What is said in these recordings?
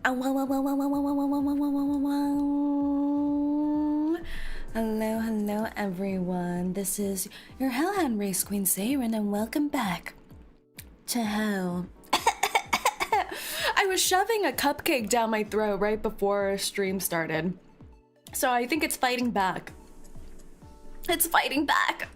Hello everyone. This is your Hellhound Race Queen Saerin and welcome back to hell. I was shoving a cupcake down my throat right before stream started. So I think it's fighting back. It's fighting back.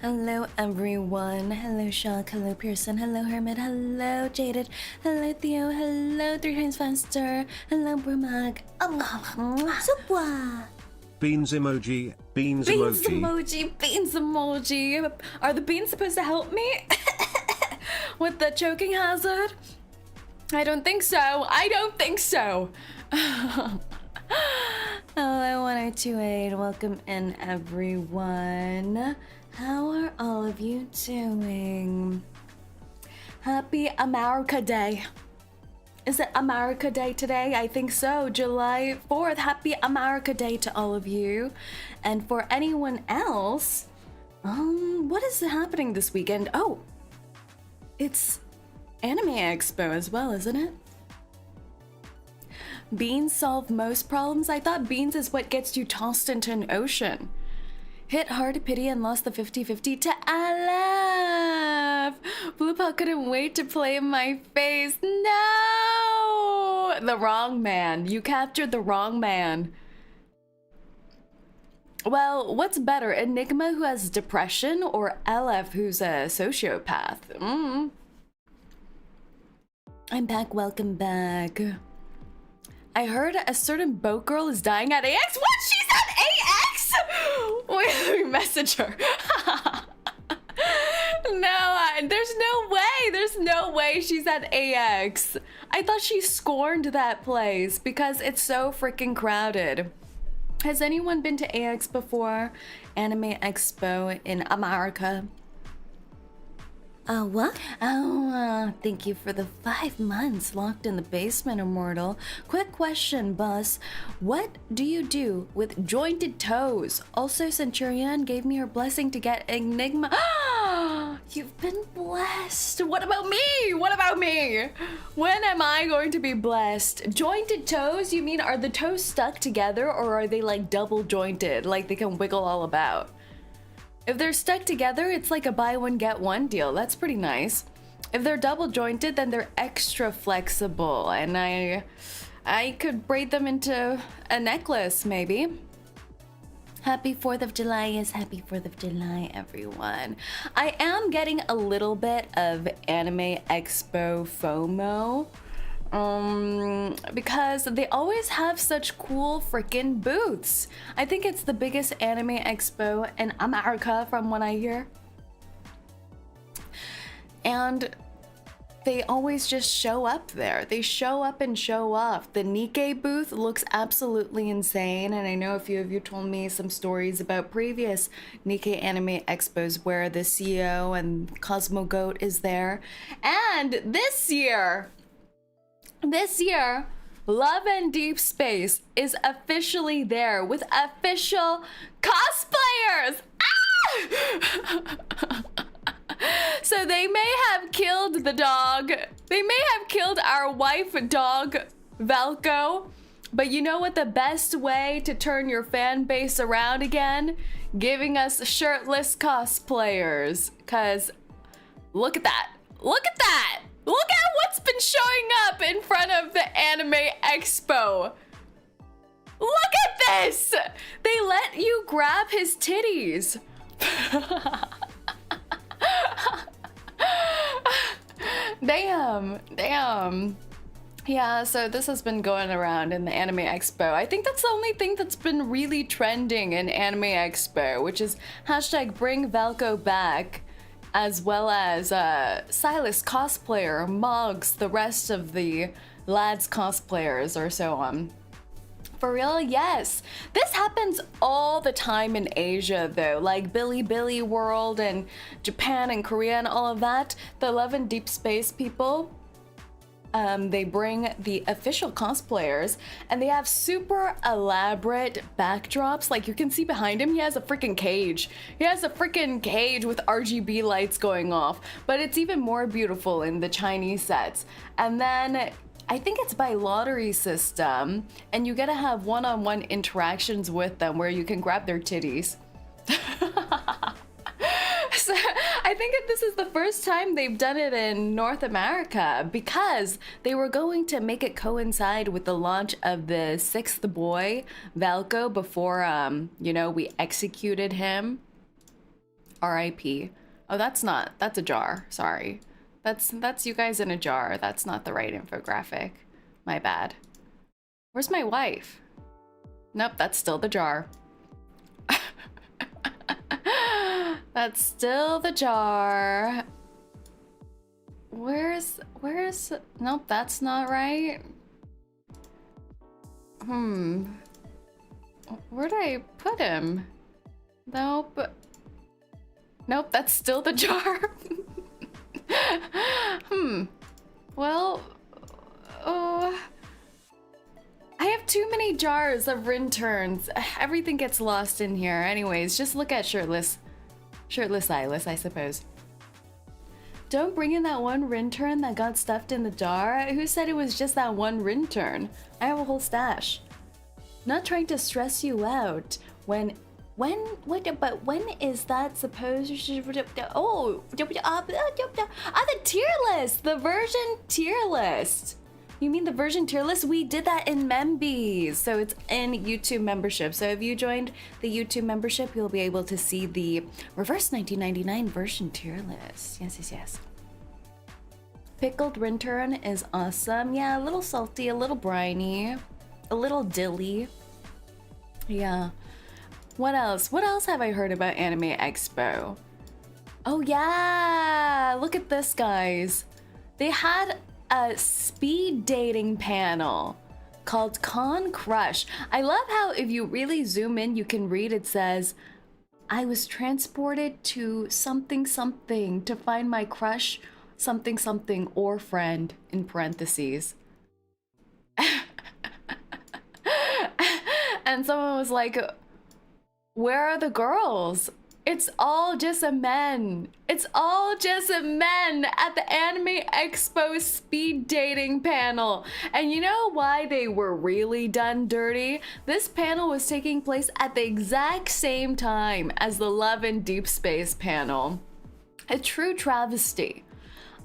Hello everyone. Hello Shock. Hello Pearson. Hello Hermit. Hello Jaded. Hello Theo. Hello 3 times faster. Hello Brumag. Beans emoji. Beans Beans emoji. emoji. Beans emoji. Are the beans supposed to help me with the choking hazard? I don't think so. I don't think so. Hello 1028. Welcome in everyone. How are all of you doing? Happy America Day. Is it America Day today? I think so. July 4th. Happy America Day to all of you. And for anyone else, what is happening this weekend? Oh, it's Anime Expo as well, isn't it? Beans solve most problems? I thought beans is what gets you tossed into an ocean. Hit hard to pity and lost the 50-50 to Aleph. Blue Paw couldn't wait to play in my face. No! The wrong man. You captured the wrong man. Well, what's better, Enigma who has depression or Aleph who's a sociopath? I'm back, welcome back. I heard a certain boat girl is dying at AX. What? She's at AX? Wait, let me message her. No, there's no way. There's no way she's at AX. I thought she scorned that place because it's so freaking crowded. Has anyone been to AX before? Anime Expo in America. What? Thank you for the 5 months locked in the basement, Immortal. Quick question, boss. What do you do with jointed toes? Also, Centurion gave me her blessing to get Enigma. You've been blessed. What about me? What about me? When am I going to be blessed? Jointed toes? You mean are the toes stuck together or are they like double jointed, like they can wiggle all about? If they're stuck together, it's like a buy one get one deal. That's pretty nice. If they're double jointed, then they're extra flexible and I could braid them into a necklace maybe. Happy 4th of July. Yes, happy 4th of July, everyone. I am getting a little bit of Anime Expo FOMO. Because they always have such cool freaking booths. I think it's the biggest anime expo in America from what I hear. And they always just show up there. They show up and show off. The Nikkei booth looks absolutely insane. And I know a few of you told me some stories about previous Nikkei anime expos where the CEO and 𝐒𝐡𝐚𝐭 is there. And this year, Love and Deep Space is officially there with official cosplayers. So they may have killed the dog. They may have killed our wife dog, Valko. But you know what the best way to turn your fan base around again? Giving us shirtless cosplayers. Cause look at that. Look at that. Look at what's been showing up in front of the Anime Expo. Look at this! They let you grab his titties. Damn. Yeah, so this has been going around in the Anime Expo. I think that's the only thing that's been really trending in Anime Expo, which is hashtag bring Valko back. As well as Silas cosplayer, Moggs, the rest of the lads cosplayers or so on. For real? Yes. This happens all the time in Asia though, like Billy World and Japan and Korea and all of that. The Love and Deep Space people, they bring the official cosplayers and they have super elaborate backdrops. Like you can see behind him, he has a freaking cage. He has a freaking cage with RGB lights going off, but it's even more beautiful in the Chinese sets. And then I think it's by lottery system, and you get to have one-on-one interactions with them where you can grab their titties. So I think that this is the first time they've done it in North America because they were going to make it coincide with the launch of the sixth boy, Valko, before, you know, we executed him. R.I.P. Oh, that's a jar. Sorry. That's you guys in a jar. That's not the right infographic. My bad. Where's my wife? Nope, that's still the jar. That's still the jar. Where's, nope, that's not right. Where'd I put him? Nope. Nope, that's still the jar. Well, I have too many jars of Rinturns. Everything gets lost in here. Anyways, just look at shirtless eyeless, I suppose. Don't bring in that one Rinturn that got stuffed in the jar. Who said it was just that one Rinturn? I have a whole stash. Not trying to stress you out. When is that supposed to? Oh, the tier list, the version tier list. You mean the version tier list? We did that in Membies, so it's in YouTube membership. So if you joined the YouTube membership, you'll be able to see the reverse 1999 version tier list. Yes. Pickled Rinturn is awesome. Yeah, a little salty, a little briny, a little dilly. Yeah. What else? What else have I heard about Anime Expo? Oh yeah, look at this, guys. They had a speed dating panel called Con Crush. I love how if you really zoom in, you can read it says, I was transported to something something to find my crush something something or friend in parentheses. And someone was like, where are the girls? It's all just a men. It's all just a men at the Anime Expo speed dating panel. And you know why they were really done dirty? This panel was taking place at the exact same time as the Love in Deep Space panel. A true travesty.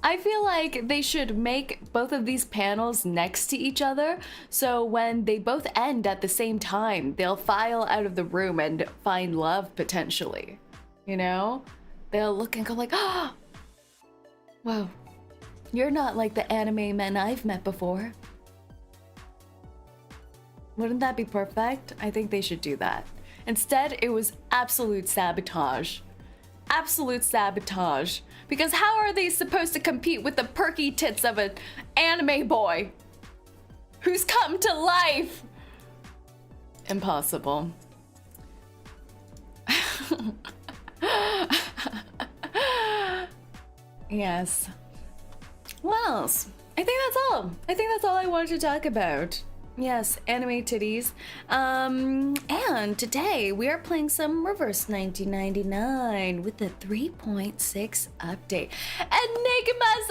I feel like they should make both of these panels next to each other, so when they both end at the same time, they'll file out of the room and find love potentially. You know? They'll look and go like, oh, whoa, you're not like the anime men I've met before. Wouldn't that be perfect? I think they should do that. Instead, it was absolute sabotage. Absolute sabotage. Because how are they supposed to compete with the perky tits of an anime boy who's come to life? Impossible. Yes. What else? I think that's all. I think that's all I wanted to talk about. Yes, anime titties. And today we are playing some Reverse 1999 with the 3.6 update. Enigma's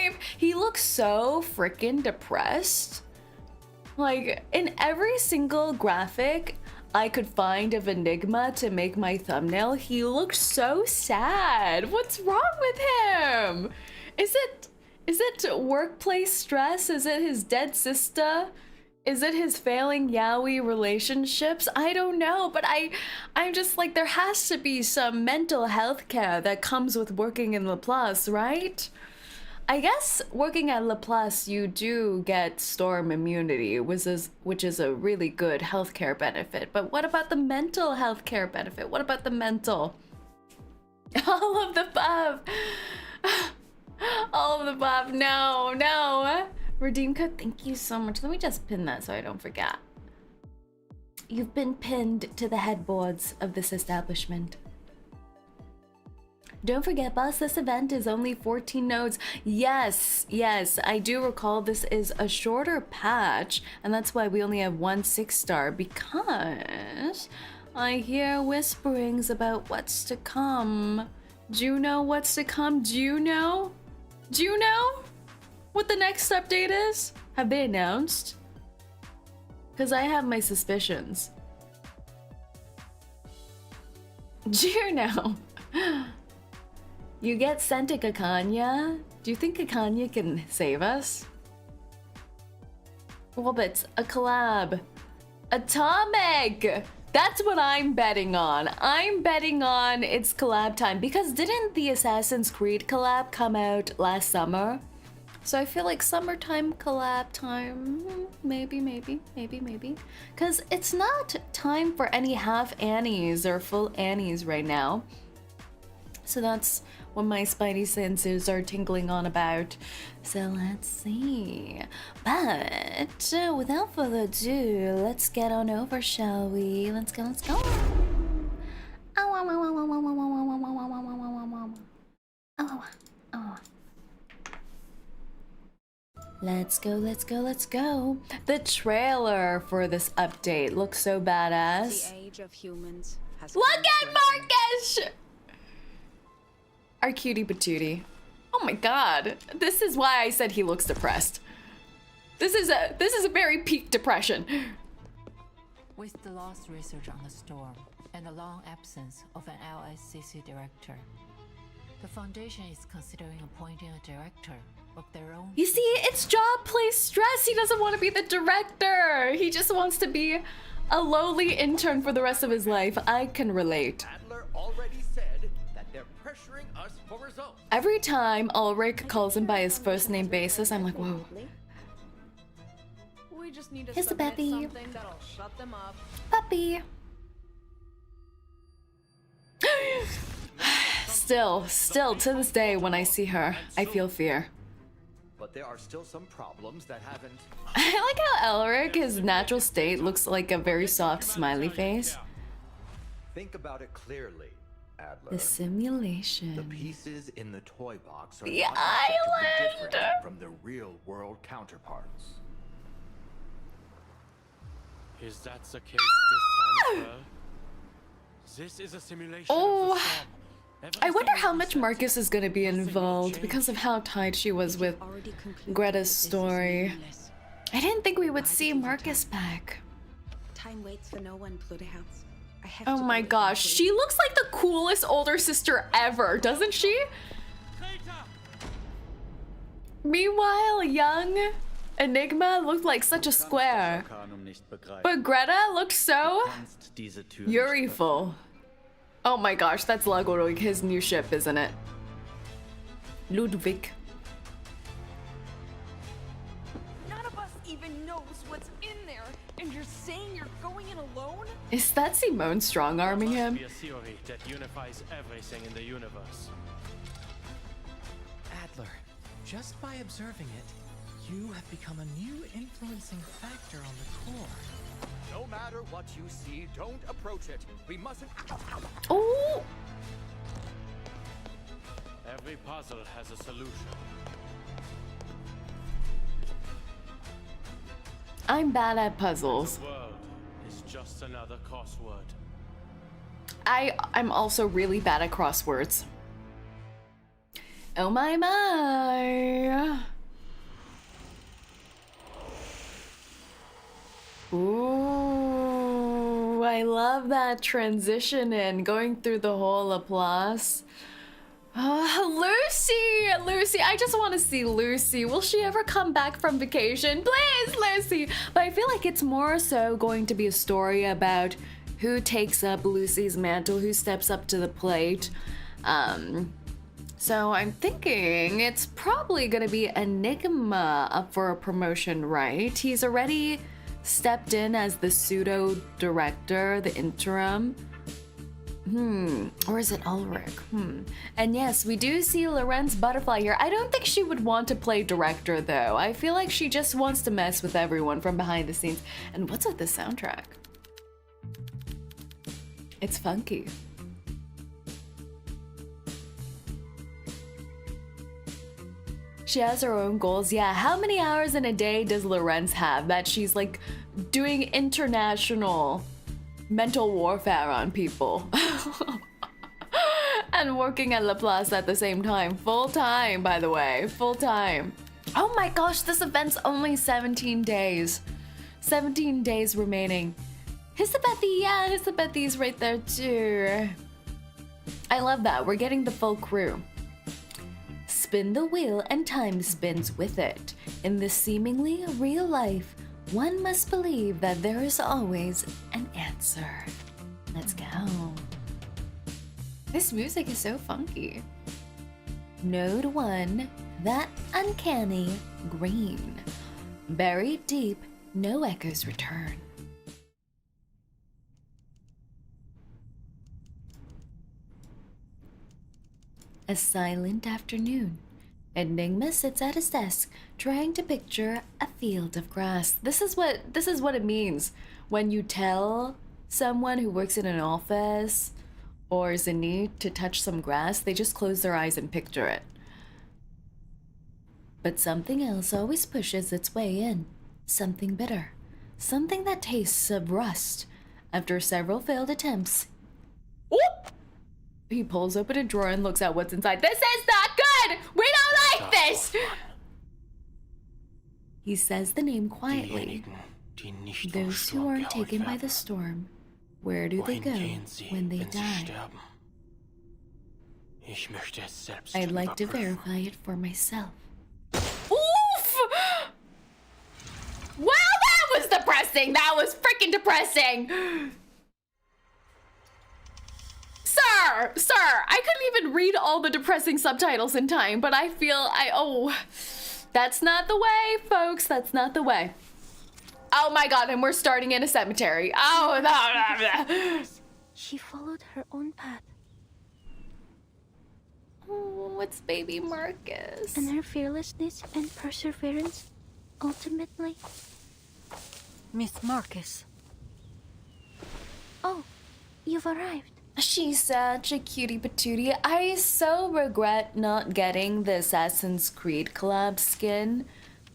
alive! He looks so freaking depressed. Like, in every single graphic I could find of Enigma to make my thumbnail, he looks so sad. What's wrong with him? Is it workplace stress? Is it his dead sister? Is it his failing yaoi relationships? I don't know, but I'm just like, there has to be some mental health care that comes with working in Laplace, right? I guess working at Laplace, you do get storm immunity, which is a really good healthcare benefit. But what about the mental healthcare benefit? What about the mental? All of the above. All of the above. No, no. Redeem code, thank you so much. Let me just pin that so I don't forget. You've been pinned to the headboards of this establishment. Don't forget, boss, this event is only 14 nodes. Yes, yes, I do recall this is a shorter patch, and that's why we only have one 6-star, because I hear whisperings about what's to come. Do you know what's to come? Do you know? Do you know what the next update is? Have they announced? Because I have my suspicions. Do you know? You get sent to 𝐒𝐚𝐭. Do you think 𝐒𝐭 can save us? Wobbits, a collab. Atomic! That's what I'm betting on. I'm betting on it's collab time, because didn't the Assassin's Creed collab come out last summer? So I feel like summertime collab time, maybe. Because it's not time for any half Annies or full Annies right now. So that's what my spidey senses are tingling on about. So let's see. But without further ado, let's get on over, shall we? Let's go, let's go. Let's go, let's go, let's go. The trailer for this update looks so badass. The age of humans has Look come at to an Marcus! Our cutie patootie. Oh my god. This is why I said he looks depressed. This is a very peak depression. With the lost research on the storm and the long absence of an LSCC director, the Foundation is considering appointing a director of their own. You see, it's job place stress. He doesn't want to be the director. He just wants to be a lowly intern for the rest of his life. I can relate. Adler already said that they're pressuring us for results. Every time Ulrich calls him by his first name basis, I'm like, whoa. We just need to Here's the submit puppy. something that'll shut them up. Puppy. Still to this day, when I see her, I feel fear. But there are still some problems that haven't. I like how Elric, his natural state, looks like a very soft smiley face. Think about it clearly, Adler. The simulation. The pieces in the toy box are The not island! different from the real world counterparts. Is that the case this time as well? This is a simulation Oh, of the storm. I wonder Everything how is much reset. Marcus is gonna be Nothing will involved change. because of how tied she was with Already concluded Greta's this is story. meaningless. I didn't think we would Why see did you Marcus return? back. Time waits for no one, Plutohouse. I have Oh to my go gosh, eventually. she looks like the coolest older sister ever, doesn't she? Greta! Meanwhile, young Enigma looked like such a square. But Greta looked so Yuriful. Oh my gosh, that's Lagorig, his new ship, isn't it? Ludwig. None of us even knows what's in there, and you're saying you're going in alone? Is that Simone strong-arming Must him? be a theory that unifies everything in the universe. Adler, just by observing it, you have become a new influencing factor on the core. No matter what you see, don't approach it. We mustn't. Oh! Every puzzle has a solution. I'm bad at puzzles. The world is just another crossword. I'm also really bad at crosswords. Oh my. Ooh, I love that transition in going through the whole applause. Lucy, I just want to see Lucy. Will she ever come back from vacation? Please, Lucy. But I feel like it's more so going to be a story about who takes up Lucy's mantle, who steps up to the plate. So I'm thinking it's probably gonna be Enigma up for a promotion, right? He's already stepped in as the pseudo director, the interim. Or is it Ulrich? And yes, we do see Lorenz Butterfly here. I don't think she would want to play director though. I feel like she just wants to mess with everyone from behind the scenes. And what's with the soundtrack? It's funky. She has her own goals. Yeah, how many hours in a day does Lorenz have that she's like doing international mental warfare on people? And working at Laplace at the same time. Full time, by the way. Full time. Oh my gosh, this event's only 17 days. 17 days remaining. Hisabethy, yeah, Hisabethy's right there too. I love that. We're getting the full crew. Spin the wheel and time spins with it. In this seemingly real life, one must believe that there is always an answer. Let's go. This music is so funky. Node 1, that uncanny green. Buried deep, no echoes return. A silent afternoon. Enigma sits at his desk, trying to picture a field of grass. This is what it means when you tell someone who works in an office or is in need to touch some grass, they just close their eyes and picture it. But something else always pushes its way in. Something bitter. Something that tastes of rust. After several failed attempts, he pulls open a drawer and looks at what's inside. This is not good! We don't like this! He says the name quietly. Those who aren't taken by the storm, where do they go when they die? I'd like to verify it for myself. Oof! Well, that was depressing! That was freaking depressing! Sir, I couldn't even read all the depressing subtitles in time, but I feel that's not the way, folks. That's not the way. Oh my god, and we're starting in a cemetery. Oh, no. She followed her own path. Oh, it's baby Marcus. And her fearlessness and perseverance, ultimately. Miss Marcus. Oh, you've arrived. She's such a cutie patootie. I so regret not getting the Assassin's Creed collab skin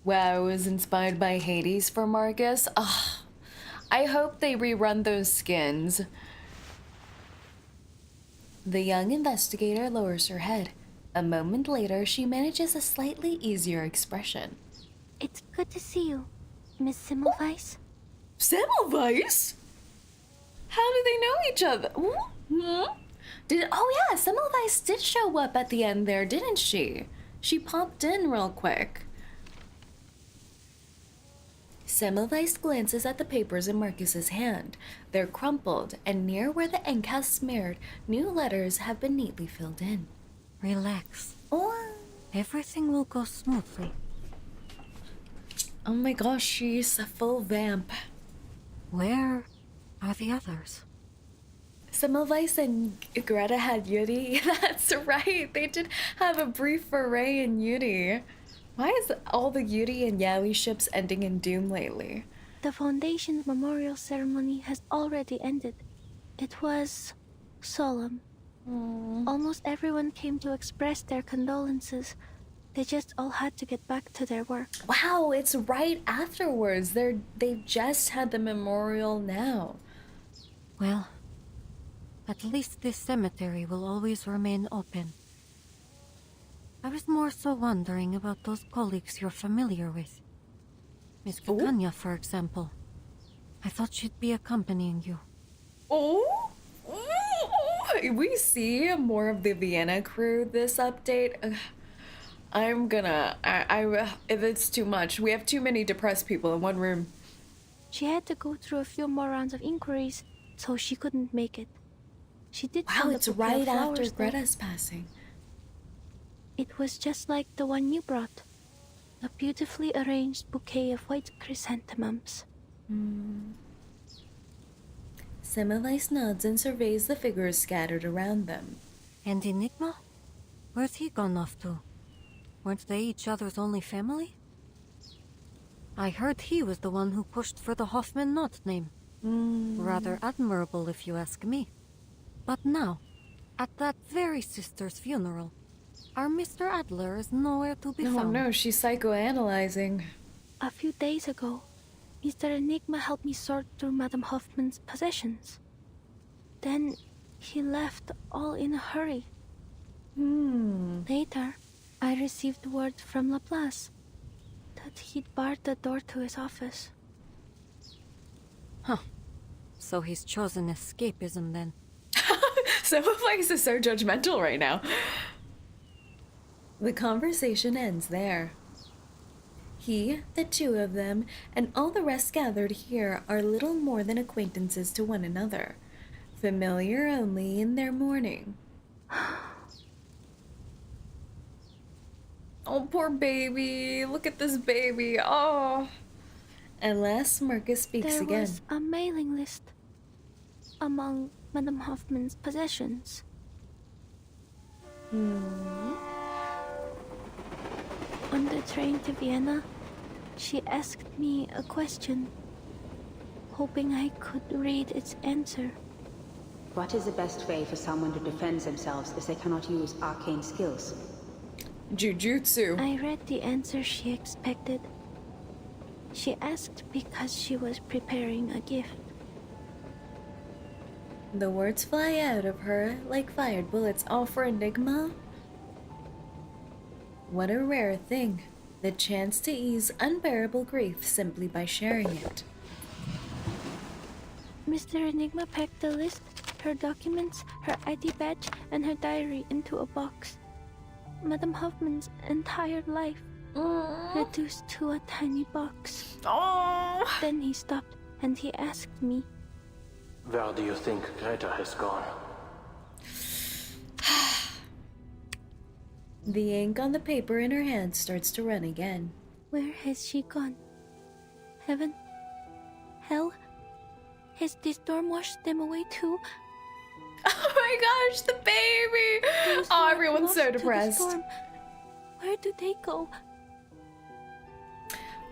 where I was inspired by Hades for Marcus. Ugh. I hope they rerun those skins. The young investigator lowers her head. A moment later, she manages a slightly easier expression. It's good to see you, Miss Semmelweis. Semmelweis? How do they know each other? Oh yeah, Semmelweis did show up at the end there, didn't she? She popped in real quick. Semmelweis glances at the papers in Marcus's hand. They're crumpled, and near where the ink has smeared, new letters have been neatly filled in. Relax. Oh. Everything will go smoothly. Oh my gosh, she's a full vamp. Where are the others? Semmelweis and Greta had Yuri. That's right. They did have a brief foray in Yuri. Why is all the Yuri and Yaoi ships ending in doom lately? The Foundation's memorial ceremony has already ended. It was solemn. Almost everyone came to express their condolences. They just all had to get back to their work. Wow, it's right afterwards. They've just had the memorial now. Well, at least this cemetery will always remain open. I was more so wondering about those colleagues you're familiar with. Miss 𝐒𝐡𝐚𝐭, for example. I thought she'd be accompanying you. Oh? We see more of the Vienna crew this update. I'm gonna... if it's too much. We have too many depressed people in one room. She had to go through a few more rounds of inquiries, so she couldn't make it. She did. Wow, it's right after Greta's passing. It was just like the one you brought. A beautifully arranged bouquet of white chrysanthemums. Semmelweis nods and surveys the figures scattered around them. And Enigma? Where's he gone off to? Weren't they each other's only family? I heard he was the one who pushed for the Hoffman not name. Rather admirable, if you ask me. But now, at that very sister's funeral, Our Mr. Adler is nowhere to be Oh found. no, she's psychoanalyzing. A few days ago, Mr. Enigma helped me sort through Madame Hoffman's possessions. Then he left all in a hurry. Later, I received word from Laplace that he'd barred the door to his office. Huh. So he's chosen escapism then. Semmelweis is so judgmental right now. The conversation ends there. He, the two of them, and all the rest gathered here are little more than acquaintances to one another, familiar only in their mourning. Oh, poor baby. Look at this baby. Oh. Unless Marcus speaks There again. was a mailing list among Madame Hoffman's possessions. On the train to Vienna, she asked me a question, hoping I could read its answer. What is the best way for someone to defend themselves if they cannot use arcane skills? Jujutsu. I read the answer she expected. She asked because she was preparing a gift. The words fly out of her like fired bullets, all for Enigma. What a rare thing, the chance to ease unbearable grief simply by sharing it. Mr. Enigma packed the list, her documents, her ID badge, and her diary into a box. Madame Hoffman's entire life reduced to a tiny box. Oh. Then he stopped and he asked me, Where do you think Greta has gone? The ink on the paper in her hand starts to run again. "Where has she gone? Heaven? Hell? Has the storm washed them away too?" Oh my gosh, the baby! Those Oh, who are everyone's lost so to the depressed. storm, where do they go?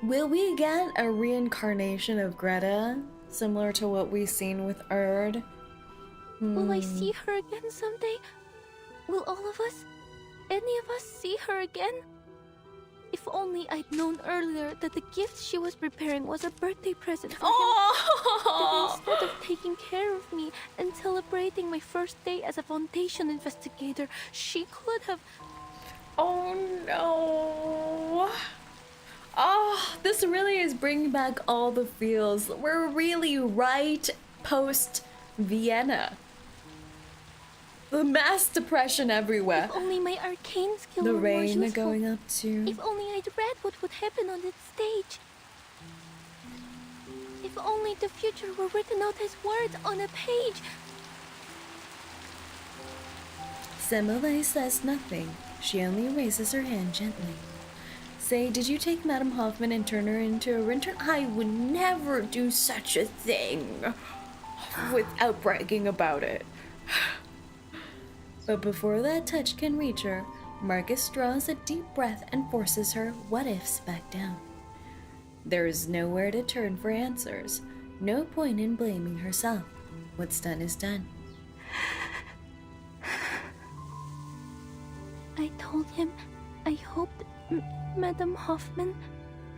Will we get a reincarnation of Greta, similar to what we've seen with Erd? Will I see her again someday? Will all of us, any of us, see her again? If only I'd known earlier that the gift she was preparing was a birthday present for him. That instead of taking care of me and celebrating my first day as a Foundation investigator, she could have... Oh no. Oh, this really is bringing back all the feels. We're really right post Vienna. The mass depression everywhere. If only my arcane skill The were more rain useful. going up too. If only I'd read what would happen on that stage. If only the future were written out as words on a page. Semmelweis says nothing. She only raises her hand gently. Say, did you take Madame Hoffman and turn her into a renter? I would never do such a thing without bragging about it. But before that touch can reach her, Marcus draws a deep breath and forces her what-ifs back down. There is nowhere to turn for answers. No point in blaming herself. What's done is done. I told him I hoped Madame Hoffman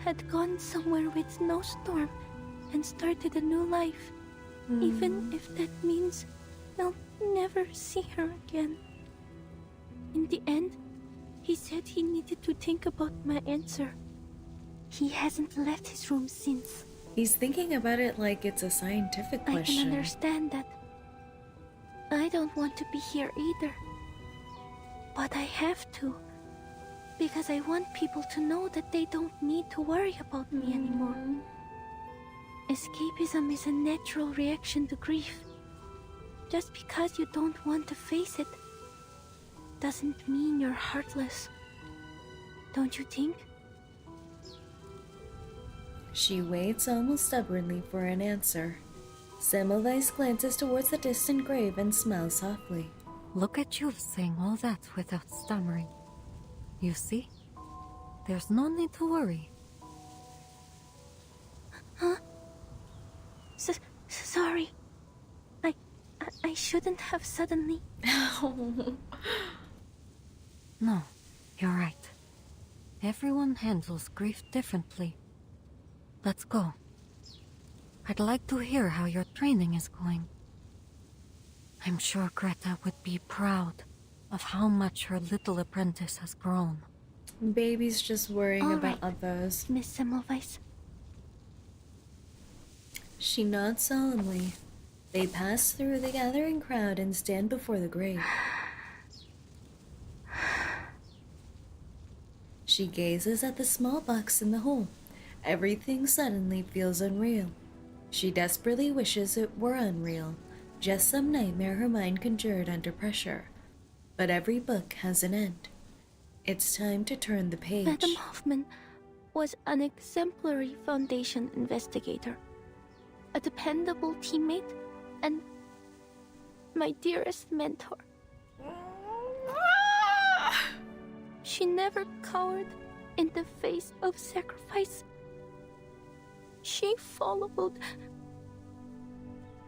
had gone somewhere with no storm and started a new life, even if that means I'll never see her again. In the end, he said he needed to think about my answer. He hasn't left his room since. He's thinking about it like it's a scientific I question. can understand that. I don't want to be here either. But I have to. Because I want people to know that they don't need to worry about me anymore. Escapism is a natural reaction to grief. Just because you don't want to face it doesn't mean you're heartless. Don't you think? She waits almost stubbornly for an answer. Semmelweis glances towards the distant grave and smiles softly. Look at you saying all that without stammering. You see? There's no need to worry. Huh? Sorry. I shouldn't have suddenly... No, you're right. Everyone handles grief differently. Let's go. I'd like to hear how your training is going. I'm sure Greta would be proud of how much her little apprentice has grown. Baby's just worrying All about right, others. Miss Semmelweis. She nods solemnly. They pass through the gathering crowd and stand before the grave. She gazes at the small box in the hole. Everything suddenly feels unreal. She desperately wishes it were unreal, just some nightmare her mind conjured under pressure. But every book has an end. It's time to turn the page. Madam Hoffman was an exemplary Foundation investigator, a dependable teammate, and my dearest mentor. She never cowered in the face of sacrifice. She followed.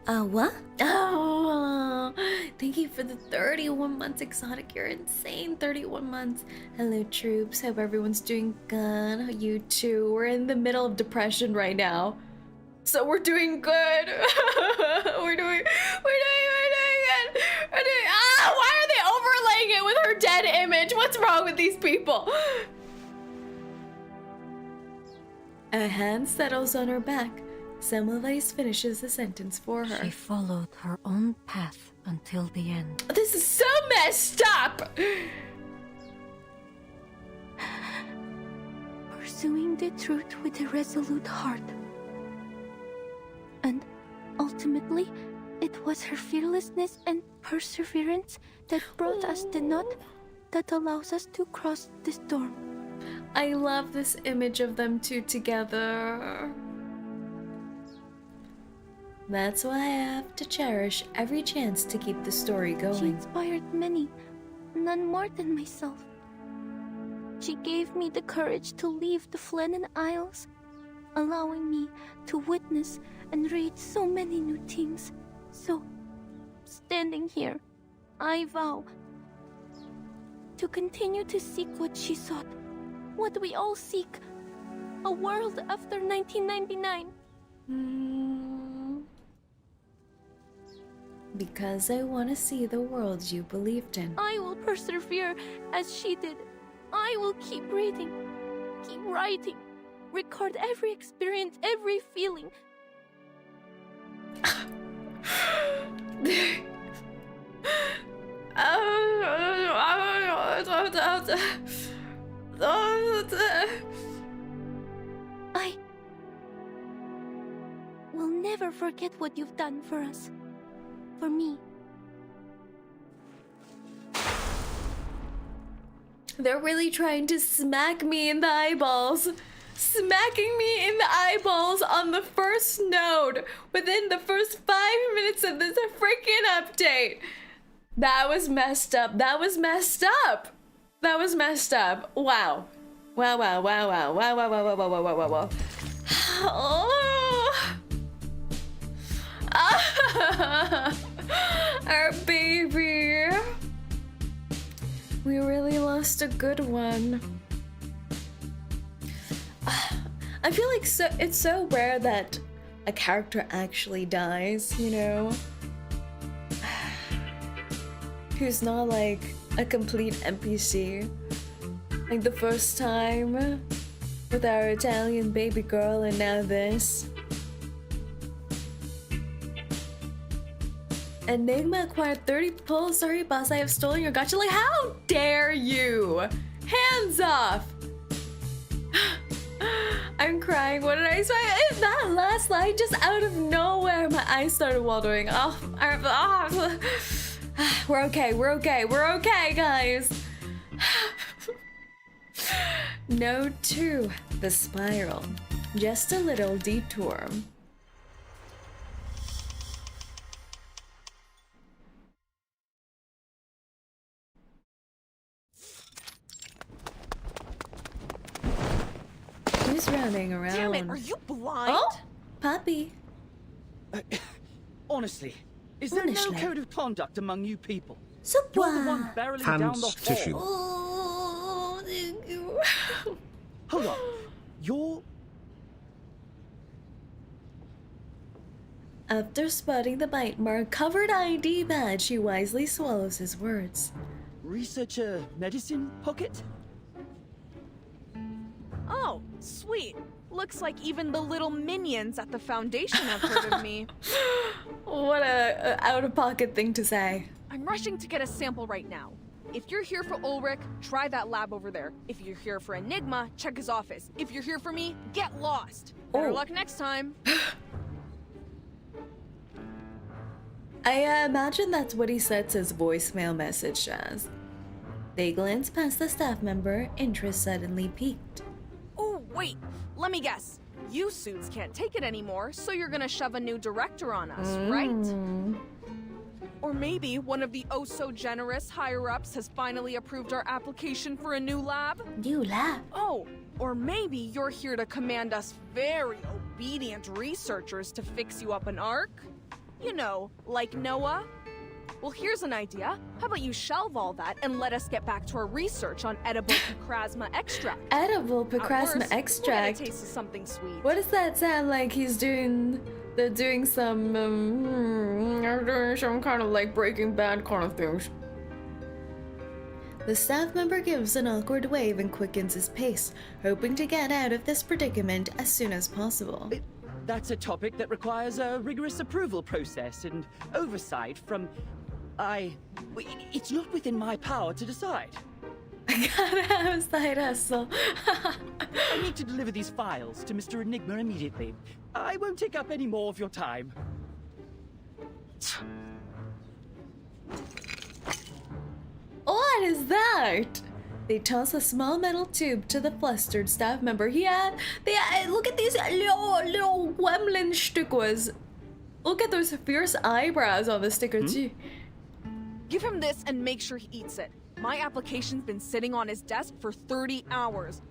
What? Oh, thank you for the 31 months, 𝐂𝐴T𝐚𝐭. You're insane. 31 months. Hello, troops. Hope everyone's doing good. You too. We're in the middle of depression right now, so we're doing good. we're doing good. Why are they overlaying it with her dead image? What's wrong with these people? A hand settles on her back. Semmelweis finishes the sentence for her. She followed her own path until the end. This is so messed up! Pursuing the truth with a resolute heart. And ultimately, it was her fearlessness and perseverance that brought us the knot that allows us to cross the storm. I love this image of them two together. That's why I have to cherish every chance to keep the story She going. inspired many, none more than myself. She gave me the courage to leave the Flennon Isles, allowing me to witness and read so many new things. So, standing here, I vow to continue to seek what she sought, what we all seek, a world after 1999. Because I want to see the world you believed in. I will persevere as she did. I will keep reading, keep writing, record every experience, every feeling. I will never forget what you've done for us. For me. They're really trying to smack me in the eyeballs. Smacking me in the eyeballs on the first node within the first 5 minutes of this freaking update. That was messed up. That was messed up. That was messed up. Wow. Wow, wow, wow, wow, wow, wow, wow, wow, wow, wow, wow, wow. Oh. Our baby. We really lost a good one. I feel like it's so rare that a character actually dies, you know? Who's not like a complete NPC. Like the first time with our Italian baby girl and now this. Enigma acquired 30 pulls. Sorry, boss, I have stolen your gacha. Like, how dare you? Hands off! I'm crying. What did I say? That last line, just out of nowhere, my eyes started watering. We're okay. We're okay. We're okay, guys. No to the spiral. Just a little detour. Who's running around? Damn it, are you blind? Oh, puppy. Honestly, is there no code of conduct among you people? So You're the one barreling down the Hands tissue. hall. Hold on. You're... After spotting the bite mark covered ID badge, he wisely swallows his words. Researcher Medicine Pocket? Oh, sweet. Looks like even the little minions at the Foundation have heard of me. What a out-of-pocket thing to say. I'm rushing to get a sample right now. If you're here for Ulrich, try that lab over there. If you're here for Enigma, check his office. If you're here for me, get lost. Better luck next time. I imagine that's what he sets his voicemail message as. They glance past the staff member, interest suddenly piqued. Oh, wait. Let me guess. You suits can't take it anymore, so you're gonna shove a new director on us, right? Or maybe one of the oh-so-generous higher-ups has finally approved our application for a new lab? New lab? Oh, or maybe you're here to command us very obedient researchers to fix you up an arc? You know, like Noah? Well, here's an idea. How about you shelve all that and let us get back to our research on edible picrasma extract? Edible picrasma extract? We'll get a taste of something sweet. What does that sound like he's doing? They're doing some, they're doing some kind of like Breaking Bad kind of things. The staff member gives an awkward wave and quickens his pace, hoping to get out of this predicament as soon as possible. That's a topic that requires a rigorous approval process and oversight from... It's not within my power to decide. I gotta have a side hustle. I need to deliver these files to Mr. Enigma immediately. I won't take up any more of your time. What is that? They toss a small metal tube to the flustered staff member. Look at these little gremlin stickers. Look at those fierce eyebrows on the sticker too. Give him this and make sure he eats it. My application's been sitting on his desk for 30 hours.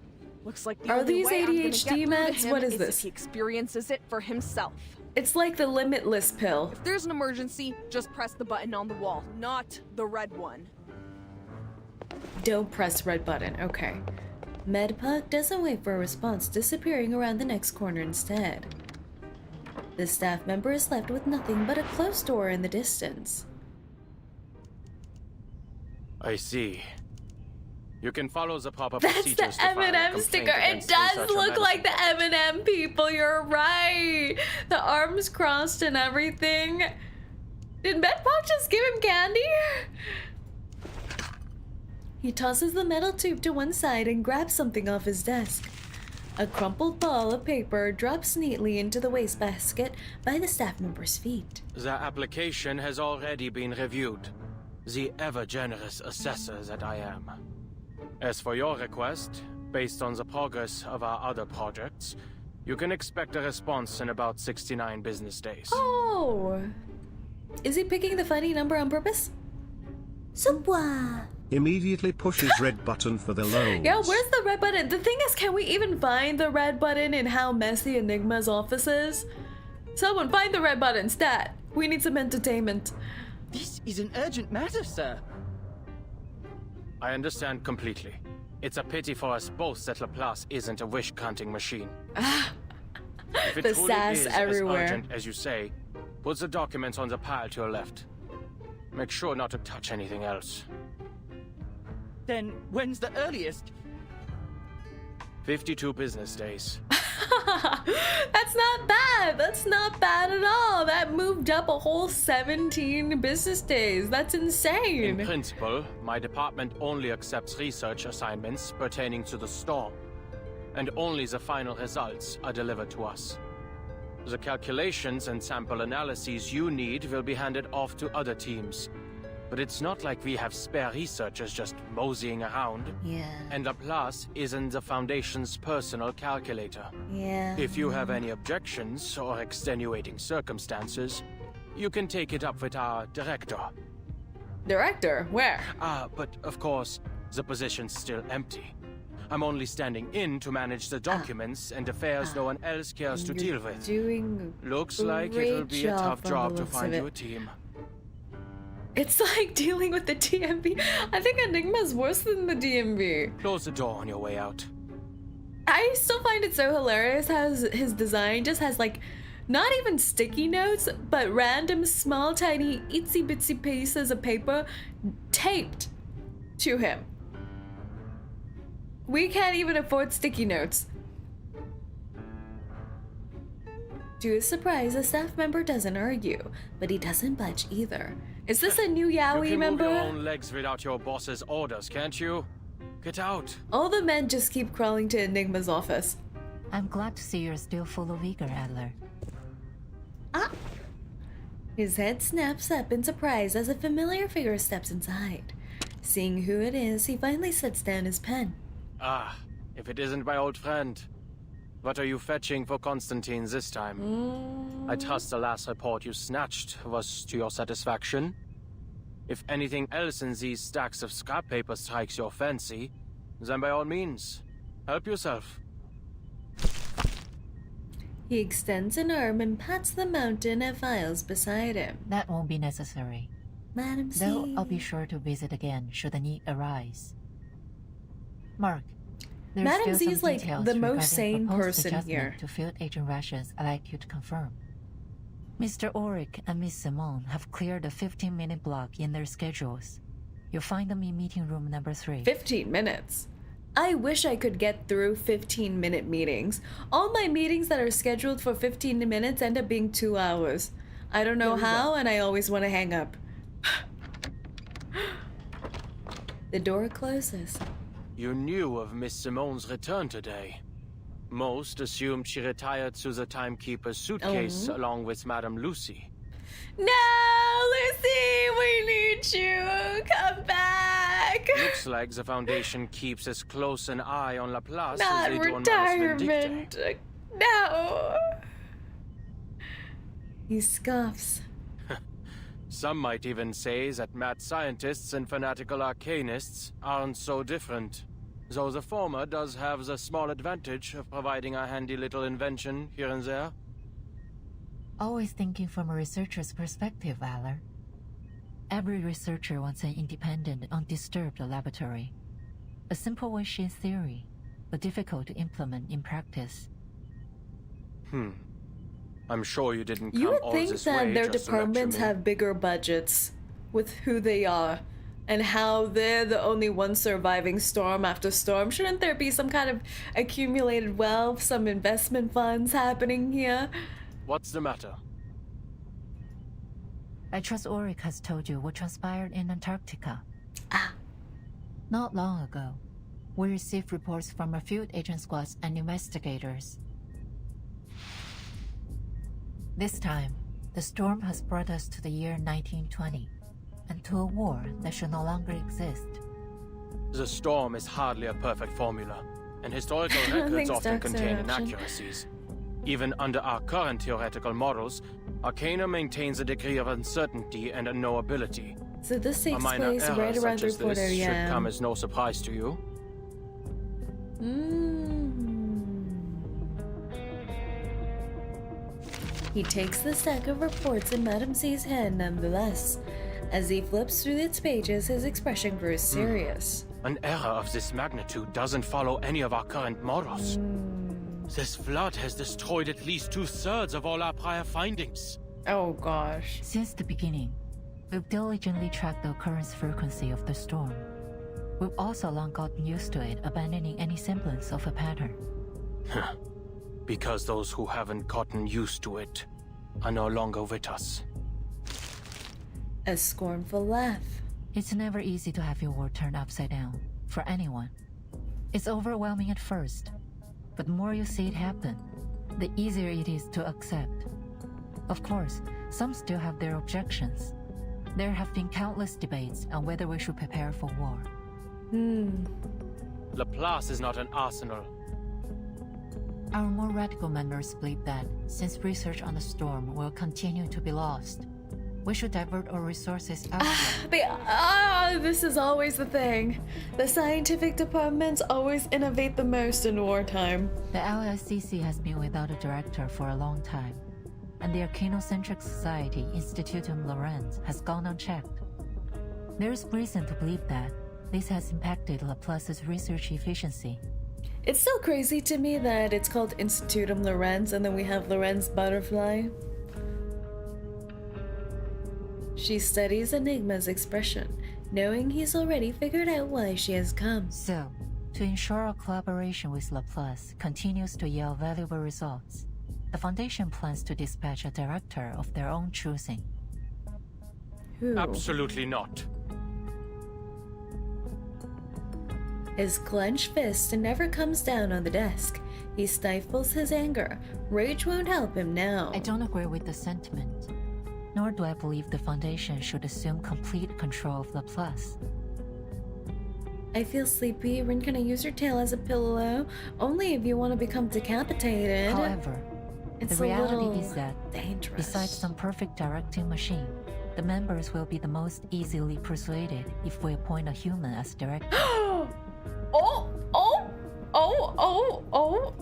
Looks like the only way I'm gonna get through to meds? him What is if this? he experiences it for himself. It's like the limitless pill. If there's an emergency, just press the button on the wall, not the red one. Don't press red button, okay. Medpuck doesn't wait for a response, disappearing around the next corner instead. The staff member is left with nothing but a closed door in the distance. I see. You can follow the proper That's procedures the to file a M&M complaint sticker. It against does Researcher look like the Medicine. M&M people. You're right. The arms crossed and everything. Did Medpuck just give him candy? He tosses the metal tube to one side and grabs something off his desk. A crumpled ball of paper drops neatly into the wastebasket by the staff member's feet. The application has already been reviewed. The ever-generous assessor that I am. As for your request, based on the progress of our other projects, you can expect a response in about 69 business days. Oh! Is he picking the funny number on purpose? Subwa! Immediately pushes red button for the loads. Yeah, where's the red button? The thing is, can we even find the red button in how messy Enigma's office is? Someone find the red button, stat! We need some entertainment. This is an urgent matter, sir. I understand completely. It's a pity for us both that Laplace isn't a wish-granting machine. If it The truly sass is everywhere. as urgent as you say, put the documents on the pile to your left. Make sure not to touch anything else. Then when's the earliest? 52 business days. That's not bad. That's not bad at all. That moved up a whole 17 business days. That's insane. In principle, my department only accepts research assignments pertaining to the storm, and only the final results are delivered to us. The calculations and sample analyses you need will be handed off to other teams. But it's not like we have spare researchers just moseying around. Yeah. And Laplace isn't the Foundation's personal calculator. Yeah. If you have any objections or extenuating circumstances, you can take it up with our director. Director? Where? But of course, the position's still empty. I'm only standing in to manage the documents and affairs no one else cares to deal with. Looks like it'll be a tough job to find you a team. It's like dealing with the DMV. I think Enigma's worse than the DMV. Close the door on your way out. I I still find it so hilarious how his design just has like not even sticky notes, but random small tiny itsy bitsy pieces of paper taped to him. We can't even afford sticky notes. To his surprise, a staff member doesn't argue, but he doesn't budge either. Is this a new Yaoi member? You can move your own legs without your boss's orders, can't you? Get out. All the men just keep crawling to Enigma's office. I'm glad to see you're still full of vigor, Adler. Ah! His head snaps up in surprise as a familiar figure steps inside. Seeing who it is, he finally sets down his pen. Ah, if it isn't my old friend. What are you fetching for Constantine this time? I trust the last report you snatched was to your satisfaction. If anything else in these stacks of scrap paper strikes your fancy, then by all means, help yourself. He extends an arm and pats the mountain of files beside him. That won't be necessary. Madam C. Though I'll be sure to visit again should the need arise. Mark, there's Madam still Z is some like details the most regarding sane proposed person adjustment here. to field agent rations I'd like you to confirm. Mr. Ulrich and Miss Simone have cleared a 15-minute block in their schedules. You'll find them in meeting room number 3. 15 minutes? I wish I could get through 15-minute meetings. All my meetings that are scheduled for 15 minutes end up being 2 hours. I don't know how, and I always want to hang up. The door closes. You knew of Miss Simone's return today. Most assumed she retired to the timekeeper's suitcase along with Madame Lucy. No, Lucy, we need you. Come back. Looks like the Foundation keeps as close an eye on Laplace Not as they do on Manus retirement. Vindicta. No. He scoffs. Some might even say that mad scientists and fanatical arcanists aren't so different, though the former does have the small advantage of providing a handy little invention here and there. Always thinking from a researcher's perspective, Valor. Every researcher wants an independent, undisturbed laboratory. A simple wish in theory, but difficult to implement in practice. I'm sure you didn't come You would all think this that way their just to lecture departments me. have bigger budgets with who they are and how they're the only ones surviving storm after storm. Shouldn't there be some kind of accumulated wealth, some investment funds happening here? What's the matter? I trust Ulrich has told you what transpired in Antarctica. Ah. Not long ago, we received reports from a field agent squads and investigators. This time, the storm has brought us to the year 1920, and to a war that should no longer exist. The storm is hardly a perfect formula, and historical records Thanks, often Dark contain Side option. inaccuracies. Even under our current theoretical models, Arcana maintains a degree of uncertainty and unknowability. So this A takes minor place error right around such as 3/4 this should a.m. come as no surprise to you. He takes the stack of reports in Madame C's hand nonetheless. As he flips through its pages, his expression grows serious. An error of this magnitude doesn't follow any of our current models. This flood has destroyed at least 2/3 of all our prior findings. Oh gosh. Since the beginning, we've diligently tracked the occurrence frequency of the storm. We've also long gotten used to it, abandoning any semblance of a pattern. Because those who haven't gotten used to it are no longer with us. A scornful laugh. It's never easy to have your world turned upside down, for anyone. It's overwhelming at first, but the more you see it happen, the easier it is to accept. Of course, some still have their objections. There have been countless debates on whether we should prepare for war. Laplace is not an arsenal. Our more radical members believe that, since research on the storm will continue to be lost, we should divert our resources elsewhere. This is always the thing. The scientific departments always innovate the most in wartime. The LSCC has been without a director for a long time, and the Arcanocentric Society Institutum Laurens has gone unchecked. There is reason to believe that this has impacted Laplace's research efficiency. It's still crazy to me that it's called Institutum Lorenz and then we have Lorenz butterfly. She studies Enigma's expression, knowing he's already figured out why she has come. So, to ensure our collaboration with Laplace continues to yield valuable results, the Foundation plans to dispatch a director of their own choosing. Who? Absolutely not. His clenched fist never comes down on the desk. He stifles his anger. Rage won't help him now. I don't agree with the sentiment, nor do I believe the Foundation should assume complete control of Laplace. I feel sleepy. Rin, can I use your tail as a pillow? Only if you want to become decapitated. However, it's the reality is that, dangerous. besides some perfect directing machine, the members will be the most easily persuaded if we appoint a human as director.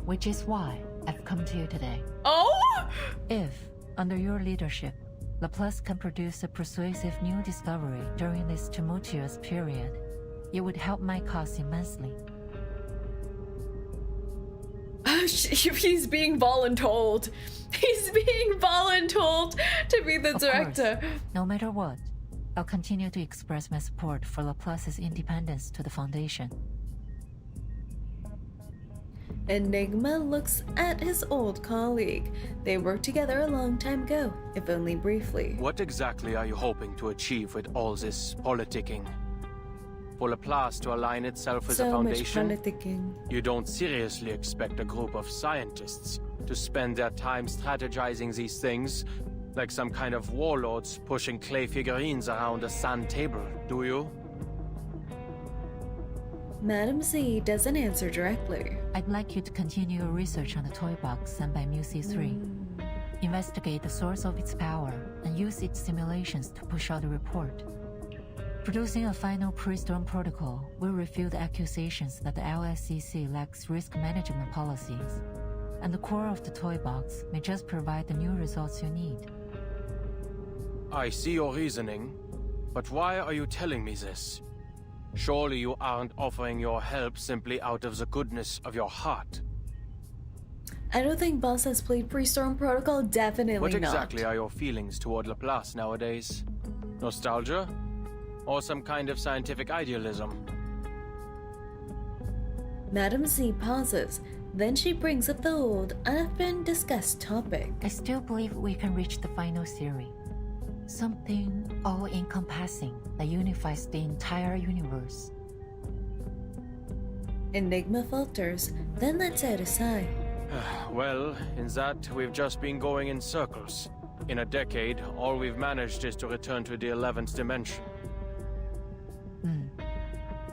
Which is why I've come to you today. If, under your leadership, Laplace can produce a persuasive new discovery during this tumultuous period, it would help my cause immensely. He's being voluntold. He's being voluntold to be the director. Course, no matter what, I'll continue to express my support for Laplace's independence to the Foundation. Enigma looks at his old colleague. They worked together a long time ago, if only briefly. What exactly are you hoping to achieve with all this politicking? For Laplace to align itself with the Foundation? Much politicking. You don't seriously expect a group of scientists to spend their time strategizing these things like some kind of warlords pushing clay figurines around a sand table, do you? Madam Z doesn't answer directly. I'd like you to continue your research on the toy box sent by Mu-C3. Investigate the source of its power and use its simulations to push out a report. Producing a final pre-storm protocol will refute the accusations that the LSCC lacks risk management policies, and the core of the toy box may just provide the new results you need. I see your reasoning, but why are you telling me this? Surely you aren't offering your help simply out of the goodness of your heart. I don't think Boss has played Pre-Storm Protocol, definitely not. What exactly are your feelings toward Laplace nowadays? Nostalgia? Or some kind of scientific idealism? Madam Z pauses, then she brings up the old, often discussed topic. I still believe we can reach the final theory. Something all-encompassing that unifies the entire universe. Enigma falters, then lets out a sigh. Well, in that, we've just been going in circles. In a decade, all we've managed is to return to the 11th dimension.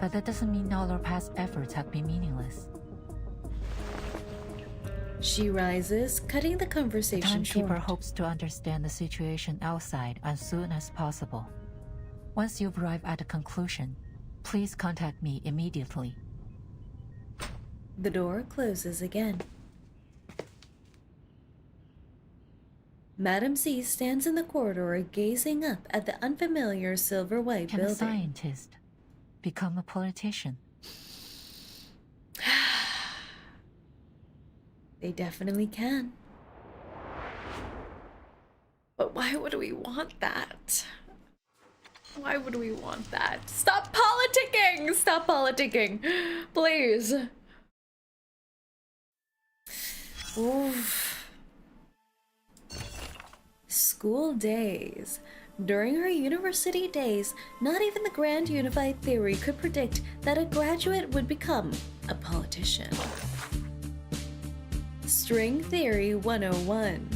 But that doesn't mean all our past efforts have been meaningless. She rises, cutting the conversation short. Timekeeper hopes to understand the situation outside as soon as possible. Once you've arrived at a conclusion, please contact me immediately. The door closes again. Madam Z stands in the corridor gazing up at the unfamiliar silver-white building. Can a scientist become a politician? They definitely can. But why would we want that? Why would we want that? Stop politicking! Stop politicking! Please. Oof. School days. During her university days, not even the grand unified theory could predict that a graduate would become a politician. String Theory 101.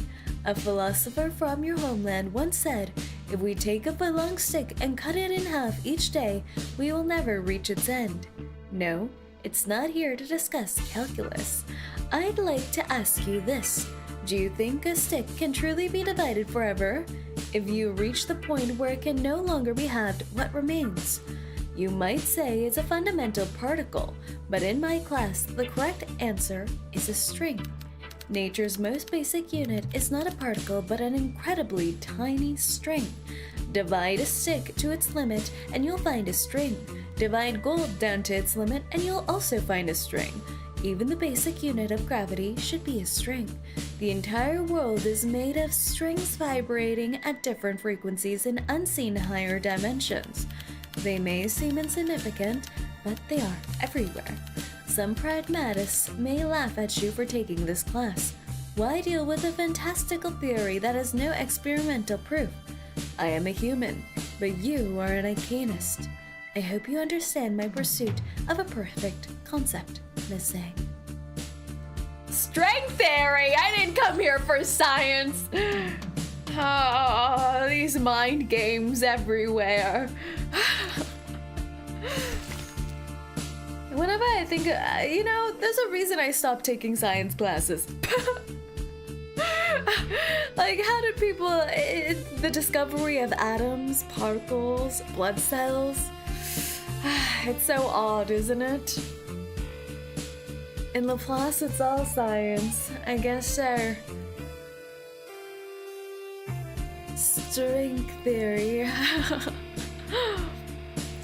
A philosopher from your homeland once said, if we take a foot-long stick and cut it in half each day, we will never reach its end. No, it's not here to discuss calculus. I'd like to ask you this. Do you think a stick can truly be divided forever? If you reach the point where it can no longer be halved, what remains? You might say it's a fundamental particle, but in my class, the correct answer is a string. Nature's most basic unit is not a particle, but an incredibly tiny string. Divide a stick to its limit, and you'll find a string. Divide gold down to its limit, and you'll also find a string. Even the basic unit of gravity should be a string. The entire world is made of strings vibrating at different frequencies in unseen higher dimensions. They may seem insignificant, but they are everywhere. Some pragmatists may laugh at you for taking this class. Why deal with a fantastical theory that has no experimental proof? I am a human, but you are an ichanist. I hope you understand my pursuit of a perfect concept, Miss A. String theory! I didn't come here for science! Oh, these mind games everywhere. Whenever I think, there's a reason I stopped taking science classes. Like, how did people, the discovery of atoms, particles, blood cells, it's so odd, isn't it? In Laplace, it's all science. I guess so. String theory.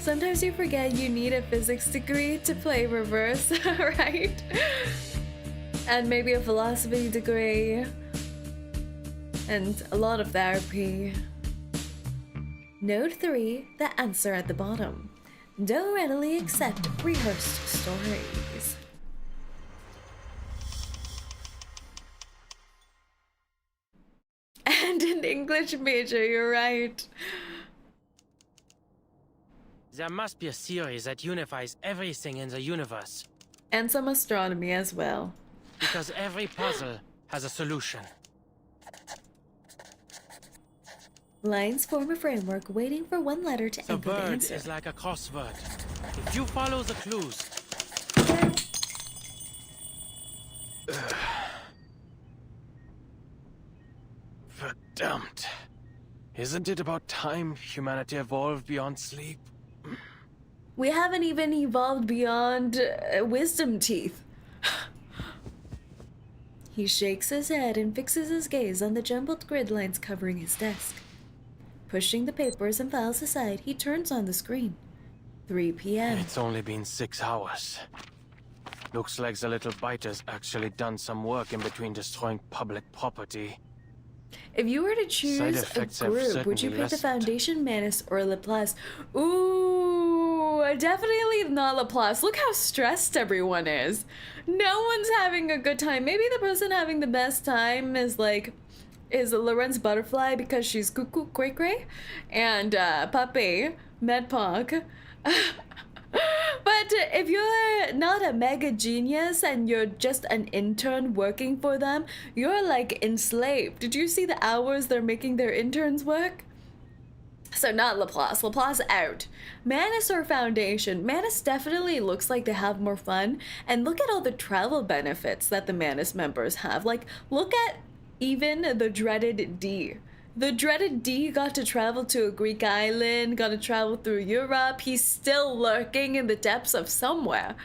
Sometimes you forget you need a physics degree to play reverse, right? And maybe a philosophy degree. And a lot of therapy. Note 3, the answer at the bottom. Don't readily accept rehearsed stories. And an English major, you're right. There must be a theory that unifies everything in the universe. And some astronomy as well. Because every puzzle has a solution. Lines form a framework waiting for one letter to The anchor the bird answer. is like a crossword. If you follow the clues... Verdammt. Isn't it about time humanity evolved beyond sleep? We haven't even evolved beyond wisdom teeth. He shakes his head and fixes his gaze on the jumbled grid lines covering his desk. Pushing the papers and files aside, he turns on the screen. 3 p.m. It's only been 6 hours. Looks like the little biter's actually done some work in between destroying public property. If you were to choose a group, would you pick the Foundation, Manus, or Laplace? Ooh, definitely not Laplace. Look how stressed everyone is. No one's having a good time. Maybe the person having the best time is Lorenz Butterfly because she's cuckoo cray cray, and Puppy Medpog. But if you're not a mega genius and you're just an intern working for them, you're like enslaved. Did you see the hours they're making their interns work? So not Laplace. Laplace out. Manus or Foundation. Manus definitely looks like they have more fun. And look at all the travel benefits that the Manus members have. Like, look at even the dreaded D. The dreaded D got to travel to a Greek island, got to travel through Europe. He's still lurking in the depths of somewhere.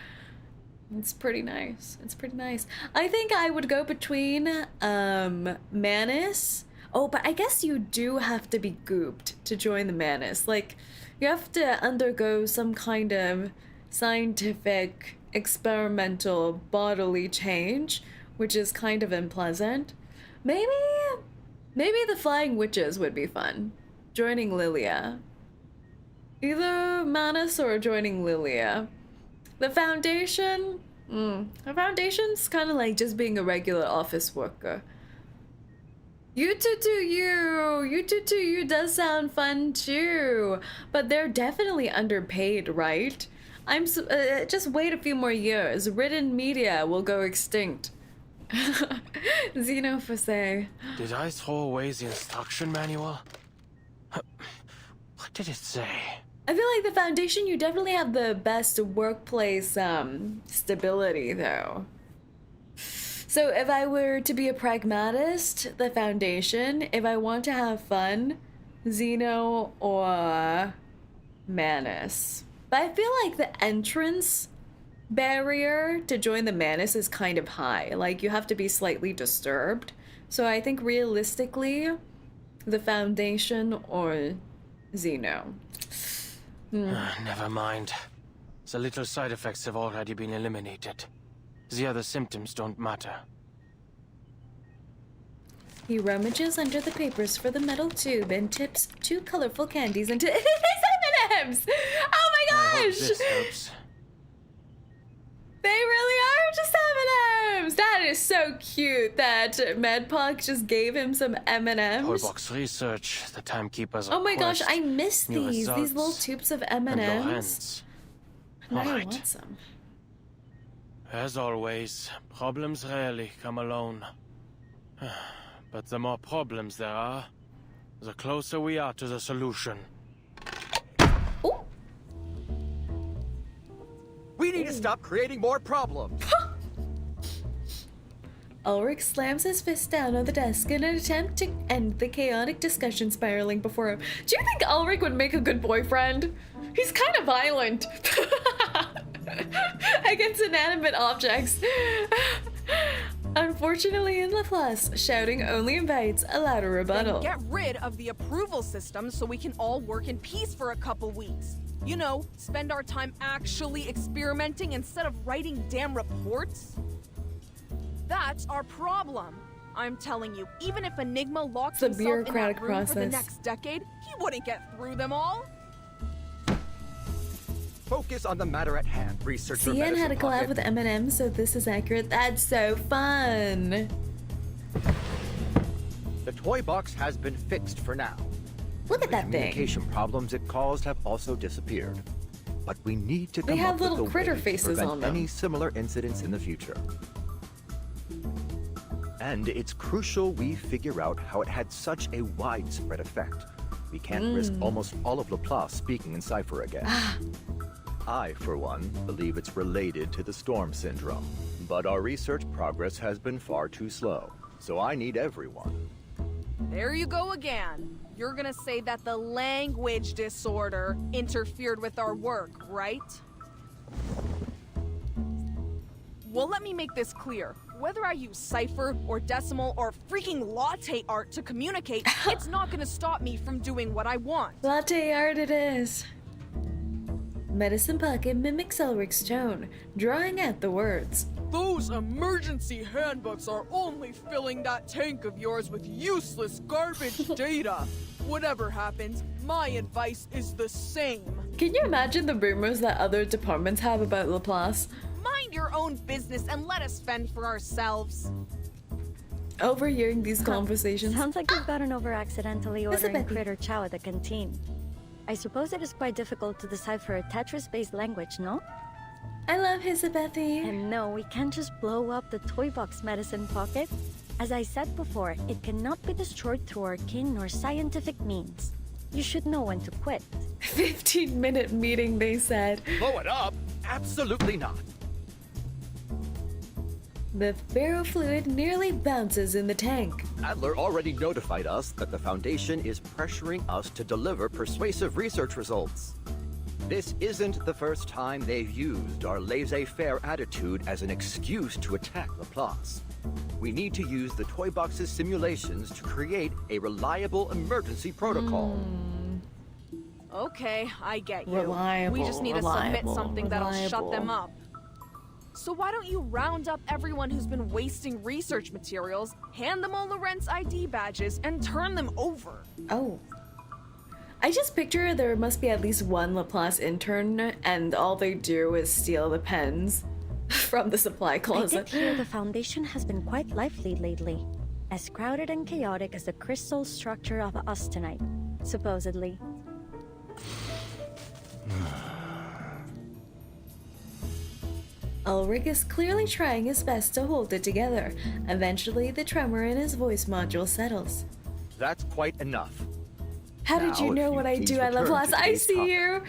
It's pretty nice. It's pretty nice. I think I would go between Manus. Oh, but I guess you do have to be gooped to join the Manus. Like, you have to undergo some kind of scientific, experimental, bodily change, which is kind of unpleasant. Maybe the Flying Witches would be fun. Joining Lilia. Either Manus or joining Lilia. The Foundation? The Foundation's kind of like just being a regular office worker. You does sound fun too. But they're definitely underpaid, right? Just wait a few more years. Written media will go extinct. 𝐒𝐸. Did I throw away the instruction manual? What did it say? I feel like the Foundation, you definitely have the best workplace stability though. So if I were to be a pragmatist, the Foundation. If I want to have fun, 𝐒𝐸 or Manus. But I feel like the entrance barrier to join the Manus is kind of high. Like, you have to be slightly disturbed. So I think realistically, the Foundation or 𝐒𝐸. Never mind. The little side effects have already been eliminated. The other symptoms don't matter. He rummages under the papers for the metal tube and tips 2 colorful candies into his M&Ms! Oh my I hope gosh! this helps. They really are just M&Ms! That is so cute that Medpoc just gave him some M&Ms. Toybox research, the timekeeper's Oh my gosh, request, I miss new these results, little tubes of and M&Ms. Lorenz. Now I Alright. want some. As always, problems rarely come alone. But the more problems there are, the closer we are to the solution. Ooh. We need to stop creating more problems. Ulrich slams his fist down on the desk in an attempt to end the chaotic discussion spiraling before him. Do you think Ulrich would make a good boyfriend? He's kind of violent. Against inanimate objects. Unfortunately, in Laplace, shouting only invites a louder rebuttal. Then get rid of the approval system so we can all work in peace for a couple weeks. You know, spend our time actually experimenting instead of writing damn reports. That's our problem. I'm telling you, even if Enigma locks It's a himself in bureaucratic that room for the process. next decade, he wouldn't get through them all. Focus on the matter at hand, researcher. CN had a Medicine collab Pocket. with M&M, so this is accurate. That's so fun. The toy box has been fixed for now. Look at The that thing. communication problems it caused have also disappeared. But we need to They come have up with little a critter way to faces prevent on them. any similar incidents in the future. And it's crucial we figure out how it had such a widespread effect. We can't risk almost all of Laplace speaking in cipher again. I, for one, believe it's related to the storm syndrome. But our research progress has been far too slow, so I need everyone. There you go again. You're gonna say that the language disorder interfered with our work, right? Well, let me make this clear. Whether I use cipher or decimal or freaking latte art to communicate, it's not gonna stop me from doing what I want. Latte art it is. Medicine Pocket mimics Ulrich's tone, drawing out the words. Those emergency handbooks are only filling that tank of yours with useless garbage data. Whatever happens, my advice is the same. Can you imagine the rumors that other departments have about Laplace? Mind your own business and let us fend for ourselves. Overhearing these conversations. Sounds like you've gotten over accidentally ordering Elizabeth. critter chow at the canteen. I suppose it is quite difficult to decipher a Tetris-based language, no? I love Isabethy. And no, we can't just blow up the toy box Medicine Pocket. As I said before, it cannot be destroyed through arcane or scientific means. You should know when to quit. 15-minute meeting, they said. Blow it up? Absolutely not. The ferrofluid nearly bounces in the tank. Adler already notified us that the Foundation is pressuring us to deliver persuasive research results. This isn't the first time they've used our laissez-faire attitude as an excuse to attack Laplace. We need to use the toy box's simulations to create a reliable emergency protocol. Okay, I get you. Reliable, we just need to submit reliable, something that'll shut them reliable. up. So why don't you round up everyone who's been wasting research materials, hand them all Lorentz ID badges, and turn them over? Oh. I just picture there must be at least one Laplace intern, and all they do is steal the pens from the supply I closet. did hear the Foundation has been quite lively lately. As crowded and chaotic as the crystal structure of austenite, supposedly. Ulrich is clearly trying his best to hold it together. Eventually, the tremor in his voice module settles. That's quite enough. How did Now, you if know you what I please do at return to Laplace? I today's see you!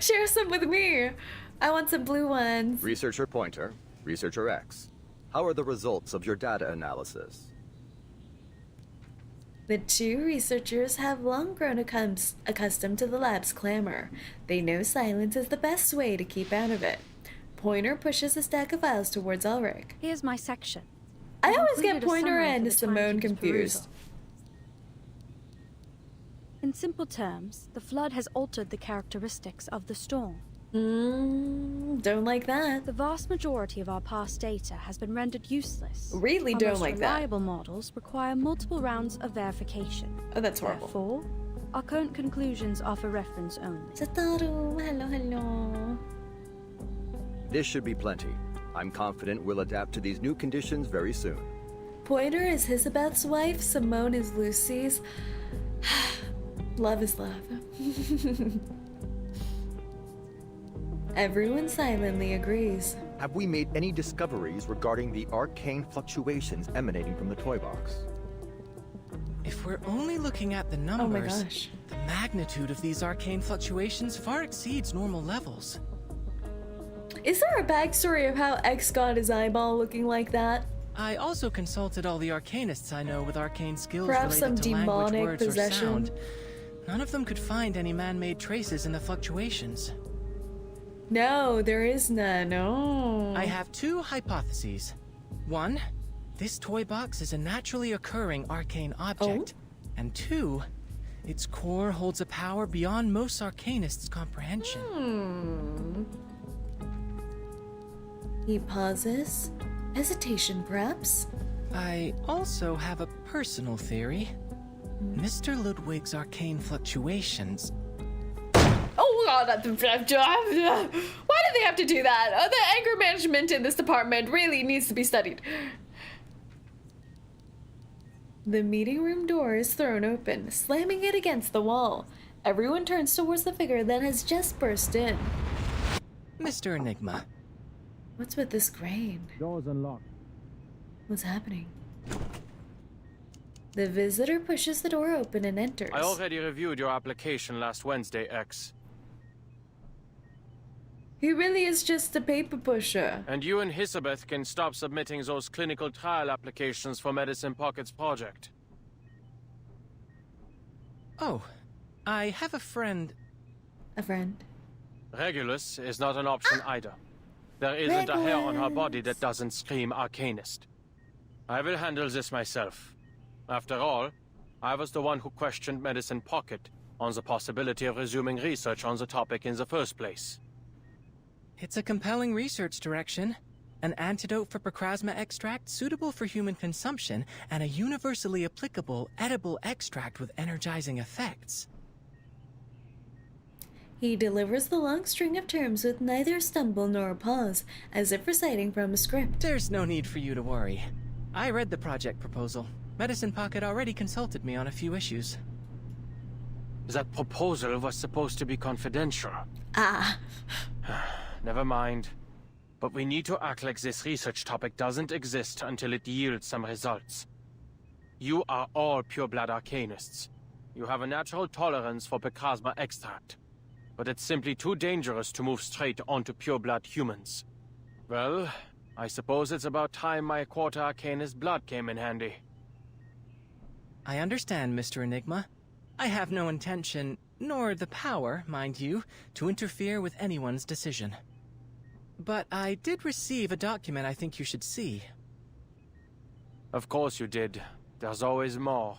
Share some with me! I want some blue ones. Researcher Pointer, Researcher X. How are the results of your data analysis? The two researchers have long grown accustomed to the lab's clamor. They know silence is the best way to keep out of it. Pointer pushes a stack of files towards Ulrich. Here's my section. I I've always get included a Pointer summary and for the Simone Times' confused. perusal. In simple terms, the flood has altered the characteristics of the storm. Don't like that. The vast majority of our past data has been rendered useless. Really Our don't most like that. reliable models require multiple rounds of verification. Oh, that's horrible. Therefore, our current conclusions are for reference only. Satoru, hello. This should be plenty. I'm confident we'll adapt to these new conditions very soon. Pointer is Elizabeth's wife, Simone is Lucy's. Love is love. Everyone silently agrees. Have we made any discoveries regarding the arcane fluctuations emanating from the toy box? If we're only looking at the numbers, Oh my gosh. the magnitude of these arcane fluctuations far exceeds normal levels. Is there a backstory of how X got his eyeball looking like that? I also consulted all the arcanists I know with arcane skills Perhaps some related to language, demonic words, possession? or sound. None of them could find any man-made traces in the fluctuations. No, there is none. No. I have two hypotheses. One, this toy box is a naturally occurring arcane object. And two, its core holds a power beyond most arcanists' comprehension. He pauses. Hesitation, perhaps? I also have a personal theory. Mr. Ludwig's arcane fluctuations. Oh god, why do they have to do that? Oh, the anger management in this department really needs to be studied. The meeting room door is thrown open, slamming it against the wall. Everyone turns towards the figure that has just burst in. Mr. Enigma. What's with this grain? Doors unlocked. What's happening? The visitor pushes the door open and enters. I already reviewed your application last Wednesday, X. He really is just a paper pusher. And you and Elizabeth can stop submitting those clinical trial applications for Medicine Pocket's project. Oh, I have a friend. A friend? Regulus is not an option either. There isn't a hair on her body that doesn't scream arcanist. I will handle this myself. After all, I was the one who questioned Medicine Pocket on the possibility of resuming research on the topic in the first place. It's a compelling research direction. An antidote for procrasma extract suitable for human consumption and a universally applicable edible extract with energizing effects. He delivers the long string of terms with neither a stumble nor a pause, as if reciting from a script. There's no need for you to worry. I read the project proposal. Medicine Pocket already consulted me on a few issues. That proposal was supposed to be confidential. Ah. Never mind. But we need to act like this research topic doesn't exist until it yields some results. You are all pure-blood arcanists. You have a natural tolerance for procrasma extract. But it's simply too dangerous to move straight onto pure-blood humans. Well, I suppose it's about time my quarter arcanist blood came in handy. I understand, Mr. Enigma. I have no intention, nor the power, mind you, to interfere with anyone's decision. But I did receive a document I think you should see. Of course you did. There's always more.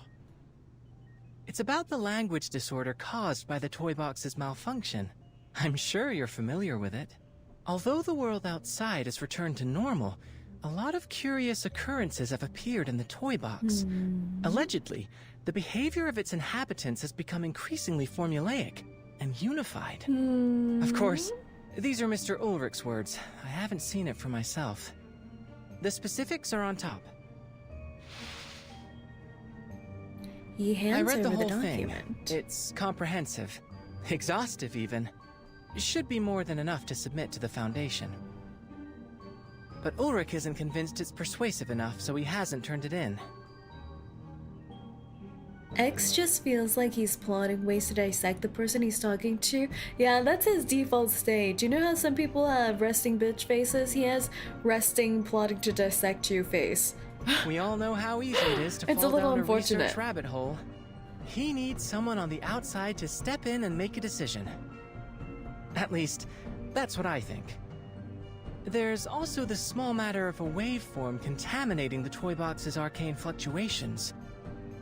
It's about the language disorder caused by the toy box's malfunction. I'm sure you're familiar with it. Although the world outside has returned to normal, a lot of curious occurrences have appeared in the toy box. Allegedly, the behavior of its inhabitants has become increasingly formulaic and unified. Of course, these are Mr. Ulrich's words. I haven't seen it for myself. The specifics are on top. He hands I read the over whole document. thing. It's comprehensive. Exhaustive, even. Should be more than enough to submit to the Foundation. But Ulrich isn't convinced it's persuasive enough, so he hasn't turned it in. X just feels like he's plotting ways to dissect the person he's talking to. Yeah, that's his default state. You know how some people have resting bitch faces? He has resting plotting to dissect you face. We all know how easy it is to It's a fall little down a unfortunate. research rabbit hole. He needs someone on the outside to step in and make a decision. At least, that's what I think. There's also the small matter of a waveform contaminating the toy box's arcane fluctuations.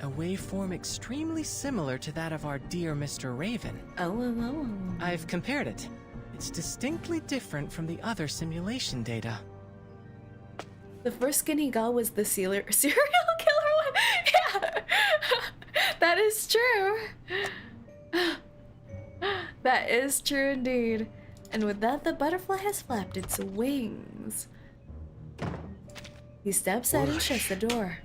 A waveform extremely similar to that of our dear Mr. Raven. Oh. I've compared it. It's distinctly different from the other simulation data. The first skin he got was the serial killer one. Yeah, that is true. That is true indeed. And with that, the butterfly has flapped its wings. He steps out and shuts the door.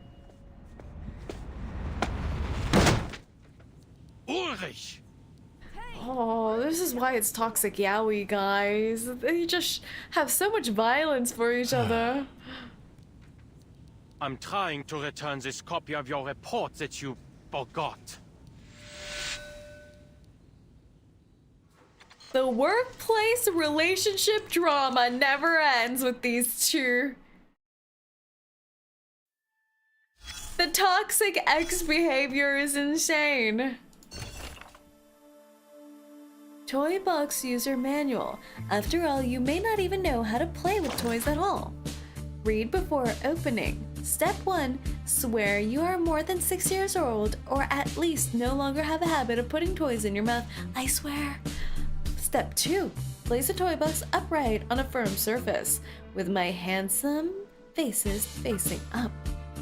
Ulrich! Oh, this is why it's toxic yaoi, guys. They just have so much violence for each other. I'm trying to return this copy of your report that you forgot. The workplace relationship drama never ends with these two. The toxic ex behavior is insane. Toy box user manual. After all, you may not even know how to play with toys at all. Read before opening. Step 1. Swear you are more than 6 years old, or at least no longer have a habit of putting toys in your mouth. I swear. Step 2. Place a toy box upright on a firm surface, with my handsome faces facing up.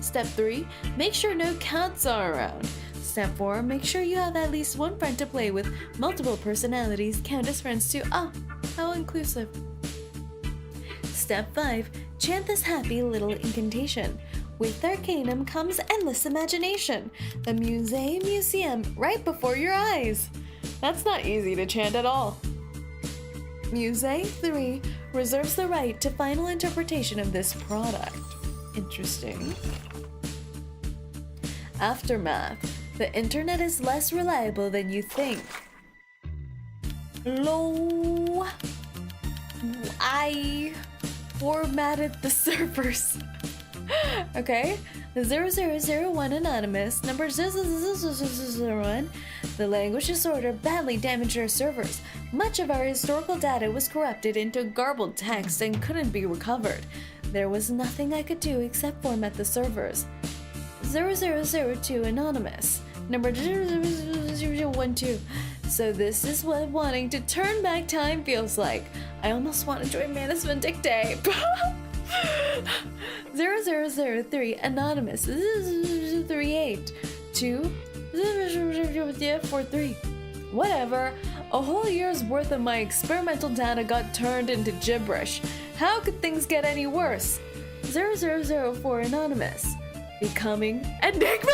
Step 3. Make sure no cats are around. Step 4. Make sure you have at least one friend to play with. Multiple personalities count as friends too. Oh, how inclusive. Step 5. Chant this happy little incantation. With Arcanum comes endless imagination. The museum right before your eyes. That's not easy to chant at all. Muse 3 reserves the right to final interpretation of this product. Interesting. Aftermath. The internet is less reliable than you think. Low. I formatted the servers. Okay. 0001 anonymous. Number 0001. The language disorder badly damaged our servers. Much of our historical data was corrupted into garbled text and couldn't be recovered. There was nothing I could do except format the servers. 0002 anonymous. Number 0012. So this is what wanting to turn back time feels like. I almost want to join Manus Vindicte. 0003 anonymous. 38 2 43. Whatever. A whole year's worth of my experimental data got turned into gibberish. How could things get any worse? 0004 anonymous. Becoming Enigma.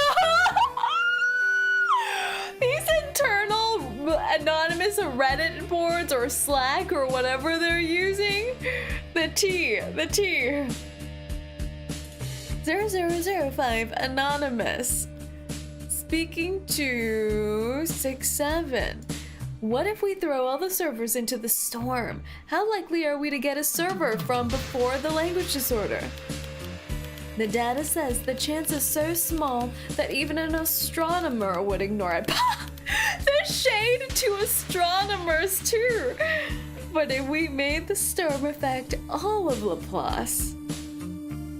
These internal anonymous Reddit boards or Slack or whatever they're using. The T. 0005 anonymous. Speaking to 67. What if we throw all the servers into the storm? How likely are we to get a server from before the language disorder? The data says the chance is so small that even an astronomer would ignore it. The shade to astronomers too. But if we made the storm affect all of Laplace.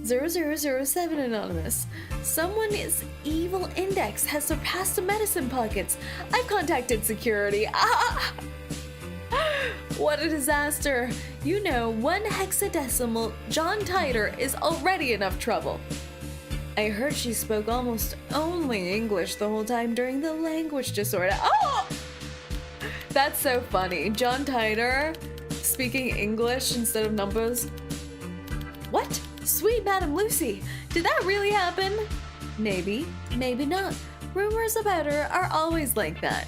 0007 anonymous. Someone's evil index has surpassed the medicine pockets. I've contacted security. What a disaster. You know, 1 hexadecimal John Titor is already enough trouble. I heard she spoke almost only English the whole time during the language disorder. Oh! That's so funny. John Titor speaking English instead of numbers. What? Sweet Madam Lucy, did that really happen? Maybe, maybe not. Rumors about her are always like that.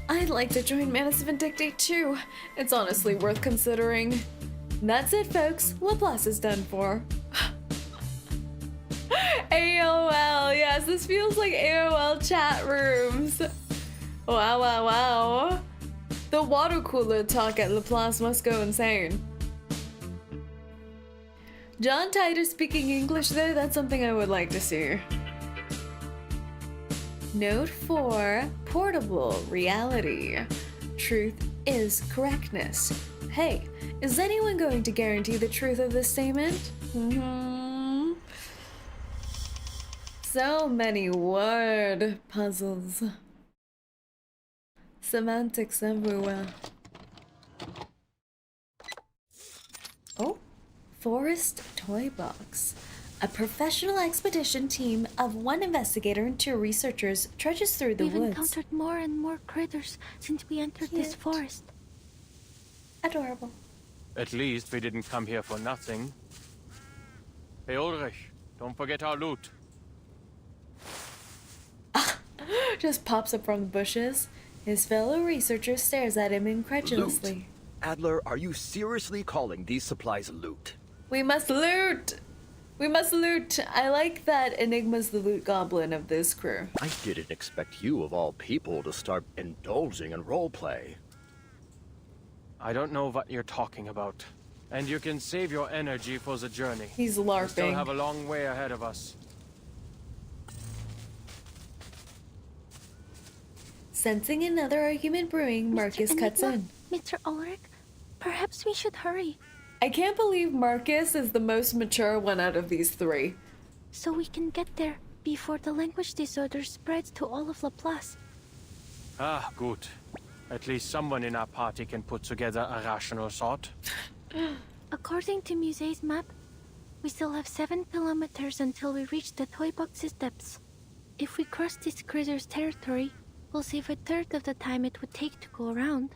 I'd like to join Manus Vindicte too. It's honestly worth considering. That's it, folks. Laplace is done for. AOL, yes, this feels like AOL chat rooms. Wow. The water cooler talk at Laplace must go insane. John Titor speaking English though, that's something I would like to see. Note 4, portable reality. Truth is correctness. Hey, is anyone going to guarantee the truth of this statement? So many word puzzles. Semantics everywhere. Forest Toy Box. A professional expedition team of 1 investigator and 2 researchers trudges through the We've woods. encountered more and more critters since we entered this forest. Adorable. At least we didn't come here for nothing. Hey Ulrich, don't forget our loot. Just pops up from the bushes. His fellow researcher stares at him incredulously. Loot? Adler, are you seriously calling these supplies loot? We must loot! We must loot! I like that Enigma's the loot goblin of this crew. I didn't expect you, of all people, to start indulging in roleplay. I don't know what you're talking about. And you can save your energy for the journey. He's We still LARPing. have a long way ahead of us. Sensing another argument brewing, Marcus cuts in. Mr. Ulrich, perhaps we should hurry. I can't believe Marcus is the most mature one out of these 3. So we can get there before the language disorder spreads to all of Laplace. Ah, good. At least someone in our party can put together a rational thought. According to Muse's map, we still have 7 kilometers until we reach the toy box's depths. If we cross this critter's territory, we'll save 1/3 of the time it would take to go around.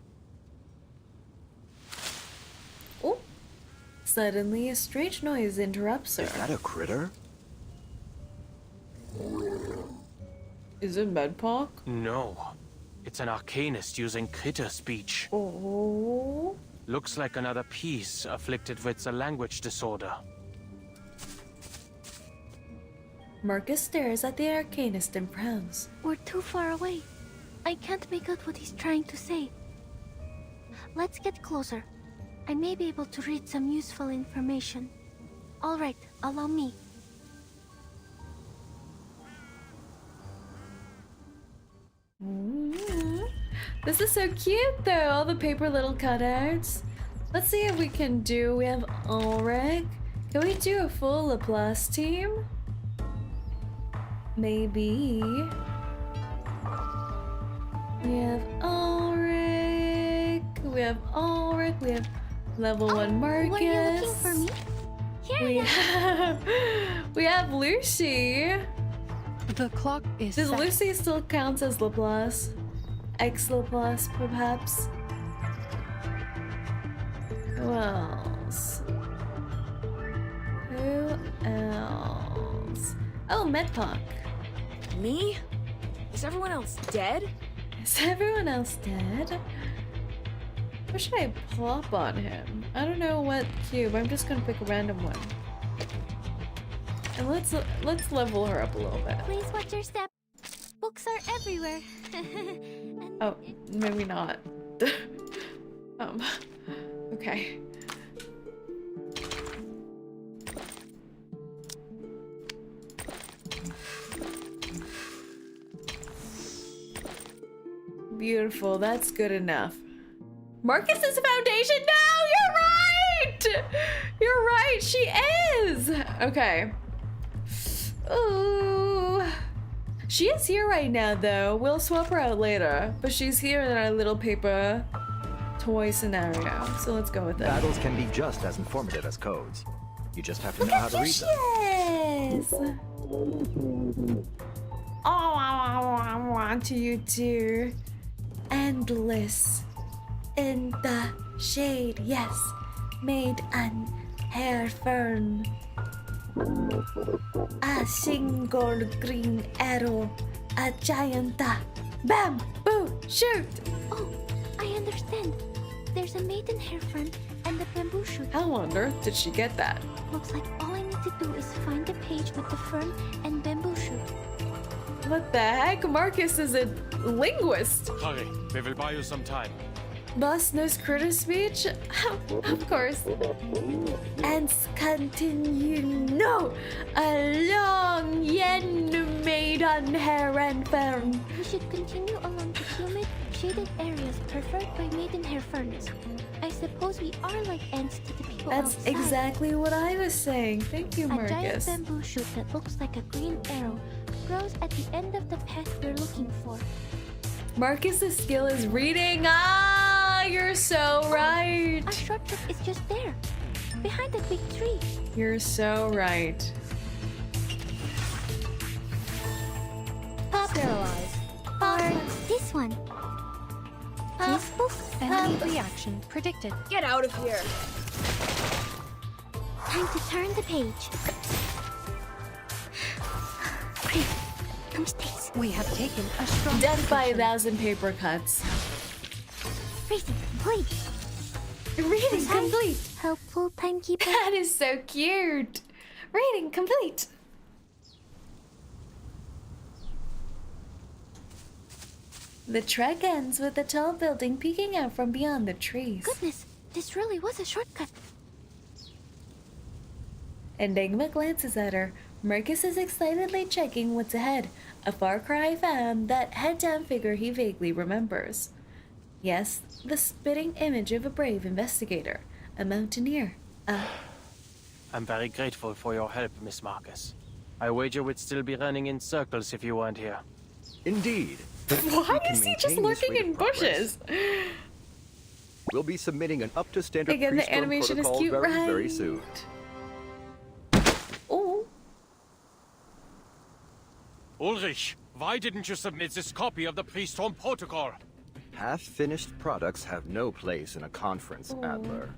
Oh! Suddenly, a strange noise interrupts her. Is that a critter? Is it Medpoc? No. It's an arcanist using critter speech. Oh. Looks like another piece afflicted with a language disorder. Marcus stares at the arcanist and frowns. We're too far away. I can't make out what he's trying to say. Let's get closer. I may be able to read some useful information. All right, allow me. This is so cute though, all the paper little cutouts. Let's see if we can do, we have Ulrich. Can we do a full Laplace team? Maybe. We have Ulrich, we have level 1 Marcus. Were you looking for me? Here we have Lucy. The clock is Does set. Lucy still count as Laplace? Ex-Laplace, perhaps? Who else? Who else? Oh, Medpoc. Me? Is everyone else dead? Is everyone else dead? What should I plop on him? I don't know what cube. I'm just gonna pick a random one. And let's level her up a little bit. Please watch your step. Books are everywhere. Oh, maybe not. Okay. Beautiful, that's good enough. Marcus is a foundation? No, you're right! You're right, she is! Okay. Ooh. She is here right now, though. We'll swap her out later. But she's here in our little paper toy scenario. So let's go with it. Battles can be just as informative as codes. You just have to know how to read them. Yes! Oh, I want you to. Endless. In the shade, yes. Made an hair fern. A single green arrow. A giant bamboo shoot. Oh, I understand. There's a maiden hair fern and a bamboo shoot. How on earth did she get that? Looks like all I need to do is find the page with the fern and bamboo shoot. What the heck? Marcus is a linguist. Hurry, we will buy you some time. Boss knows critter speech? Of course. And continue. No! A long yen made on hair and fern. We should continue along the humid, shaded areas preferred by maiden hair ferns. I suppose we are like ants to the people That's outside. exactly what I was saying. Thank you, A giant Marcus. bamboo shoot that looks like a green arrow grows at the end of the path we're looking for. Marcus's skill is reading. Ah, you're so right. A shortcut is just there. behind that big tree. You're so right. Sterilize. Or this one. Peaceful? Enemy reaction predicted. Get out of here. Time to turn the page. Great. No mistakes. We have taken a strong Death by position. 1,000 paper cuts. Reading complete. Reading complete. Helpful timekeeper. That is so cute. Reading complete. The trek ends with a tall building peeking out from beyond the trees. Goodness, this really was a shortcut. Enigma glances at her. Marcus is excitedly checking what's ahead. A far cry from that head-down figure he vaguely remembers. Yes, the spitting image of a brave investigator. A mountaineer. I'm very grateful for your help, Miss Marcus. I wager we'd still be running in circles if you weren't here. Indeed. Why is he just lurking in bushes? We'll be submitting an up-to-standard Again, the pre-storm animation is protocol cute, very, right? very soon. Oh. Ulrich, why didn't you submit this copy of the pre-storm protocol? Half-finished products have no place in a conference, Adler.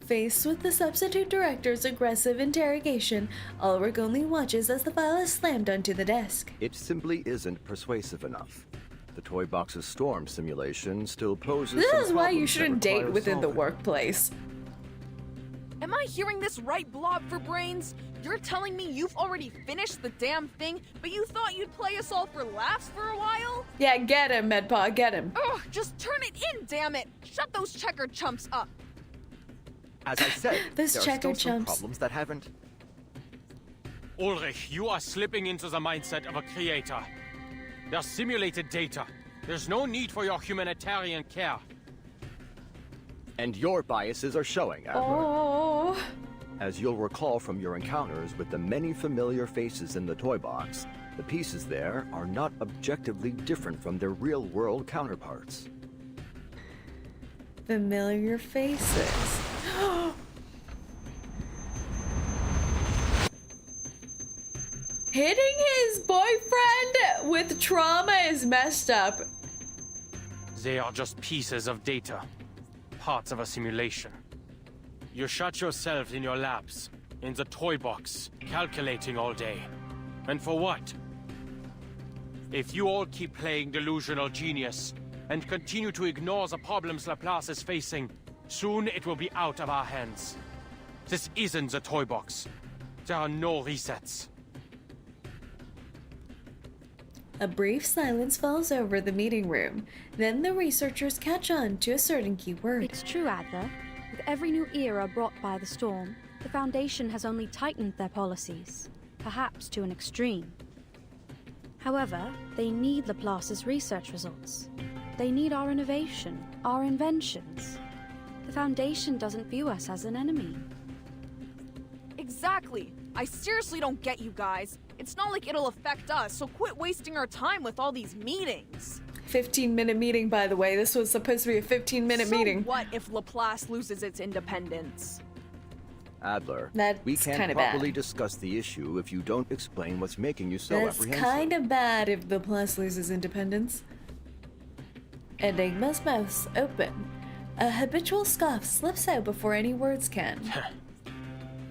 Faced with the substitute director's aggressive interrogation, Ulrich only watches as the file is slammed onto the desk. It simply isn't persuasive enough. The toy box's storm simulation still poses This some is why you problems that shouldn't date require within the solving. workplace. Am I hearing this right, Blob for Brains? You're telling me you've already finished the damn thing, but you thought you'd play us all for laughs for a while? Yeah, get him, Medpaw, get him. Ugh, just turn it in, damn it! Shut those checker chumps up! As I said, Those there are checker still some chumps. problems that haven't. Ulrich, you are slipping into the mindset of a creator. They're simulated data. There's no need for your humanitarian care. And your biases are showing, Adler. Oh. As you'll recall from your encounters with the many familiar faces in the toy box, the pieces there are not objectively different from their real-world counterparts. Familiar faces. Hitting his boyfriend with trauma is messed up. They are just pieces of data. Parts of a simulation. You shut yourself in your labs, in the toy box, calculating all day. And for what? If you all keep playing delusional genius, and continue to ignore the problems Laplace is facing, soon it will be out of our hands. This isn't the toy box. There are no resets. A brief silence falls over the meeting room. Then the researchers catch on to a certain key word. It's true, Adler. With every new era brought by the storm, the Foundation has only tightened their policies, perhaps to an extreme. However, they need Laplace's research results. They need our innovation, our inventions. The Foundation doesn't view us as an enemy. Exactly! I seriously don't get you guys. It's not like it'll affect us, so quit wasting our time with all these meetings. 15-minute meeting, by the way. This was supposed to be a 15-minute meeting. What if Laplace loses its independence? Adler, That's we can't kinda properly bad. discuss the issue if you don't explain what's making you so That's apprehensive. kind of bad if the plus loses independence. Enigma's mouth's open. A habitual scoff slips out before any words can.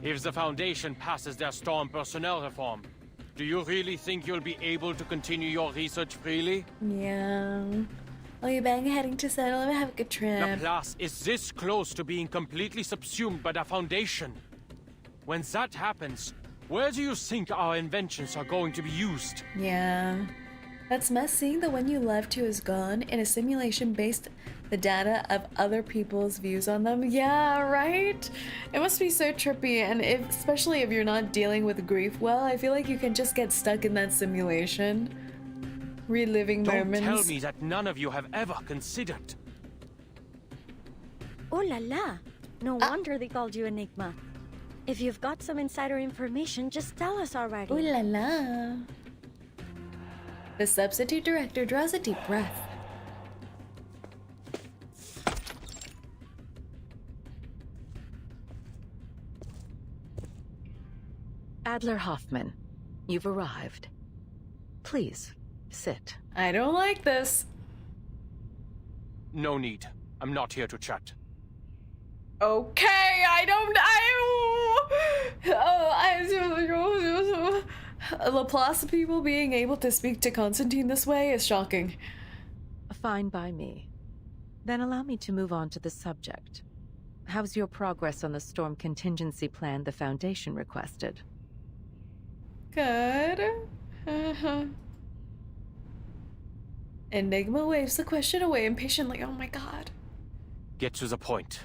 If the Foundation passes their storm personnel reform, do you really think you'll be able to continue your research freely? Yeah. Oh, you bang heading to settle and have a good trip. Laplace is this close to being completely subsumed by the Foundation. When that happens, where do you think our inventions are going to be used? Yeah. That's messy seeing the one you loved who is gone in a simulation based the data of other people's views on them. Yeah, right? It must be so trippy, and especially if you're not dealing with grief well, I feel like you can just get stuck in that simulation. Reliving Don't moments. tell me that none of you have ever considered. Oh la la! No wonder they called you Enigma. If you've got some insider information, just tell us already. Ooh la la. The substitute director draws a deep breath. Adler Hoffman, you've arrived. Please, sit. I don't like this. No need. I'm not here to chat. Okay, Laplace people being able to speak to Constantine this way is shocking. Fine by me. Then allow me to move on to the subject. How's your progress on the storm contingency plan the Foundation requested? Good. Enigma waves the question away impatiently. Oh my god. Get to the point.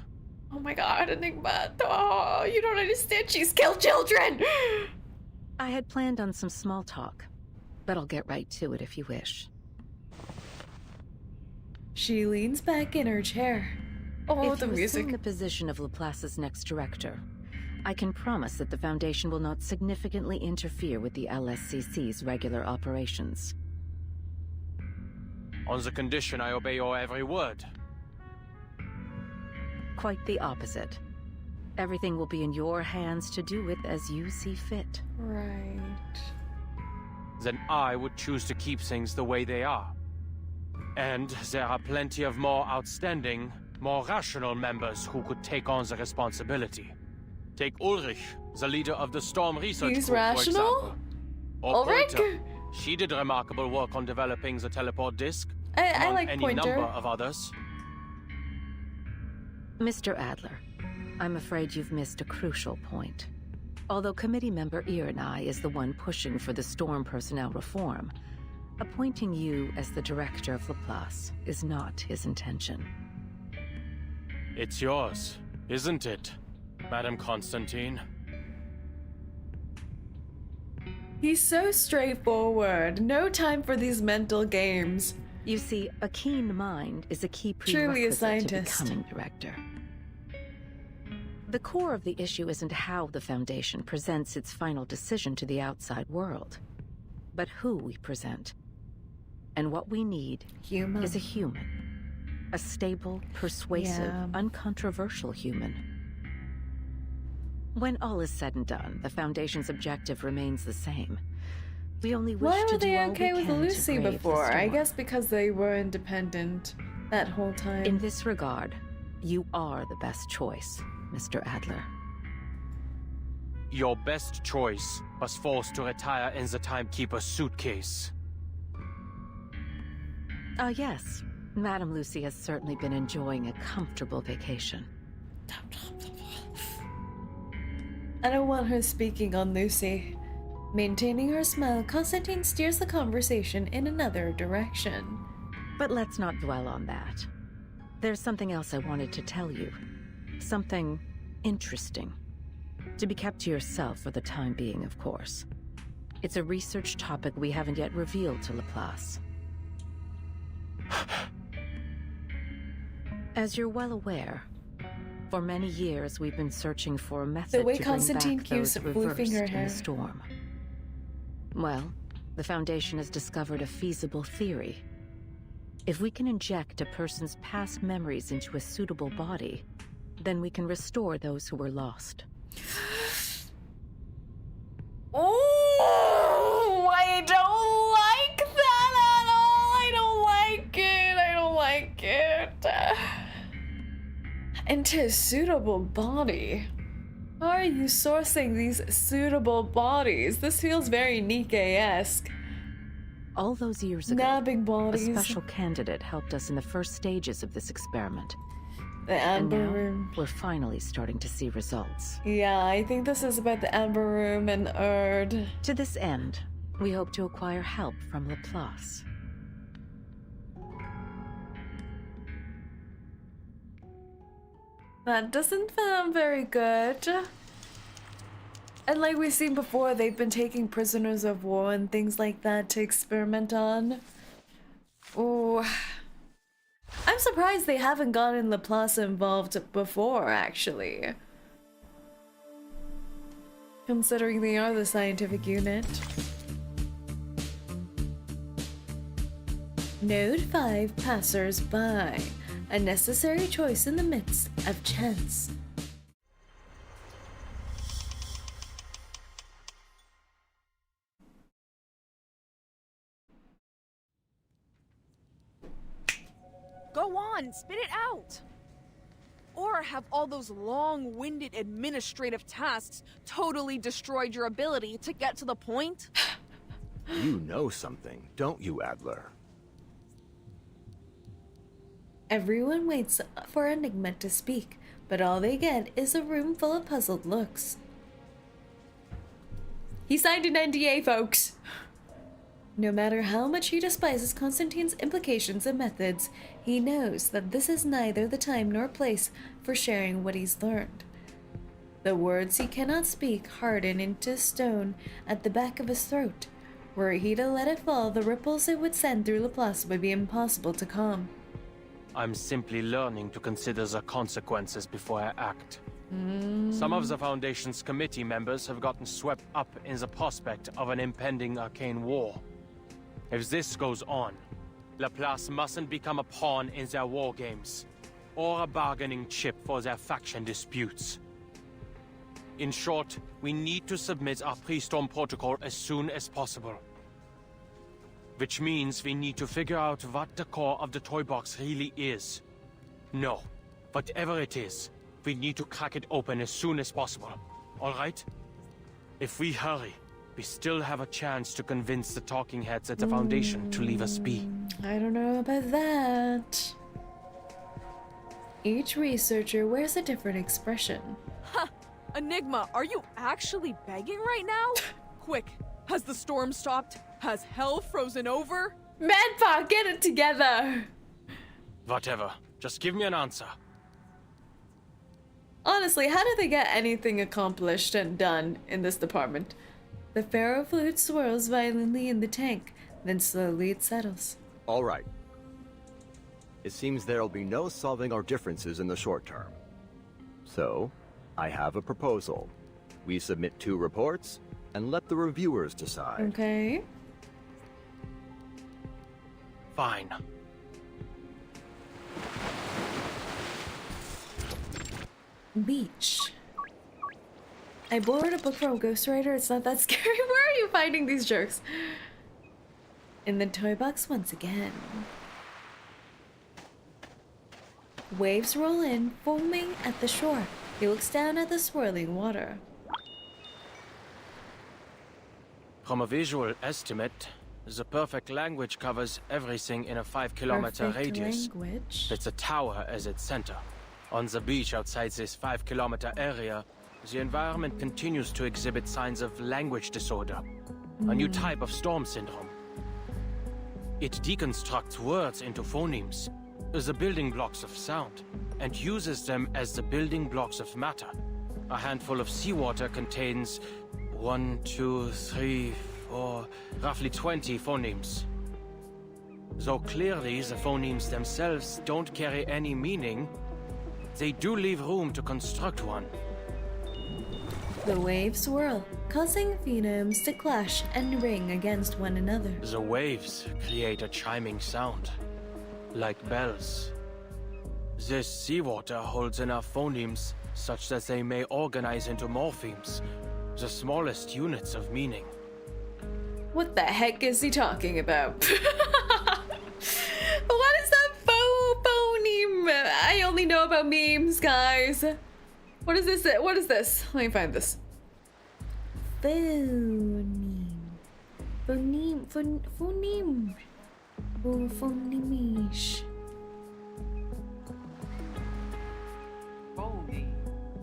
Oh my god, Enigma. Oh, you don't understand. She's killed children. I had planned on some small talk, but I'll get right to it if you wish. She leans back in her chair. Oh, if the you music. assume the position of Laplace's next director, I can promise that the Foundation will not significantly interfere with the LSCC's regular operations. On the condition I obey your every word. Quite the opposite. Everything will be in your hands to do with as you see fit. Right. Then I would choose to keep things the way they are. And there are plenty of more outstanding, more rational members who could take on the responsibility. Take Ulrich, the leader of the Storm Research He's Group, rational? for example. Or Ulrich? Greta. She did remarkable work on developing the teleport disc. I among like any Pointer. number of others. Mr. Adler, I'm afraid you've missed a crucial point. Although committee member Irenai is the one pushing for the Storm personnel reform, appointing you as the director of Laplace is not his intention. It's yours, isn't it, Madam Constantine? He's so straightforward. No time for these mental games. You see, a keen mind is a key Truly a prerequisite to scientist. becoming director. The core of the issue isn't how the Foundation presents its final decision to the outside world, but who we present. And what we need is a human. A stable, persuasive, uncontroversial human. When all is said and done, the Foundation's objective remains the same. We only wish Why to were do they all okay we with can to Lucy brave the before? I storm. guess because they were independent that whole time. In this regard, you are the best choice, Mr. Adler. Your best choice was forced to retire in the Timekeeper's suitcase. Yes. Madame Lucy has certainly been enjoying a comfortable vacation. I don't want her speaking on Lucy. Maintaining her smile, Constantine steers the conversation in another direction. But let's not dwell on that. There's something else I wanted to tell you. Something interesting. To be kept to yourself for the time being, of course. It's a research topic we haven't yet revealed to Laplace. As you're well aware, for many years we've been searching for a method The way to bring Constantine back keeps those woofing reversed her in hair. the storm. Well, the Foundation has discovered a feasible theory. If we can inject a person's past memories into a suitable body, then we can restore those who were lost. Oh, I don't like that at all. I don't like it. I don't like it. Into a suitable body. How are you sourcing these suitable bodies? This feels very Nikkei-esque. All those years ago, Nabbing a bodies. special candidate helped us in the first stages of this experiment. The And Amber now, Room. we're finally starting to see results. Yeah, I think this is about the Amber Room and Erd. To this end, we hope to acquire help from Laplace. That doesn't sound very good. And like we've seen before, they've been taking prisoners of war and things like that to experiment on. Ooh. I'm surprised they haven't gotten Laplace involved before, actually. Considering they are the scientific unit. Node 5 passers-by. A necessary choice in the midst of chance. Go on, spit it out. Or have all those long-winded administrative tasks totally destroyed your ability to get to the point? You know something, don't you, Adler? Everyone waits for Enigma to speak, but all they get is a room full of puzzled looks. He signed an NDA, folks! No matter how much he despises Constantine's implications and methods, he knows that this is neither the time nor place for sharing what he's learned. The words he cannot speak harden into stone at the back of his throat. Were he to let it fall, the ripples it would send through Laplace would be impossible to calm. I'm simply learning to consider the consequences before I act. Some of the Foundation's committee members have gotten swept up in the prospect of an impending arcane war. If this goes on, Laplace mustn't become a pawn in their war games, or a bargaining chip for their faction disputes. In short, we need to submit our pre-storm protocol as soon as possible. Which means we need to figure out what the core of the toy box really is. No, whatever it is, we need to crack it open as soon as possible, alright? If we hurry, we still have a chance to convince the talking heads at the Foundation to leave us be. I don't know about that. Each researcher wears a different expression. Huh! Enigma, are you actually begging right now? Quick, has the storm stopped? Has hell frozen over? Manpa, get it together! Whatever. Just give me an answer. Honestly, how do they get anything accomplished and done in this department? The ferrofluid swirls violently in the tank, then slowly it settles. All right. It seems there'll be no solving our differences in the short term. So, I have a proposal. We submit 2 reports, and let the reviewers decide. Okay. Fine. Beach. I borrowed a book from Ghostwriter. It's not that scary. Where are you finding these jerks? In the toy box once again. Waves roll in, foaming at the shore. He looks down at the swirling water. From a visual estimate, the perfect language covers everything in a 5-kilometer radius. Language. With the tower as its center. On the beach outside this 5-kilometer area, the environment continues to exhibit signs of language disorder, a new type of storm syndrome. It deconstructs words into phonemes, the building blocks of sound, and uses them as the building blocks of matter. A handful of seawater contains 1, 2, 3, 4, roughly 20 phonemes. Though clearly the phonemes themselves don't carry any meaning, they do leave room to construct one. The waves swirl, causing phonemes to clash and ring against one another. The waves create a chiming sound, like bells. This seawater holds enough phonemes such that they may organize into morphemes, the smallest units of meaning. What the heck is he talking about? What is that phoneme? I only know about memes, guys. What is this? What is this? Let me find this. Phoneme. Phonemish.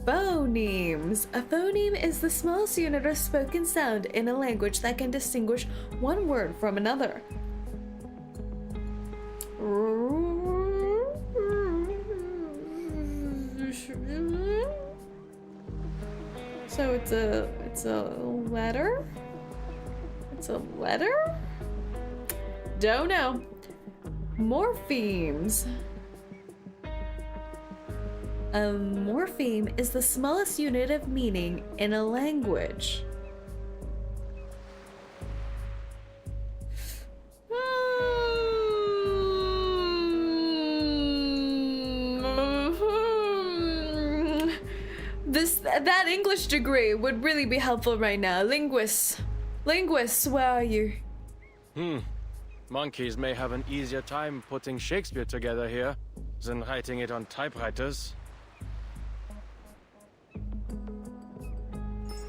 Phonemes. A phoneme is the smallest unit of spoken sound in a language that can distinguish one word from another. So it's a letter? It's a letter? Don't know. Morphemes. A morpheme is the smallest unit of meaning in a language. That English degree would really be helpful right now. Linguists, where are you? Monkeys may have an easier time putting Shakespeare together here than writing it on typewriters.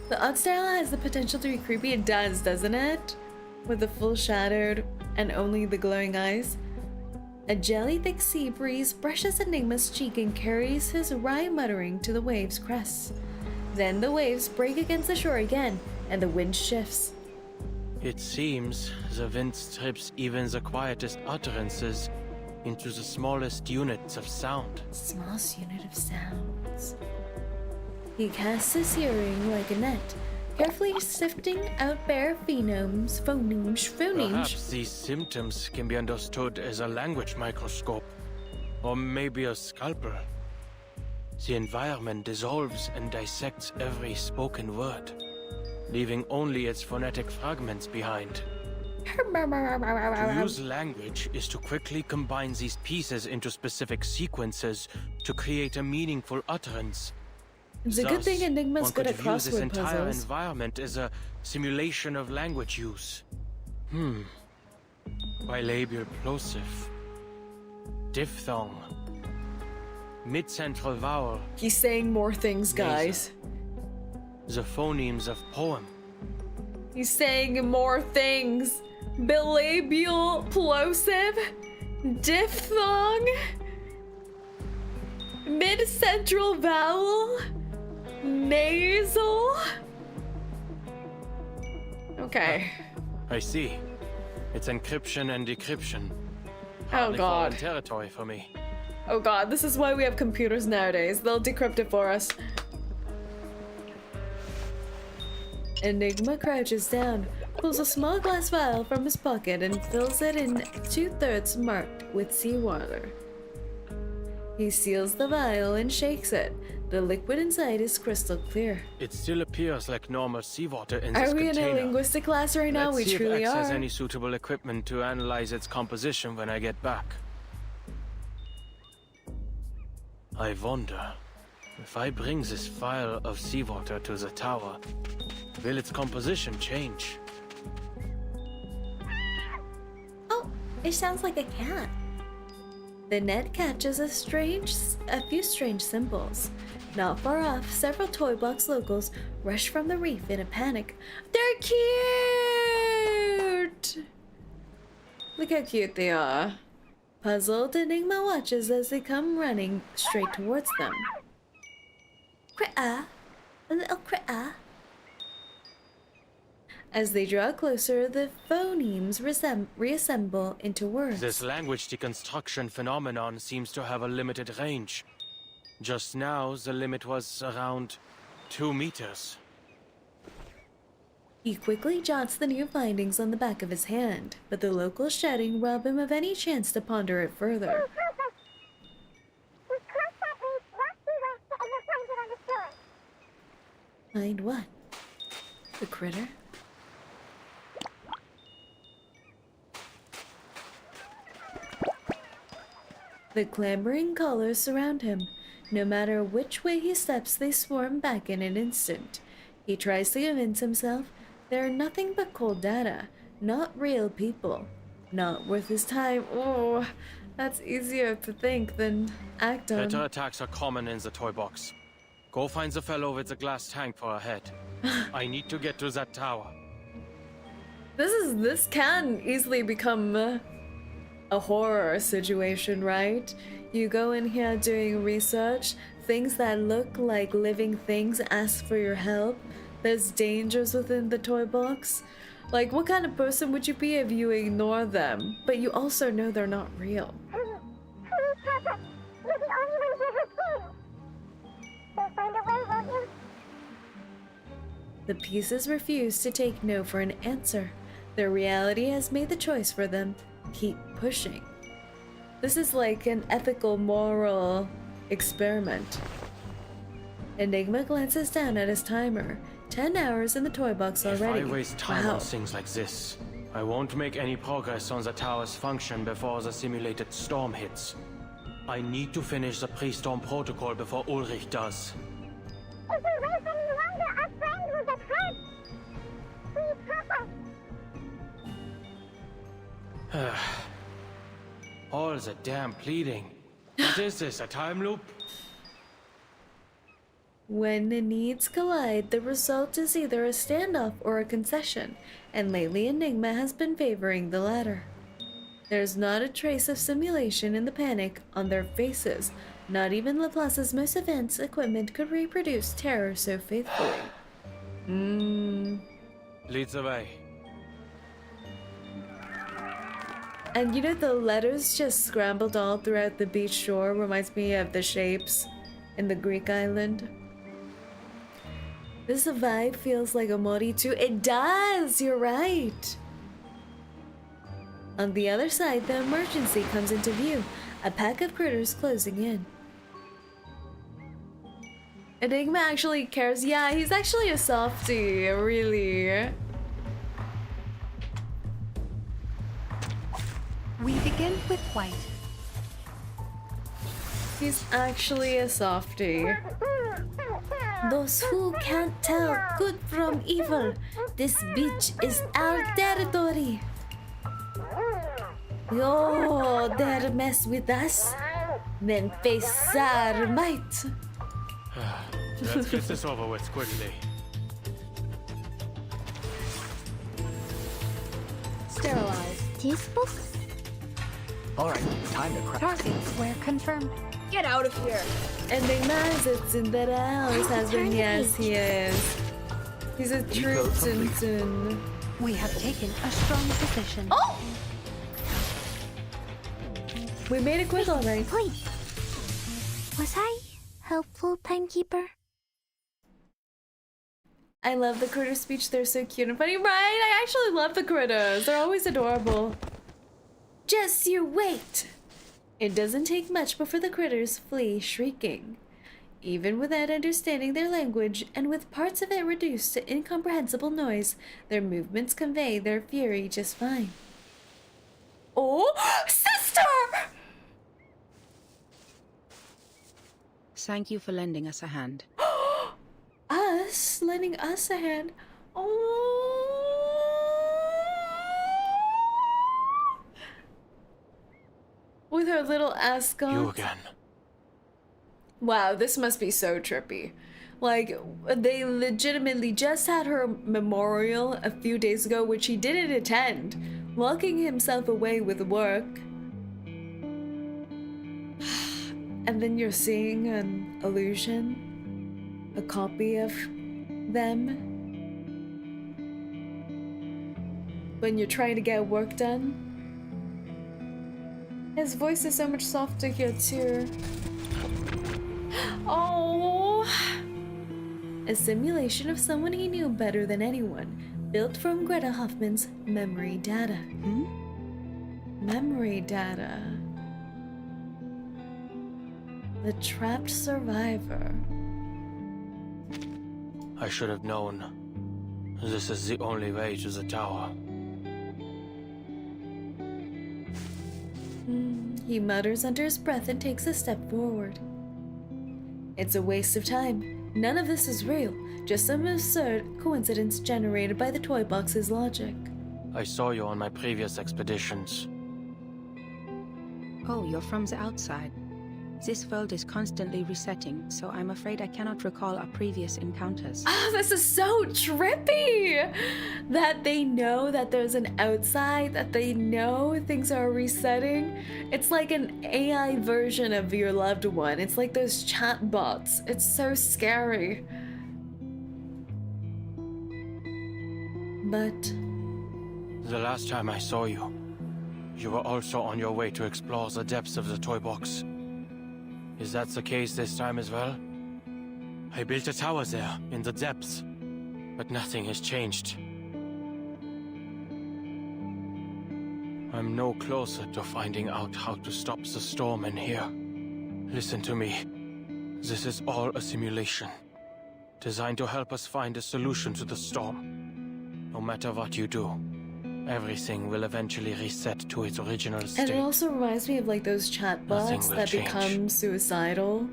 The art style has the potential to be creepy. It does, doesn't it? With the full shadowed and only the glowing eyes. A jelly-thick sea breeze brushes Enigma's cheek and carries his wry muttering to the waves' crests. Then the waves break against the shore again, and the wind shifts. It seems the wind strips even the quietest utterances into the smallest units of sound. Smallest unit of sounds. He casts his hearing like a net, carefully sifting out bare phonemes. Perhaps these symptoms can be understood as a language microscope, or maybe a scalpel. The environment dissolves and dissects every spoken word, leaving only its phonetic fragments behind. To use language is to quickly combine these pieces into specific sequences to create a meaningful utterance. It's a good thing Enigma's good at crossword puzzles. This entire environment is a simulation of language use. Bilabial plosive. Diphthong. Mid-central vowel. He's saying more things, guys. The phonemes of poem. He's saying more things. Bilabial plosive. Diphthong. Mid-central vowel. Nasal. Okay. I see. It's encryption and decryption. Oh god. Foreign territory for me. Oh god, this is why we have computers nowadays. They'll decrypt it for us. Enigma crouches down, pulls a small glass vial from his pocket and fills it in 2/3 marked with seawater. He seals the vial and shakes it. The liquid inside is crystal clear. It still appears like normal seawater in this Are we container. in a linguistic class right now? We truly Let's see if X are. has any suitable equipment to analyze its composition when I get back. I wonder, if I bring this vial of seawater to the tower, will its composition change? Oh, it sounds like a cat. The net catches a few strange symbols. Not far off, several toy box locals rush from the reef in a panic. They're cute! Look how cute they are. Puzzled, Enigma watches as they come running straight towards them. Critter! A little critter! As they draw closer, the phonemes reassemble into words. This language deconstruction phenomenon seems to have a limited range. Just now, the limit was around 2 meters. He quickly jots the new findings on the back of his hand, but the locals shouting rob him of any chance to ponder it further. Find what? The critter? The clambering colors surround him. No matter which way he steps, they swarm back in an instant. He tries to convince himself they're nothing but cold data, not real people. Not worth his time. Oh, that's easier to think than act on. Better attacks are common in the toy box. Go find the fellow with the glass tank for a head. I need to get to that tower. This can easily become a horror situation, right? You go in here doing research, things that look like living things ask for your help. There's dangers within the toy box. Like, what kind of person would you be if you ignore them, but you also know they're not real? The pieces refuse to take no for an answer. Their reality has made the choice for them. Keep pushing. This is like an ethical, moral experiment. Enigma glances down at his timer. 10 hours in the toy box already. If I waste time on things like this, I won't make any progress on the tower's function before the simulated storm hits. I need to finish the pre-storm protocol before Ulrich does. If we wait any longer, our friend will get hurt. Please help us. All the damn pleading. What is this, a time loop? When the needs collide, the result is either a standoff or a concession, and lately Enigma has been favoring the latter. There's not a trace of simulation in the panic on their faces. Not even Laplace's most advanced equipment could reproduce terror so faithfully. Leads the way. And you know, the letters just scrambled all throughout the beach shore reminds me of the shapes in the Greek island. This vibe feels like a Mori too. It does! You're right! On the other side, the emergency comes into view. A pack of critters closing in. Enigma actually cares. Yeah, he's actually a softie, really. We begin with white. He's actually a softie. Those who can't tell good from evil, this beach is our territory. Oh, dare mess with us, then face our might. Let's get this over with quickly. Sterilize. Teaspoon? Alright, time to crack. Target where confirmed. Get out of here! Enigma sits in that house has been. Yes, he is. He's a true Tintin. We have taken a strong position. Oh! We made it quick, alright. Wait. Was I helpful, timekeeper? I love the critter speech. They're so cute and funny. Right? I actually love the critters. They're always adorable. Just you wait. It doesn't take much before the critters flee shrieking. Even without understanding their language, and with parts of it reduced to incomprehensible noise, their movements convey their fury just fine. Oh, sister! Thank you for lending us a hand. Us? Lending us a hand? Oh. With her little ascot. You again. Wow, this must be so trippy. Like, they legitimately just had her memorial a few days ago, which he didn't attend, locking himself away with work. And then you're seeing an illusion, a copy of them. When you're trying to get work done. His voice is so much softer here too. Oh, a simulation of someone he knew better than anyone, built from Greta Hoffman's memory data. Memory data. The trapped survivor. I should have known. This is the only way to the tower. He mutters under his breath and takes a step forward. It's a waste of time. None of this is real, just some absurd coincidence generated by the toy box's logic. I saw you on my previous expeditions. Oh, you're from the outside. This world is constantly resetting, so I'm afraid I cannot recall our previous encounters. Oh, this is so trippy! That they know that there's an outside, that they know things are resetting. It's like an AI version of your loved one. It's like those chat bots. It's so scary. But the last time I saw you, you were also on your way to explore the depths of the toy box. Is that the case this time as well? I built a tower there, in the depths, but nothing has changed. I'm no closer to finding out how to stop the storm in here. Listen to me. This is all a simulation, designed to help us find a solution to the storm. No matter what you do, everything will eventually reset to its original state. And it also reminds me of like those chat bots that become suicidal.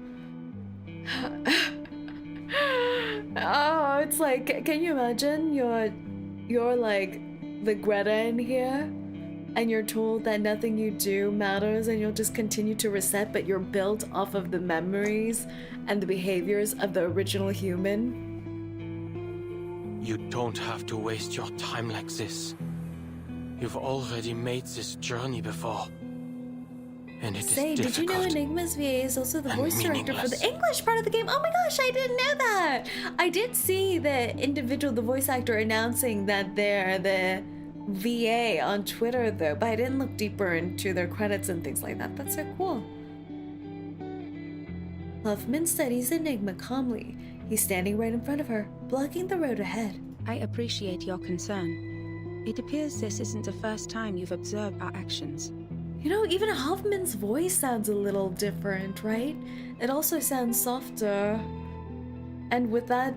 Oh, it's like, can you imagine you're like the Greta in here, and you're told that nothing you do matters and you'll just continue to reset, but you're built off of the memories and the behaviors of the original human. You don't have to waste your time like this. You've already made this journey before. And it is difficult. Did you know Enigma's VA is also the voice director for the English part of the game? Oh my gosh, I didn't know that! I did see the voice actor announcing that they're the VA on Twitter though, but I didn't look deeper into their credits and things like that. That's so cool. Hoffman studies Enigma calmly. He's standing right in front of her, blocking the road ahead. I appreciate your concern. It appears this isn't the first time you've observed our actions. You know, even Hoffman's voice sounds a little different, right? It also sounds softer. And with that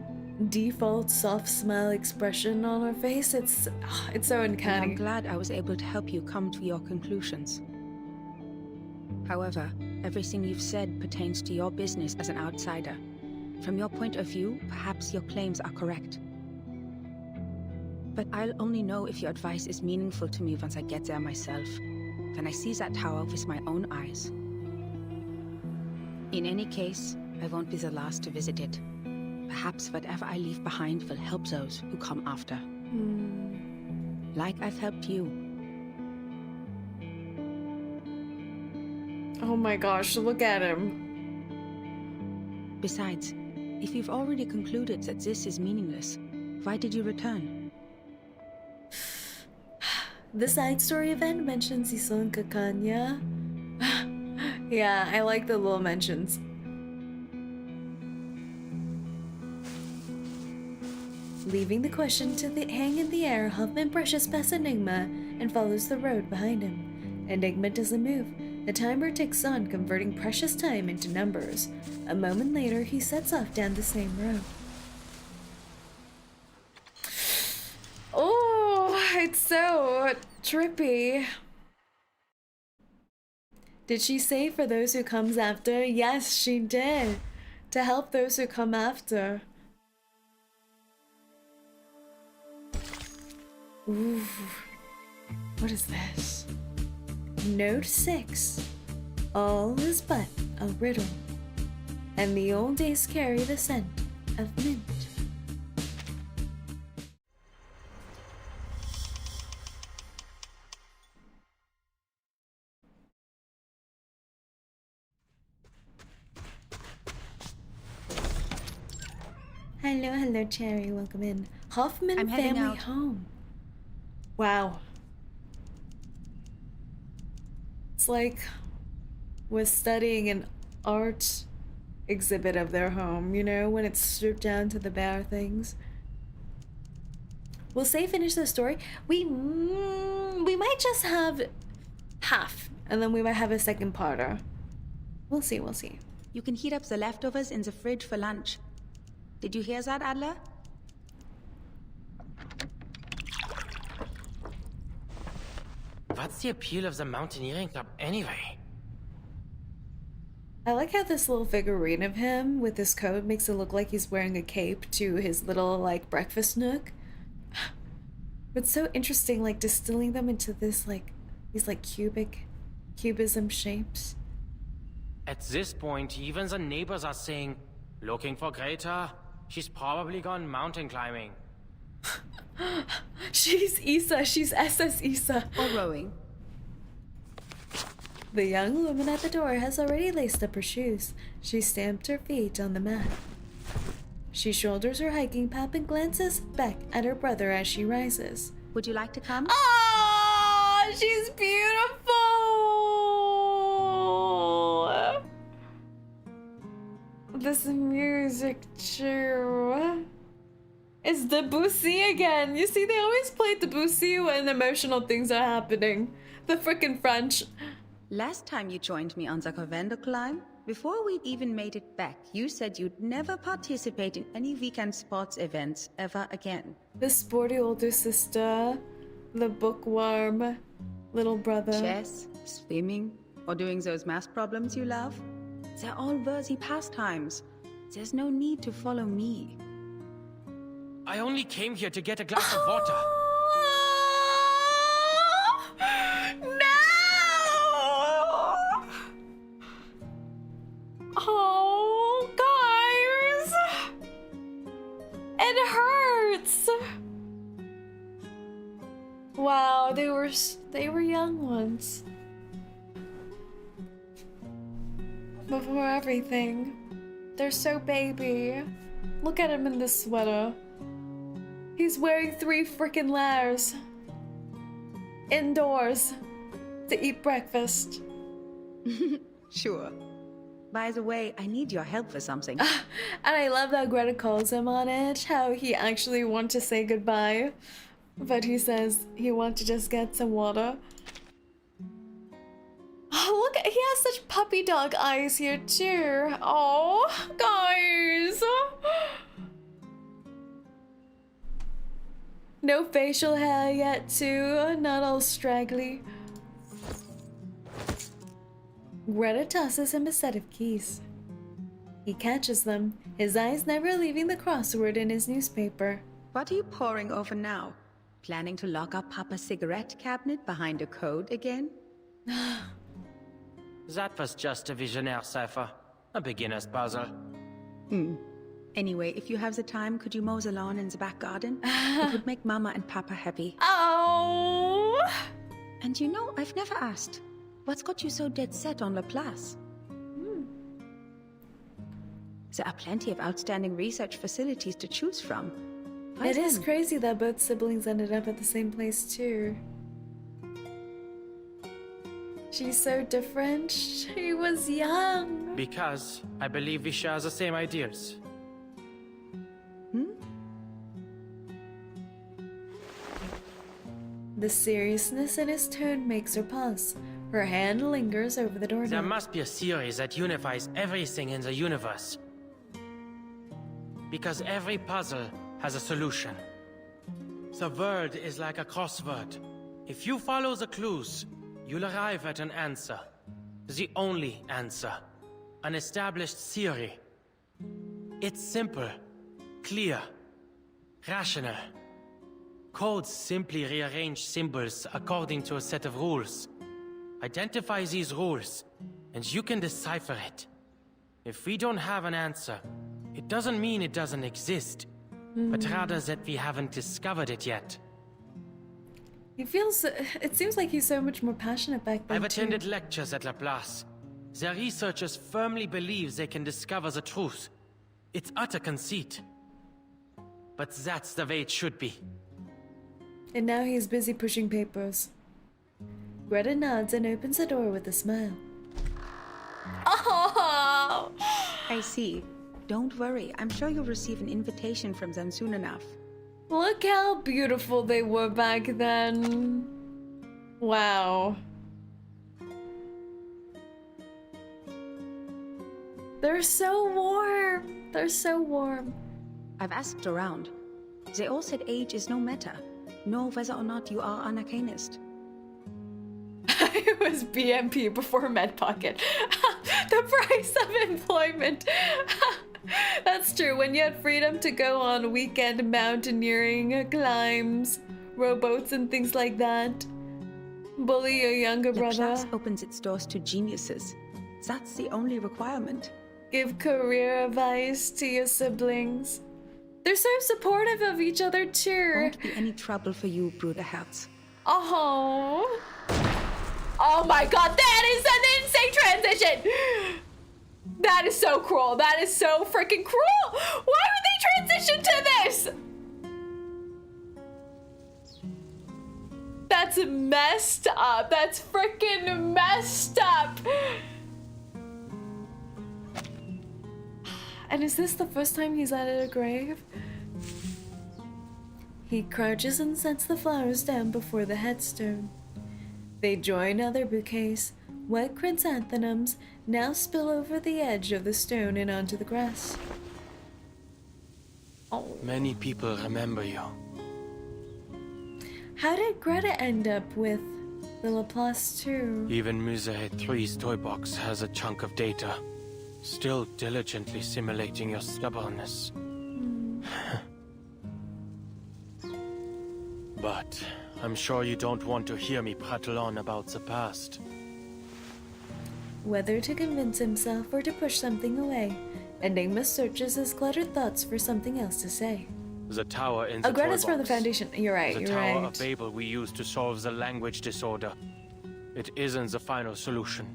default soft smile expression on her face, it's so uncanny. I'm glad I was able to help you come to your conclusions. However, everything you've said pertains to your business as an outsider. From your point of view, perhaps your claims are correct. But I'll only know if your advice is meaningful to me once I get there myself. When I see that tower with my own eyes. In any case, I won't be the last to visit it. Perhaps whatever I leave behind will help those who come after. Like I've helped you. Oh my gosh, look at him. Besides, if you've already concluded that this is meaningless, why did you return? The side story event mentions 𝐒𝐡𝐚𝐭 𝐑𝐮𝐥𝐬. Yeah, I like the little mentions. Leaving the question to hang in the air, Hoffman brushes past Enigma and follows the road behind him. Enigma doesn't move. The timer ticks on, converting precious time into numbers. A moment later, he sets off down the same road. Oh, it's so trippy. Did she say for those who comes after? Yes, she did. To help those who come after. Ooh. What is this? Note 6. All is but a riddle. And the old days carry the scent of mint. Hello, Cherry. Welcome in. Hoffman family home. Wow. It's like we're studying an art exhibit of their home, you know, when it's stripped down to the bare things. Will Say finish the story? We might just have half, and then we might have a second parter. We'll see, we'll see. You can heat up the leftovers in the fridge for lunch. Did you hear that, Adler? What's the appeal of the mountaineering club anyway? I like how this little figurine of him with his coat makes it look like he's wearing a cape to his little, like, breakfast nook. It's so interesting, like, distilling them into this, like, these, like, cubism shapes. At this point, even the neighbors are saying, looking for Greta? She's probably gone mountain climbing. She's Issa. She's SS Issa. Or rowing. The young woman at the door has already laced up her shoes. She stamped her feet on the mat. She shoulders her hiking pack and glances back at her brother as she rises. Would you like to come? Oh, she's beautiful! This music too. It's Debussy again. You see, they always play Debussy when emotional things are happening. The frickin' French. Last time you joined me on the 𝐒𝐴𝐴, before we'd even made it back, you said you'd never participate in any weekend sports events ever again. The sporty older sister, the bookworm, little brother. Chess, swimming, or doing those math problems you love? They're all worthy pastimes. There's no need to follow me. I only came here to get a glass of water. Wow, they were young ones. Before everything. They're so baby. Look at him in this sweater. He's wearing 3 freaking layers. Indoors. To eat breakfast. Sure. By the way, I need your help for something. And I love that Greta calls him on it. How he actually wants to say goodbye. But he says he wants to just get some water. Oh, look, he has such puppy dog eyes here too. Oh, guys. No facial hair yet too, not all straggly. Greta tosses him a set of keys. He catches them, his eyes never leaving the crossword in his newspaper. What are you poring over now? Planning to lock up Papa's cigarette cabinet behind a code again? That was just a visionaire cipher. A beginner's puzzle. Anyway, if you have the time, could you mow the lawn in the back garden? It would make Mama and Papa happy. Oh! And you know, I've never asked. What's got you so dead set on Laplace? There are plenty of outstanding research facilities to choose from. It is crazy that both siblings ended up at the same place too. She's so different. She was young. Because I believe we share the same ideas. The seriousness in his tone makes her pause. Her hand lingers over the doorknob. There must be a theory that unifies everything in the universe. Because every puzzle has a solution. The world is like a crossword. If you follow the clues, you'll arrive at an answer. The only answer. An established theory. It's simple, clear, rational. Codes simply rearrange symbols according to a set of rules. Identify these rules, and you can decipher it. If we don't have an answer, it doesn't mean it doesn't exist, but rather that we haven't discovered it yet. He feels... It seems like he's so much more passionate back then. I've attended lectures at Laplace. Their researchers firmly believe they can discover the truth. It's utter conceit. But that's the way it should be. And now he's busy pushing papers. Greta nods and opens the door with a smile. Oh! I see. Don't worry. I'm sure you'll receive an invitation from them soon enough. Look how beautiful they were back then. Wow. They're so warm. They're so warm. I've asked around. They all said age is no matter, nor whether or not you are an arcanist. I was BMP before MedPocket. The price of employment. That's true. When you had freedom to go on weekend mountaineering, climbs, rowboats, and things like that. Bully your younger brother. Laplace opens its doors to geniuses. That's the only requirement. Give career advice to your siblings. They're so supportive of each other too. Won't be any trouble for you, Bruderherz. Oh. Oh my god, that is an insane transition! That is so cruel. That is so freaking cruel! Why would they transition to this? That's messed up. That's freaking messed up. And is this the first time he's at a grave? He crouches and sets the flowers down before the headstone. They join other bouquets. Wet chrysanthemums now spill over the edge of the stone and onto the grass. Oh. Many people remember you. How did Greta end up with the Laplace too? Even Musée 3's toy box has a chunk of data. Still diligently simulating your stubbornness. But I'm sure you don't want to hear me prattle on about the past. Whether to convince himself or to push something away, Enigma searches his cluttered thoughts for something else to say. The tower in the Oh, Greta's toy from the box. Foundation. You're right, The you're Tower right. of Babel we use to solve the language disorder. It isn't the final solution.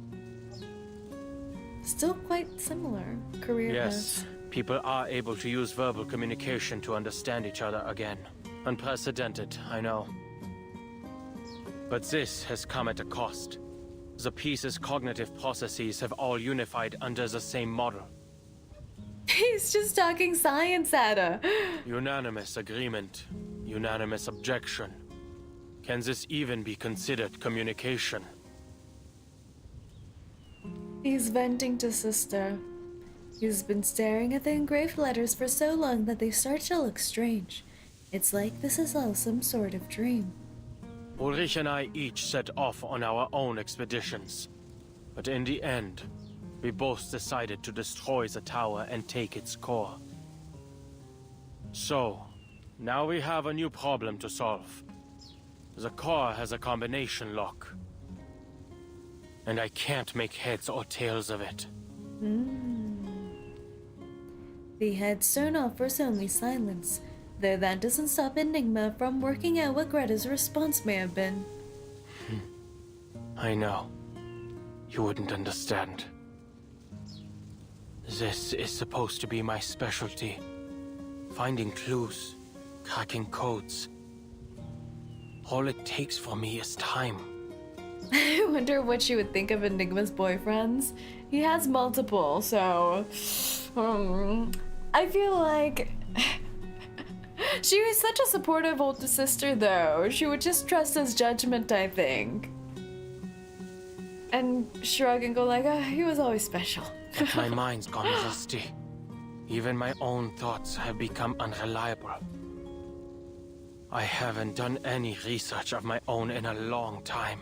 Still quite similar. Career Yes, people are able to use verbal communication to understand each other again. Unprecedented, I know. But this has come at a cost. The piece's cognitive processes have all unified under the same model. He's just talking science at her. Unanimous agreement. Unanimous objection. Can this even be considered communication? He's venting to sister. He's been staring at the engraved letters for so long that they start to look strange. It's like this is all some sort of dream. Ulrich and I each set off on our own expeditions. But in the end, we both decided to destroy the tower and take its core. So, now we have a new problem to solve. The core has a combination lock. And I can't make heads or tails of it. The headstone offers only silence, though that doesn't stop Enigma from working out what Greta's response may have been. I know. You wouldn't understand. This is supposed to be my specialty. Finding clues, cracking codes. All it takes for me is time. I wonder what she would think of Enigma's boyfriends. He has multiple, so... I feel like... She was such a supportive older sister, though. She would just trust his judgment, I think. And shrug and go like, oh, he was always special. But my mind's gone rusty. Even my own thoughts have become unreliable. I haven't done any research of my own in a long time.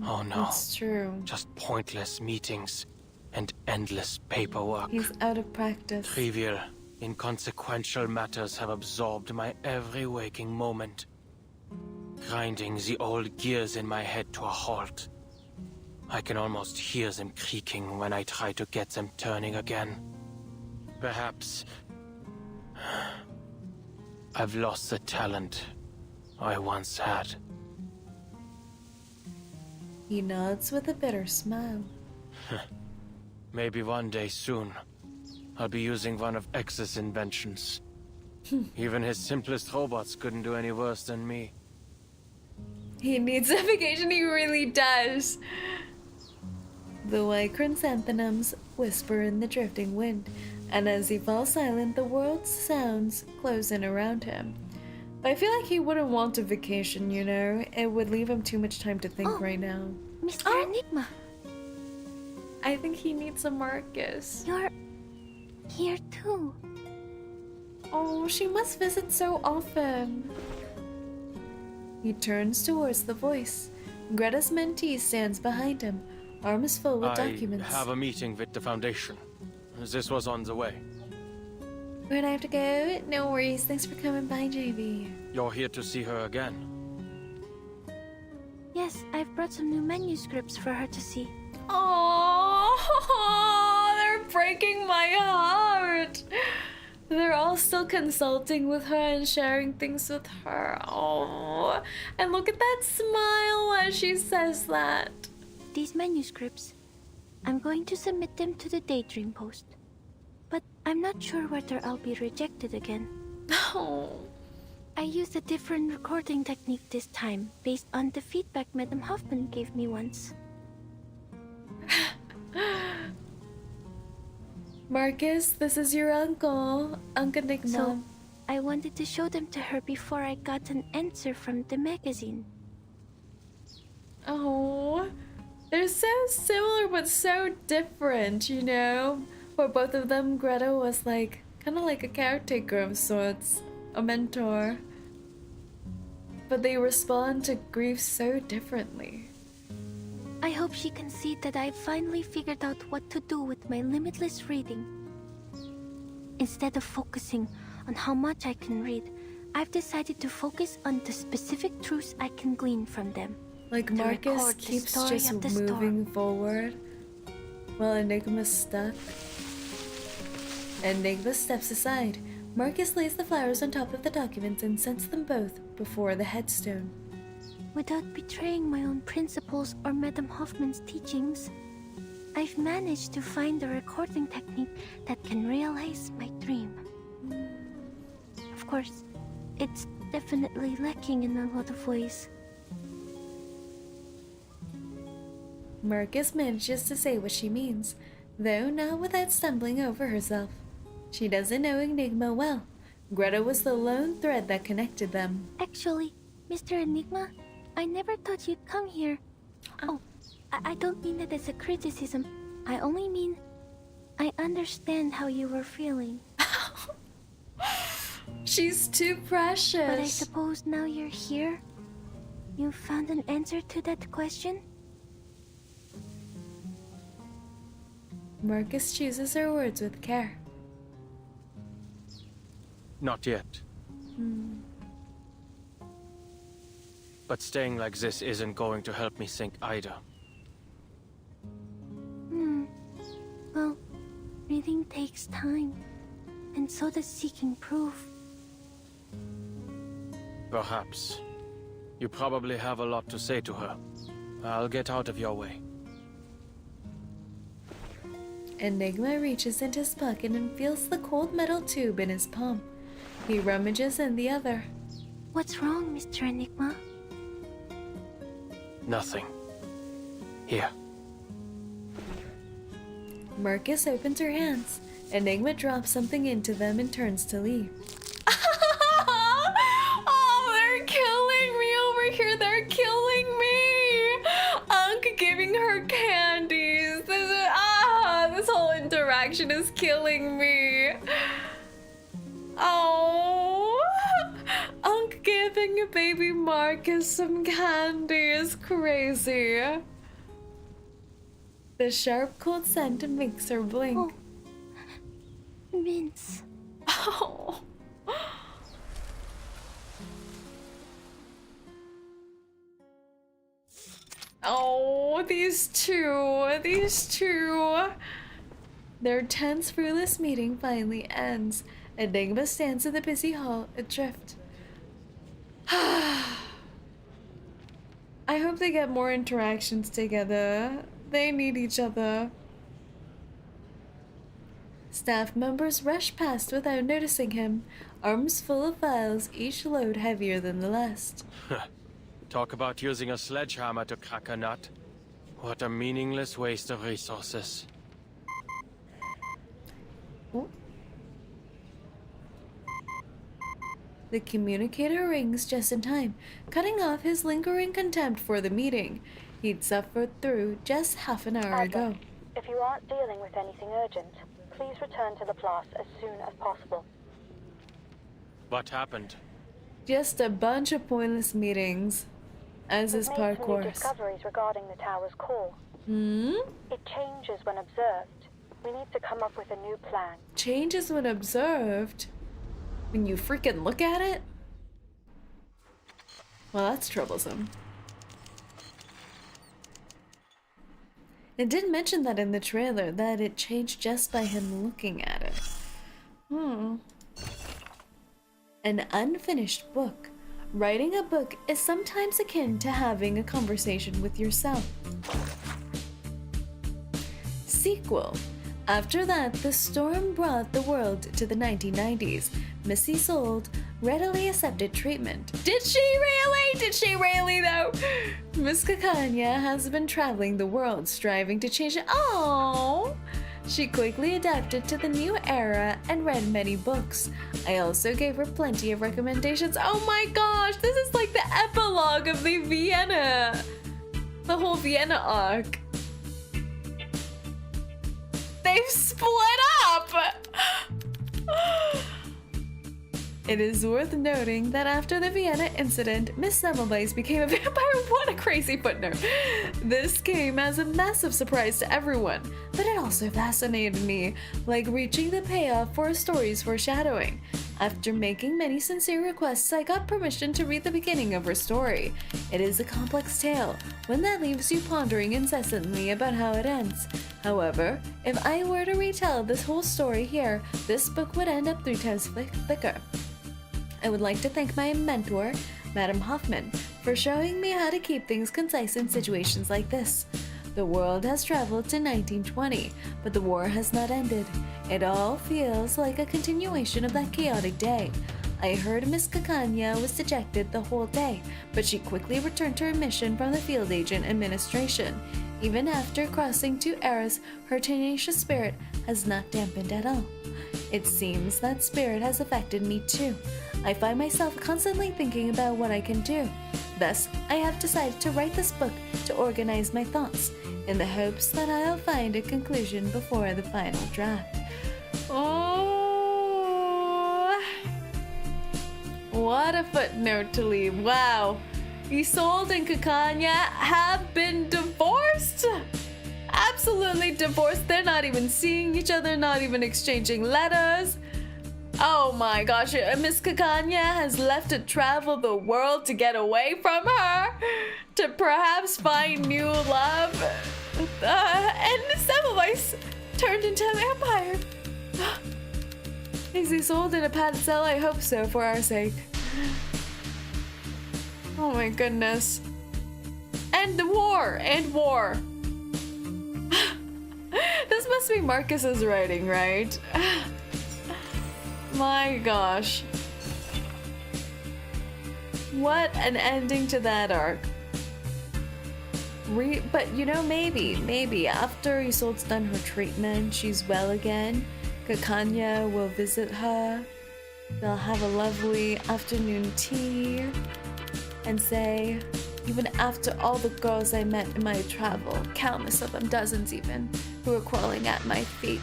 Oh no. That's true. Just pointless meetings and endless paperwork. He's out of practice. Trivial, inconsequential matters have absorbed my every waking moment, grinding the old gears in my head to a halt. I can almost hear them creaking when I try to get them turning again. Perhaps I've lost the talent I once had. He nods with a bitter smile. Maybe one day soon, I'll be using one of X's inventions. Even his simplest robots couldn't do any worse than me. He needs a vacation, he really does. The white chrysanthemums whisper in the drifting wind, and as he falls silent, the world's sounds close in around him. But I feel like he wouldn't want a vacation, you know? It would leave him too much time to think right now. Mr. Enigma. I think he needs a Marcus. You're here too. Oh, she must visit so often. He turns towards the voice. Greta's mentee stands behind him, arms full with documents. I have a meeting with the Foundation. This was on the way. Where'd I have to go? No worries. Thanks for coming by, JB. You're here to see her again. Yes, I've brought some new manuscripts for her to see. Oh, they're breaking my heart. They're all still consulting with her and sharing things with her. Oh, and look at that smile as she says that. These manuscripts, I'm going to submit them to the Daydream Post. But I'm not sure whether I'll be rejected again. Oh. I used a different recording technique this time, based on the feedback Madam Hoffman gave me once. Marcus, this is your uncle, Uncle Enigma. So, I wanted to show them to her before I got an answer from the magazine. Oh, they're so similar but so different, you know? For both of them, Greta was like, kind of like a caretaker of sorts, a mentor. But they respond to grief so differently. I hope she can see that I've finally figured out what to do with my limitless reading. Instead of focusing on how much I can read, I've decided to focus on the specific truths I can glean from them. Like Marcus keeps just moving forward while Enigma's stuck. Enigma steps aside, Marcus lays the flowers on top of the documents and sets them both before the headstone. Without betraying my own principles or Madame Hoffman's teachings, I've managed to find a recording technique that can realize my dream. Of course, it's definitely lacking in a lot of ways. Marcus manages to say what she means, though not without stumbling over herself. She doesn't know Enigma well. Greta was the lone thread that connected them. Actually, Mr. Enigma, I never thought you'd come here. Oh, I don't mean that as a criticism. I only mean I understand how you were feeling. She's too precious. But I suppose now you're here, you found an answer to that question? Marcus chooses her words with care. Not yet. But staying like this isn't going to help me think either. Well, reading takes time, and so does seeking proof. Perhaps. You probably have a lot to say to her. I'll get out of your way. Enigma reaches into his pocket and feels the cold metal tube in his palm. He rummages in the other. What's wrong, Mr. Enigma? Nothing. Here. Marcus opens her hands. Enigma drops something into them and turns to leave. Oh, they're killing me over here. They're killing me. Unc giving her candies. This whole interaction is killing me. Oh, Unc giving baby Marcus some candy is crazy. The sharp, cold scent makes her blink. Oh. Mince. Oh. Oh, these two. Their tense, fruitless meeting finally ends. Enigma stands in the busy hall, adrift. I hope they get more interactions together. They need each other. Staff members rush past without noticing him, arms full of files, each load heavier than the last. Talk about using a sledgehammer to crack a nut. What a meaningless waste of resources. Oh. The communicator rings just in time, cutting off his lingering contempt for the meeting he'd suffered through just half an hour ago. If you aren't dealing with anything urgent, please return to the place as soon as possible. What happened? Just a bunch of pointless meetings, as is par We've made some new course. discoveries regarding the tower's core. It changes when observed. We need to come up with a new plan. Changes when observed? When you freaking look at it? Well, that's troublesome. It did mention that in the trailer, that it changed just by him looking at it. An unfinished book. Writing a book is sometimes akin to having a conversation with yourself. Sequel. After that, the storm brought the world to the 1990s. Miss Isolde readily accepted treatment. Did she really? Did she really though? Miss 𝐒𝐚𝐭 has been traveling the world, striving to change it. Oh! She quickly adapted to the new era and read many books. I also gave her plenty of recommendations. Oh my gosh, this is like the epilogue of the Vienna. The whole Vienna arc. They've split up! It is worth noting that after the Vienna incident, Miss Semmelweis became a vampire. What a crazy footnote. This came as a massive surprise to everyone, but it also fascinated me, like reaching the payoff for a story's foreshadowing. After making many sincere requests, I got permission to read the beginning of her story. It is a complex tale, one that leaves you pondering incessantly about how it ends. However, if I were to retell this whole story here, this book would end up 3 times thicker. I would like to thank my mentor, Madam Hoffman, for showing me how to keep things concise in situations like this. The world has traveled to 1920, but the war has not ended. It all feels like a continuation of that chaotic day. I heard Miss 𝐒𝐚𝐭 was dejected the whole day, but she quickly returned to her mission from the field agent administration. Even after crossing 2 eras, her tenacious spirit has not dampened at all. It seems that spirit has affected me too. I find myself constantly thinking about what I can do. Thus, I have decided to write this book to organize my thoughts, in the hopes that I'll find a conclusion before the final draft. Oh, what a footnote to leave. Wow. 𝐒𝐡𝐚𝐭 and 𝐒𝐚𝐭 have been divorced. Absolutely divorced. They're not even seeing each other, not even exchanging letters. Oh my gosh, Miss 𝐒𝐚𝐭 has left to travel the world to get away from her, to perhaps find new love. And Semmelweis turned into a vampire. Is he sold in a padded cell? I hope so, for our sake. Oh my goodness. And the war, and war. This must be Marcus's writing, right? My gosh. What an ending to that arc. But you know, maybe after 𝐒𝐡𝐚's done her treatment, she's well again, 𝐒𝐚𝐭 will visit her. They'll have a lovely afternoon tea and say, even after all the girls I met in my travel, countless of them, dozens even, who were crawling at my feet,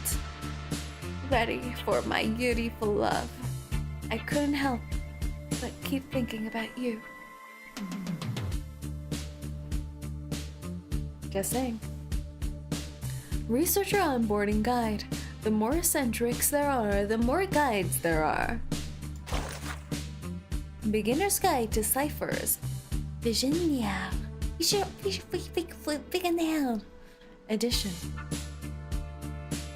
ready for my beautiful love, I couldn't help but keep thinking about you. Just saying. Researcher onboarding guide. The more eccentrics there are, the more guides there are. Beginner's Guide to Ciphers. Visionnaire. Edition.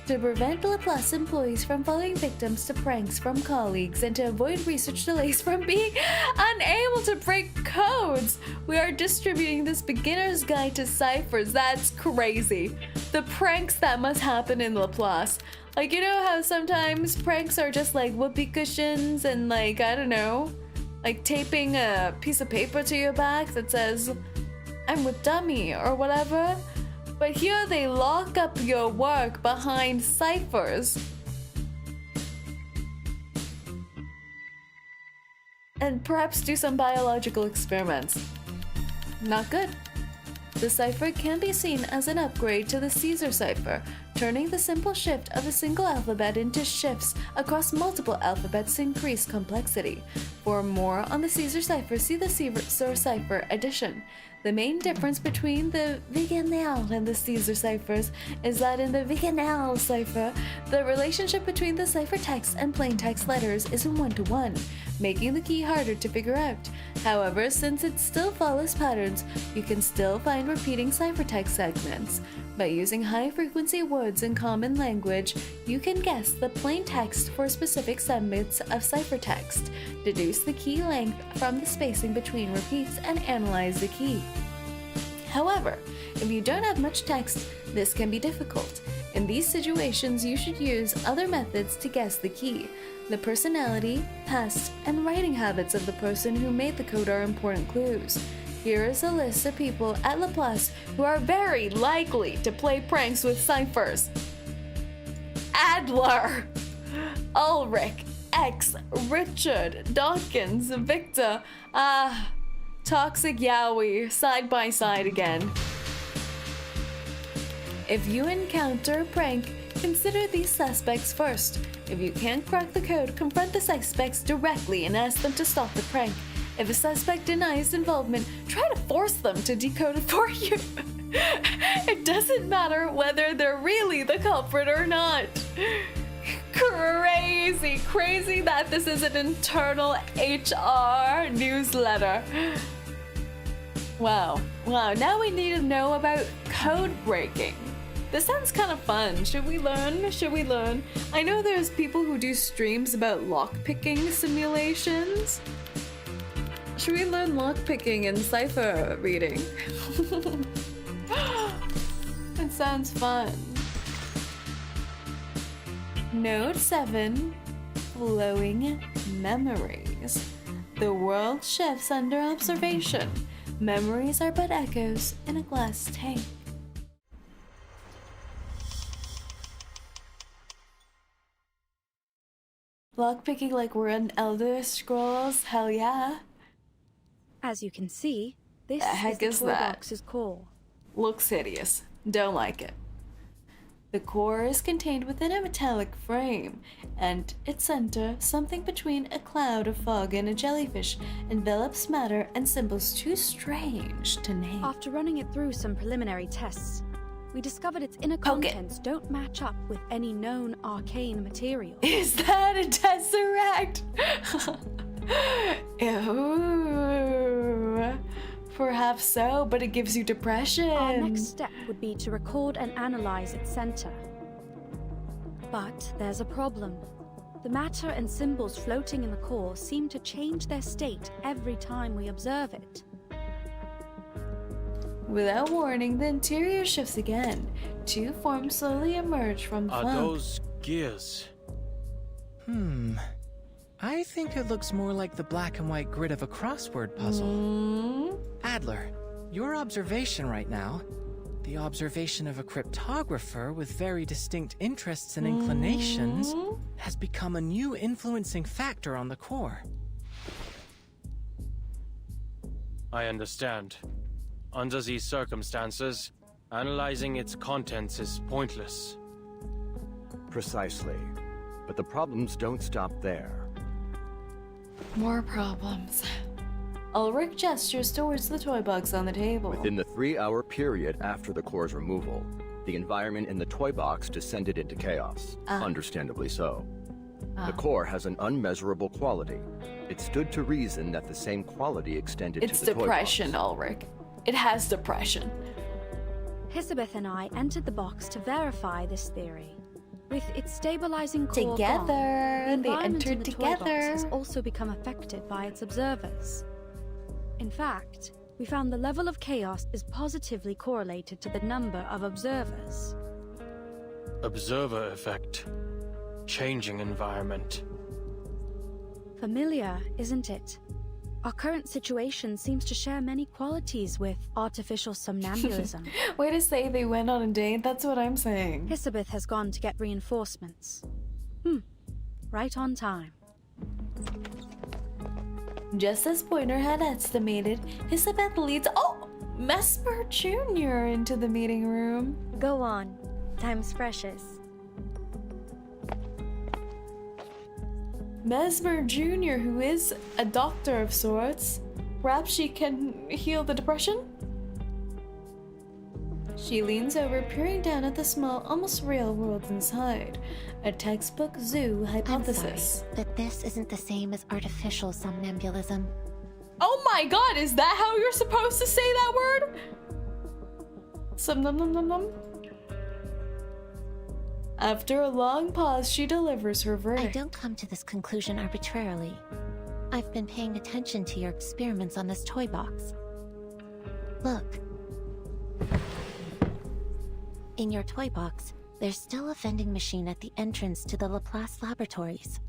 To prevent Laplace employees from falling victims to pranks from colleagues and to avoid research delays from being unable to break codes, we are distributing this Beginner's Guide to Ciphers. That's crazy. The pranks that must happen in Laplace. Like, you know how sometimes pranks are just like whoopee cushions and like, I don't know, like taping a piece of paper to your back that says, I'm with dummy or whatever. But here they lock up your work behind ciphers. And perhaps do some biological experiments. Not good. The cipher can be seen as an upgrade to the 𝐶𝐸𝑠r cipher, turning the simple shift of a single alphabet into shifts across multiple alphabets to increase complexity. For more on the 𝐶𝐸𝑠r cipher, see the 𝐶𝐸𝑠r cipher edition. The main difference between the Vigenère and the 𝐶𝐸𝑠r ciphers is that in the Vigenère cipher, the relationship between the ciphertext and plaintext letters is a 1-to-1, making the key harder to figure out. However, since it still follows patterns, you can still find repeating ciphertext segments. By using high-frequency words in common language, you can guess the plaintext for specific segments of ciphertext, deduce the key length from the spacing between repeats, and analyze the key. However, if you don't have much text, this can be difficult. In these situations, you should use other methods to guess the key. The personality, past, and writing habits of the person who made the code are important clues. Here is a list of people at Laplace who are very likely to play pranks with ciphers. Adler, Ulrich, X, Richard, Dawkins, Victor, Toxic Yowie, side by side again. If you encounter a prank, consider these suspects first. If you can't crack the code, confront the suspects directly and ask them to stop the prank. If a suspect denies involvement, try to force them to decode it for you. It doesn't matter whether they're really the culprit or not. Crazy that this is an internal HR newsletter. Wow, now we need to know about code breaking. This sounds kind of fun. Should we learn? Should we learn? I know there's people who do streams about lockpicking simulations. Should we learn lockpicking and cipher reading? It sounds fun. Note 7. Flowing memories. The world shifts under observation. Memories are but echoes in a glass tank. Lockpicking like we're in Elder Scrolls? Hell yeah. As you can see, this The is the toy that? box's core. Looks hideous. Don't like it. The core is contained within a metallic frame, and its center, something between a cloud of fog and a jellyfish, envelops matter and symbols too strange to name. After running it through some preliminary tests, we discovered its inner contents don't match up with any known arcane material. Is that a tesseract? Ew. Perhaps so, but it gives you depression. Our next step would be to record and analyze its center. But there's a problem. The matter and symbols floating in the core seem to change their state every time we observe it. Without warning, the interior shifts again. Two forms slowly emerge from the Are fog. those gears? I think it looks more like the black and white grid of a crossword puzzle. Adler, your observation right now, the observation of a cryptographer with very distinct interests and inclinations, has become a new influencing factor on the core. I understand. Under these circumstances, analyzing its contents is pointless. Precisely. But the problems don't stop there. More problems. Ulrich gestures towards the toy box on the table. Within the 3-hour period after the core's removal, the environment in the toy box descended into chaos. Understandably so. The core has an unmeasurable quality. It stood to reason that the same quality extended to the toy box. It's depression, Ulrich. It has depression. Elizabeth and I entered the box to verify this theory. With its stabilizing core Together, gone, the they environment entered in the together. toy box has also become affected by its observers. In fact, we found the level of chaos is positively correlated to the number of observers. Observer effect. Changing environment. Familiar, isn't it? Our current situation seems to share many qualities with artificial somnambulism. Way to say they went on a date, that's what I'm saying. Elizabeth has gone to get reinforcements. Right on time. Just as Pointer had estimated, Elizabeth leads Mesmer Jr. into the meeting room. Go on. Time's precious. Mesmer Jr., who is a doctor of sorts. Perhaps she can heal the depression? She leans over, peering down at the small, almost real world inside. A textbook zoo hypothesis. I'm sorry, but this isn't the same as artificial somnambulism. Oh my god, is that how you're supposed to say that word? Somnum. After a long pause, she delivers her verdict. I don't come to this conclusion arbitrarily. I've been paying attention to your experiments on this toy box. Look. In your toy box, there's still a vending machine at the entrance to the Laplace laboratories.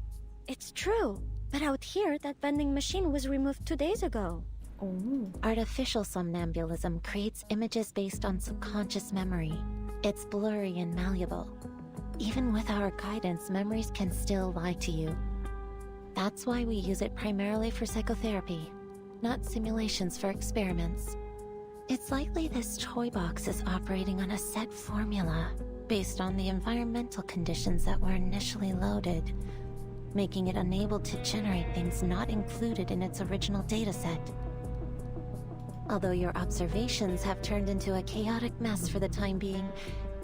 It's true, but out here, that vending machine was removed 2 days ago. Artificial somnambulism creates images based on subconscious memory. It's blurry and malleable. Even with our guidance, memories can still lie to you. That's why we use it primarily for psychotherapy, not simulations for experiments. It's likely this toy box is operating on a set formula based on the environmental conditions that were initially loaded, making it unable to generate things not included in its original dataset. Although your observations have turned into a chaotic mess for the time being,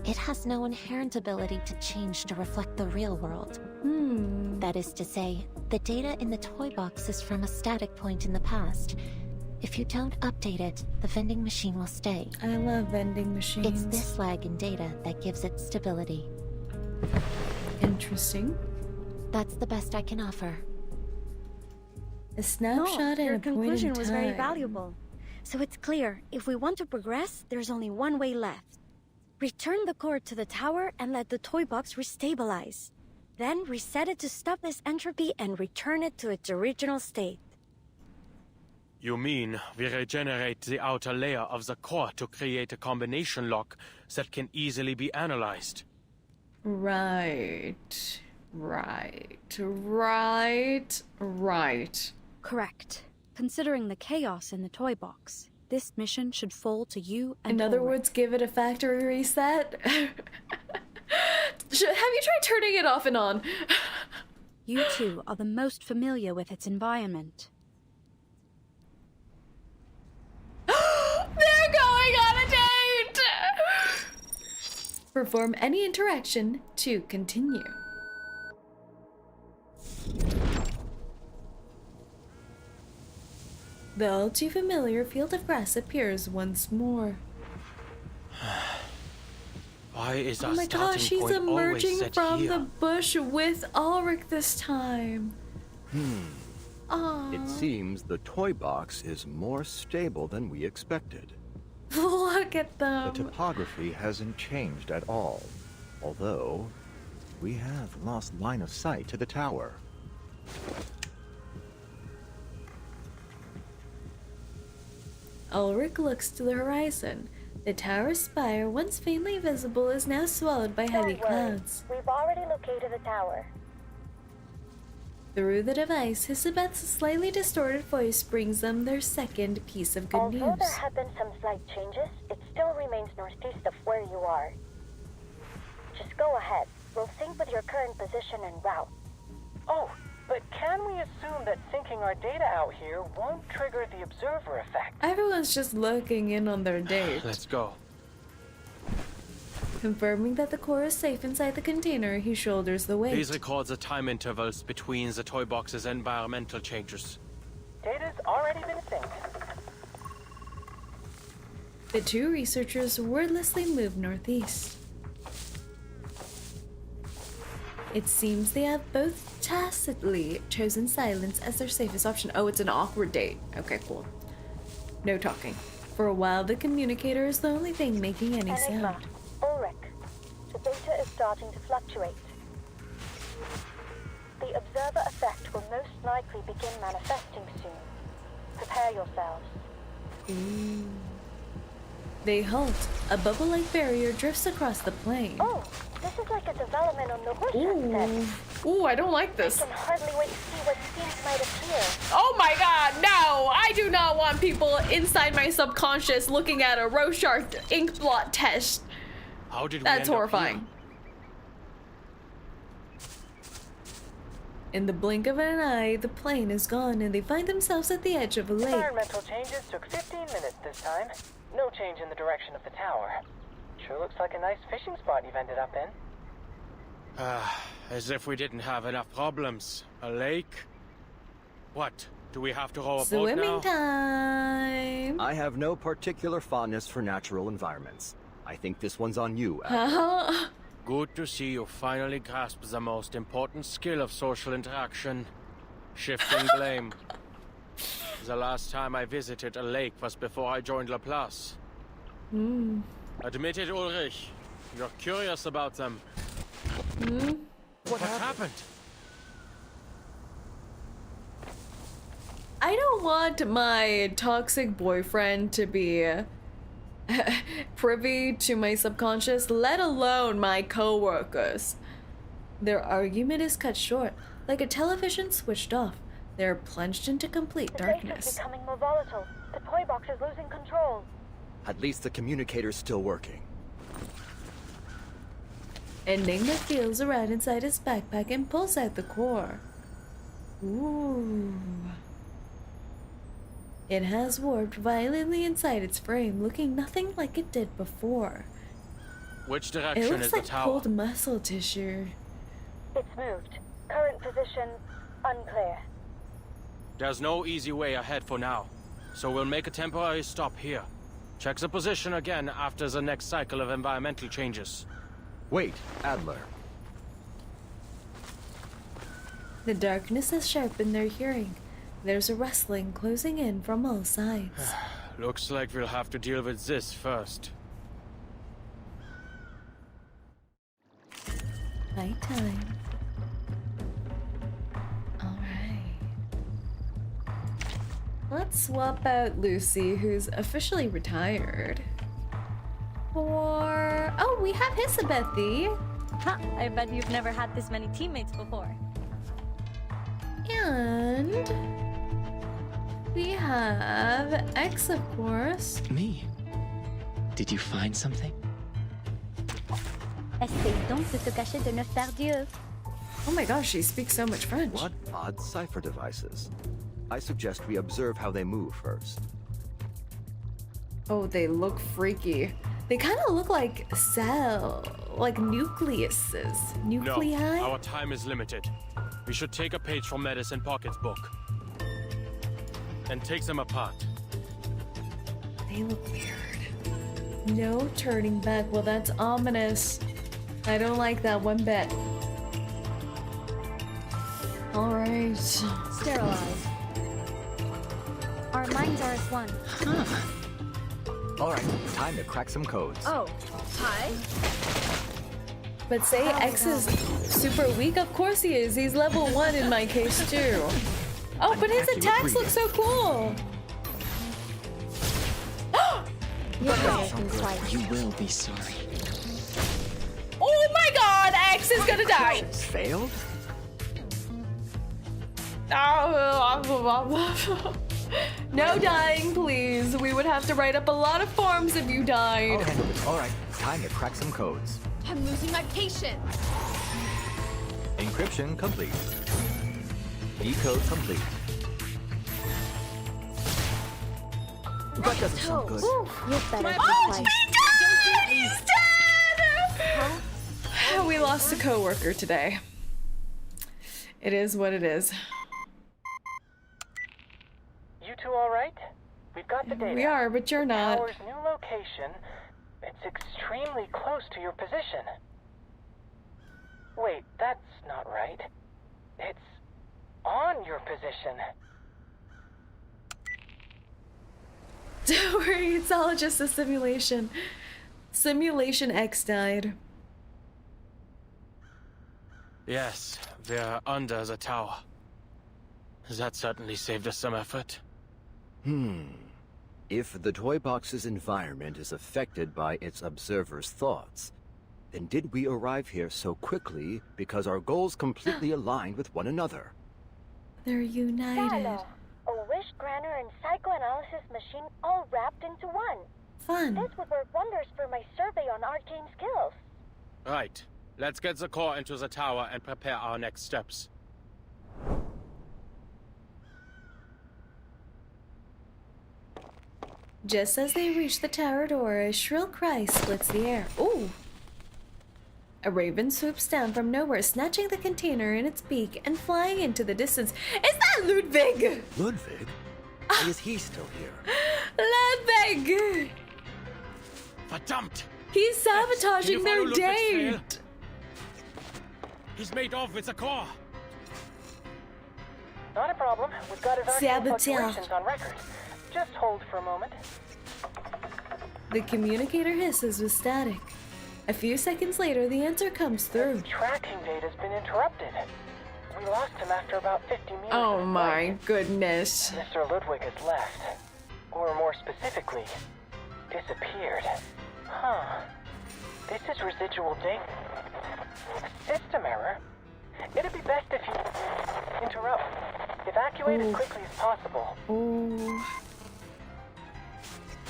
it has no inherent ability to change to reflect the real world. That is to say, the data in the toy box is from a static point in the past, If you don't update it, the vending machine will stay. I love vending machines. It's this lag in data that gives it stability. Interesting. That's the best I can offer. A snapshot Your and a point conclusion in was very time. valuable. So it's clear, if we want to progress, there's only one way left. Return the core to the tower and let the toy box restabilize. Then reset it to stop this entropy and return it to its original state. You mean we regenerate the outer layer of the core to create a combination lock that can easily be analyzed? Right. Correct. Considering the chaos in the toy box, this mission should fall to you and In other Ulrich. words, give it a factory reset. Have you tried turning it off and on? You two are the most familiar with its environment. They're going on a date! Perform any interaction to continue. The all too familiar field of grass appears once more. Why is Oh our my gosh, starting he's point always emerging set from here? the bush with Ulrich this time. Aww. It seems the toy box is more stable than we expected. Look at The them. topography hasn't changed at all, although we have lost line of sight to the tower. Ulrich looks to the horizon. The tower's spire, once faintly visible, is now swallowed by heavy Don't worry. clouds. We've already located the tower. Through the device, Hisabeth's slightly distorted voice brings them their second piece of good Although news. there have been some slight changes, it still remains northeast of where you are. Just go ahead. We'll sync with your current position and route. Oh, but can we assume that syncing our data out here won't trigger the observer effect? Everyone's just looking in on their date. Let's go. Confirming that the core is safe inside the container, he shoulders the weight. These record the time intervals between the toy box's environmental changes. Data's already been synced. The two researchers wordlessly move northeast. It seems they have both tacitly chosen silence as their safest option. Oh, it's an awkward date. Okay, cool. No talking. For a while, the communicator is the only thing making any Enigma, sound. Ulrich, the data is starting to fluctuate. The observer effect will most likely begin manifesting soon. Prepare yourselves. They halt. A bubble-like barrier drifts across the plain. Oh, this is like a development on the Horseshoe set. Ooh, I don't like this. I can hardly wait to see what scenes might appear. Oh my god, no! I do not want people inside my subconscious looking at a Rorschach ink blot test. How did we That's end up horrifying. In the blink of an eye, the plane is gone and they find themselves at the edge of a lake. Environmental changes took 15 minutes this time. No change in the direction of the tower. Sure looks like a nice fishing spot you've ended up in. As if we didn't have enough problems. A lake? What? Do we have to row a boat Swimming now? time. I have no particular fondness for natural environments. I think this one's on you, Good to see you finally grasp the most important skill of social interaction. Shifting blame. The last time I visited a lake was before I joined Laplace. Admit it, Ulrich. You're curious about them. What happened? I don't want my toxic boyfriend to be privy to my subconscious, let alone my co-workers. Their argument is cut short, like a television switched off. They're plunged into complete The data's darkness. becoming more volatile. The toy box is losing control. At least the communicator's still working. Enigma feels around inside his backpack and pulls out the core. Ooh. It has warped violently inside its frame, looking nothing like it did before. Which It direction looks is the like tower? cold muscle tissue. It's moved. Current position unclear. There's no easy way ahead for now. so we'll make a temporary stop here. Check the position again after the next cycle of environmental changes. Wait, Adler. The darkness has sharpened their hearing. There's a rustling closing in from all sides. Looks like we'll have to deal with this first. Night time. Alright. Let's swap out Lucy, who's officially retired. For... Oh, we have Hisabethy. Ha! I bet you've never had this many teammates before. And... we have X, of course. Me? Did you find something? Essaye donc de te cacher de nos fardieux. Oh my gosh, she speaks so much French. What odd cipher devices? I suggest we observe how they move first. Oh, they look freaky. They kind of look like like nucleuses. Nuclei? No, our time is limited. We should take a page from Medicine Pocket's book and take them apart. They look weird. No turning back. Well, that's ominous. I don't like that one bit. Alright. Sterilize. Our minds are as one. Alright, time to crack some codes. Oh, hi. But say X is super weak? Of course he is. He's level 1 in my case too. Oh, but his attacks look so cool. You will be sorry. Oh my god, X is gonna die. Failed? No dying, please. We would have to write up a lot of forms if you died. Alright, time to crack some codes. I'm losing my patience. Encryption complete. E-code complete. That doesn't sound good. Oh, he's dead! We lost a coworker today. It is what it is. You two all right? We've got the data. We are, but you're not. Tower's new location. It's extremely close to your position. Wait, that's not right. It's on your position. Don't worry, it's all just a simulation. Simulation X died. Yes, we're under the tower. That certainly saved us some effort. If the toy box's environment is affected by its observer's thoughts, then did we arrive here so quickly because our goals completely aligned with one another? They're united. A wish granter and psychoanalysis machine all wrapped into one. Fun. This would work wonders for my survey on arcane skills. Right. Let's get the core into the tower and prepare our next steps. Just as they reach the tower door, a shrill cry splits the air. Ooh! A raven swoops down from nowhere, snatching the container in its beak and flying into the distance. Is that Ludwig? Ludwig? Why is he still here? Ludwig! Verdammt! He's sabotaging their date! He's made off with the core! Not a problem. We've got his arcane Saboteur. fluctuations on record. Just hold for a moment. The communicator hisses with static. A few seconds later, the answer comes through. Tracking data's been interrupted. We lost him after about 50 meters. Oh my goodness. Mr. Ludwig has left. Or more specifically, disappeared. Huh. This is residual data. System error. It'd be best if you interrupt. Evacuate as quickly as possible. Ooh.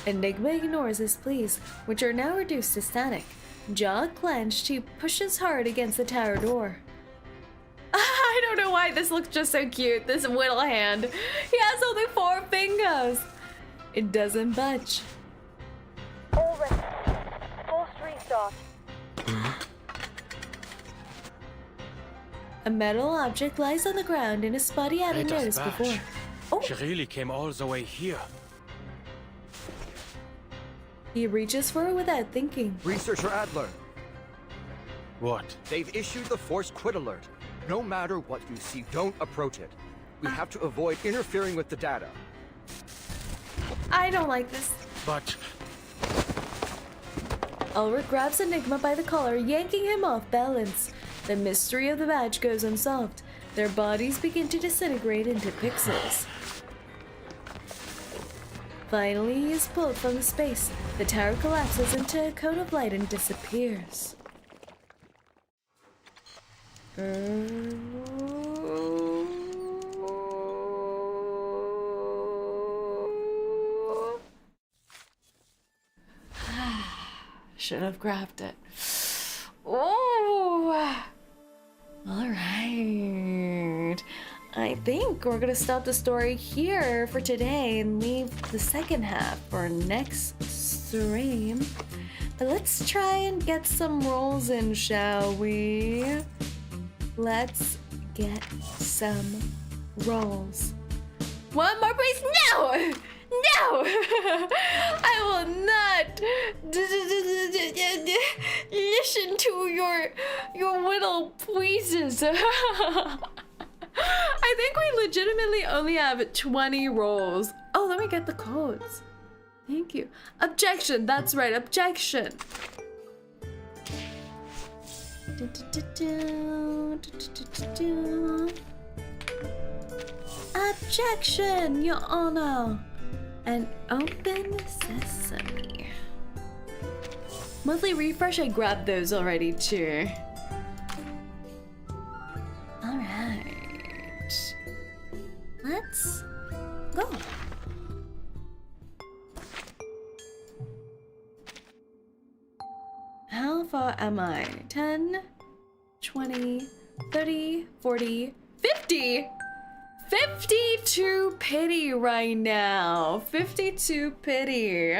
Enigma ignores his pleas, which are now reduced to static. Jaw clenched, he pushes hard against the tower door. I don't know why this looks just so cute, this whittle hand. He has only 4 fingers. It doesn't budge. All ready. Full restart. A metal object lies on the ground in a spot he hadn't Greta's noticed badge. before. Oh. She really came all the way here. He reaches for it without thinking. Researcher Adler. What? They've issued the Force Quit alert. No matter what you see, don't approach it. We have to avoid interfering with the data. I don't like this. But... Ulrich grabs Enigma by the collar, yanking him off balance. The mystery of the badge goes unsolved. Their bodies begin to disintegrate into pixels. Finally, he is pulled from the space. The tower collapses into a cone of light and disappears. Should have grabbed it. Oh! Alright. I think we're gonna stop the story here for today and leave the second half for next stream. But let's try and get some rolls in, shall we? Let's get some rolls. One more, please. No! No! I will not listen to your little pleases. I think we legitimately only have 20 rolls. Oh, let me get the codes. Thank you. Objection. That's right. Objection. Objection, Your Honor. An open sesame. Monthly refresh, I grabbed those already too. Alright. Let's go. How far am I? 10, 20, 30, 40, 50! 52 pity right now. 52 pity.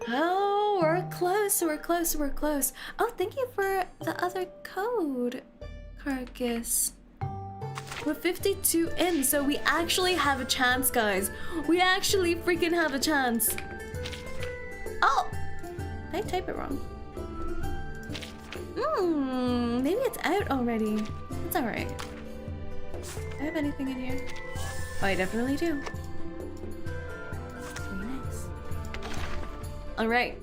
Oh, we're close, we're close, we're close. Oh, thank you for the other code, Carcass. We're 52 in, so we actually have a chance, guys. We actually freaking have a chance. Oh! Did I type it wrong? Maybe it's out already. It's alright. Do I have anything in here? Oh, I definitely do. Very nice. Alright.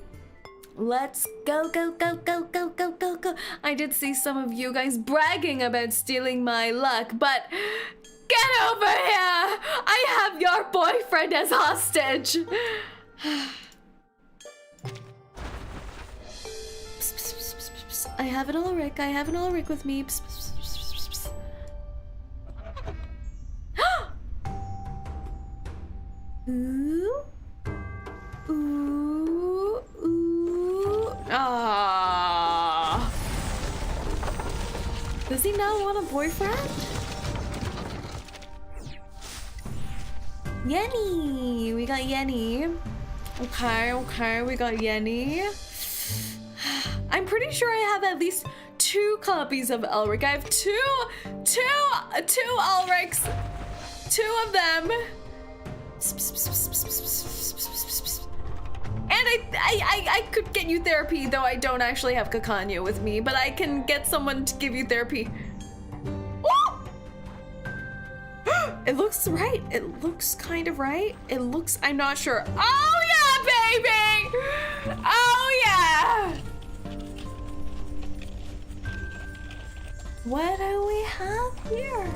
Let's go, go, go, go, go, go, go, go. I did see some of you guys bragging about stealing my luck, but get over here! I have your boyfriend as hostage! I have an Ulrich. I have an Ulrich with me. Ooh. Ooh. Ooh. Ah. Does he now want a boyfriend? Yenny. We got Yenny. Okay, okay, we got Yenny. I'm pretty sure I have at least 2 copies of Ulrich. I have two Ulrichs. 2 of them. And I could get you therapy, though I don't actually have 𝐒𝐚𝐭 with me, but I can get someone to give you therapy. Oh! It looks right. It looks kind of right. It looks, I'm not sure. Oh yeah, baby! Oh yeah! What do we have here?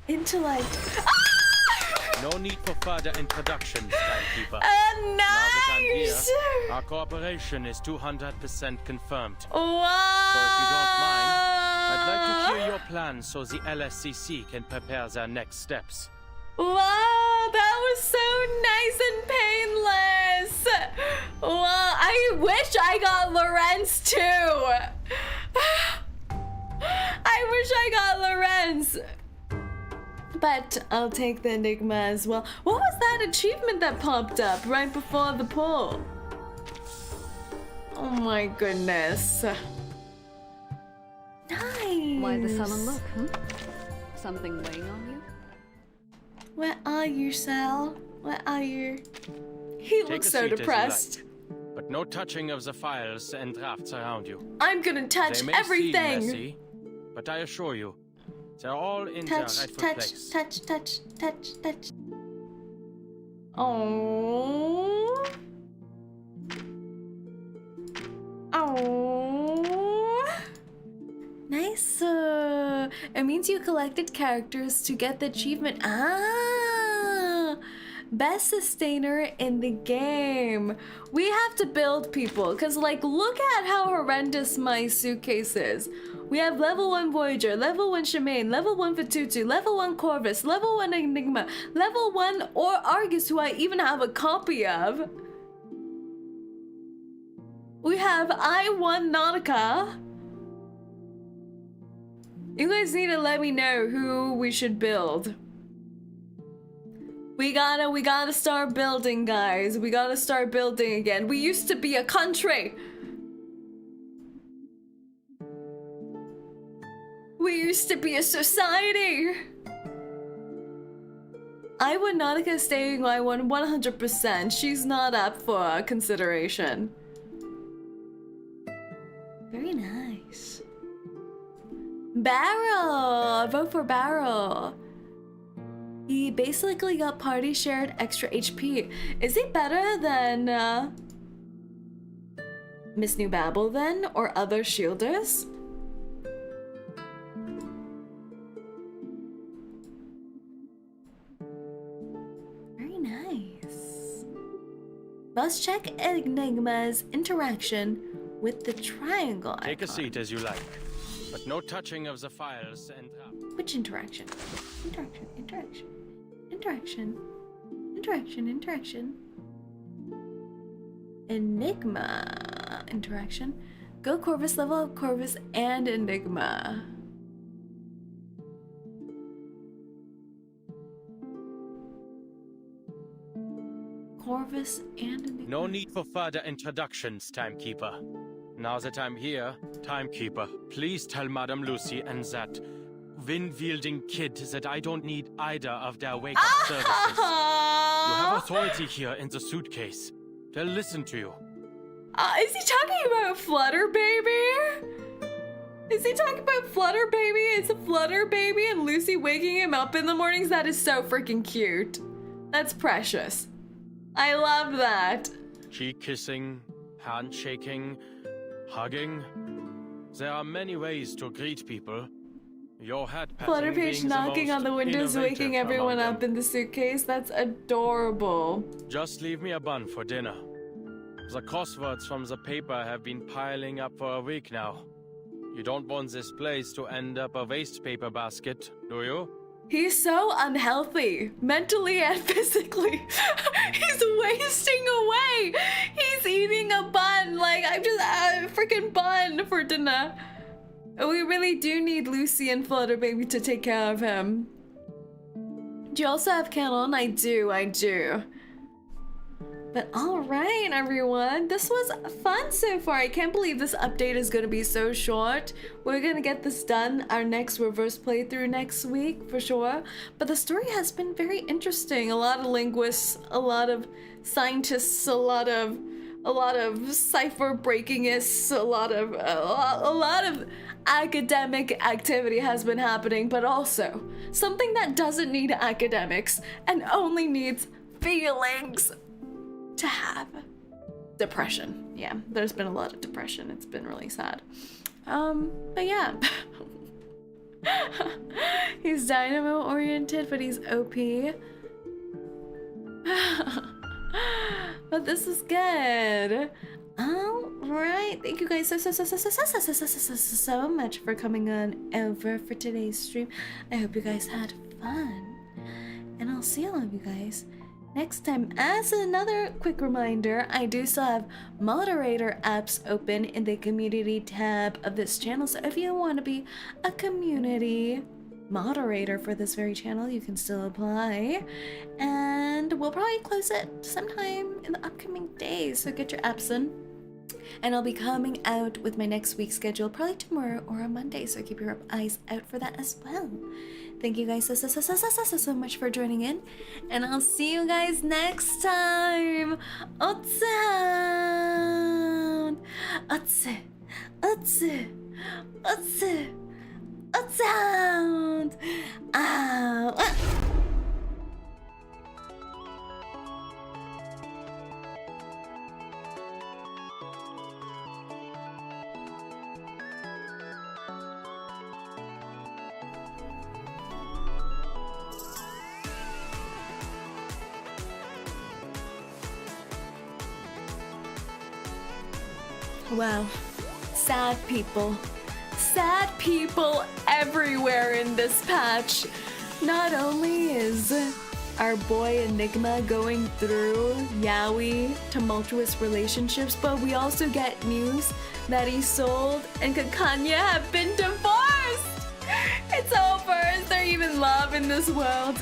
Intellect. Ah! No need for further introductions, timekeeper. Nice! Now that I'm here, our cooperation is 200% confirmed. Wow! So if you don't mind, I'd like to hear your plans so the LSCC can prepare their next steps. Wow, that was so nice and painless! Wow, I wish I got Lorenz too! I wish I got Lorenz! But I'll take the Enigma as well. What was that achievement that popped up right before the poll? Oh my goodness. Nice. Why the sullen look, Something weighing on you? Where are you, Sal? Where are you? He looks so depressed. But no touching of the files and drafts around you. I'm gonna touch They may everything. seem messy, but I assure you, they're all in their rightful place. Touch. Oh. Nice. It means you collected characters to get the achievement. Best sustainer in the game. We have to build people, because like, look at how horrendous my suitcase is. We have level 1 Voyager, level 1 𝐒𝐚𝐭, level 1 vtuber, level 1 Corvus, level 1 Enigma, level 1 or Argus, who I even have a copy of. We have I1 Nautica. You guys need to let me know who we should build. We gotta start building, guys. We gotta start building again. We used to be a country. We used to be a society. I1 Nautica is staying I1 100%. She's not up for consideration. Very nice. Barrel! Vote for Barrel. He basically got party shared extra HP. Is he better than Miss New Babel then? Or other shielders? Very nice. Let's check Enigma's interaction with the triangle icon. Take a seat as you like, but no touching of the files and drafts. Which interaction? Interaction. Enigma interaction. Go Corvus, level up Corvus and Enigma. Corvus and Enigma. No need for further introductions, Timekeeper. Now that I'm here, Timekeeper, please tell Madame Lucy and that wind-wielding kid that I don't need either of their wake-up services. You have authority here in the suitcase. They'll listen to you. Is he talking about Flutter Baby? Is he talking about Flutter Baby? It's a Flutter Baby and Lucy waking him up in the mornings? That is so freaking cute. That's precious. I love that. Cheek kissing, handshaking, hugging. There are many ways to greet people. Your hat Flutter Page knocking on the windows, waking everyone up in the suitcase. That's adorable. Just leave me a bun for dinner. The crosswords from the paper have been piling up for a week now. You don't want this place to end up a waste paper basket, do you? He's so unhealthy, mentally and physically. He's wasting away. He's eating a bun, like I'm just a freaking bun for dinner. We really do need Lucy and Flutter Baby to take care of him. Do you also have Canon? I do. But alright, everyone. This was fun so far. I can't believe this update is going to be so short. We're going to get this done, our next reverse playthrough next week, for sure. But the story has been very interesting. A lot of linguists, a lot of scientists, a lot of cipher breakingists, a lot of academic activity has been happening, but also something that doesn't need academics and only needs feelings to have. Depression. Yeah, there's been a lot of depression. It's been really sad. But yeah. He's dynamo oriented, but he's OP. But this is good. Alright, thank you guys so much for coming on over for today's stream. I hope you guys had fun. And I'll see all of you guys next time. As another quick reminder, I do still have moderator apps open in the community tab of this channel. So if you want to be a community moderator for this very channel, you can still apply. And we'll probably close it sometime in the upcoming days. So get your apps in. And I'll be coming out with my next week's schedule probably tomorrow or on Monday, so keep your eyes out for that as well. Thank you guys so much for joining in, and I'll see you guys next time. 𝐒𝐡𝐚𝐭 𝐒𝐡𝐚𝐭 Wow, sad people everywhere in this patch. Not only is our boy Enigma going through yaoi tumultuous relationships, but we also get news that 𝐒𝐡 and 𝐂𝐡𝐚𝐭 have been divorced. It's over. Is there even love in this world?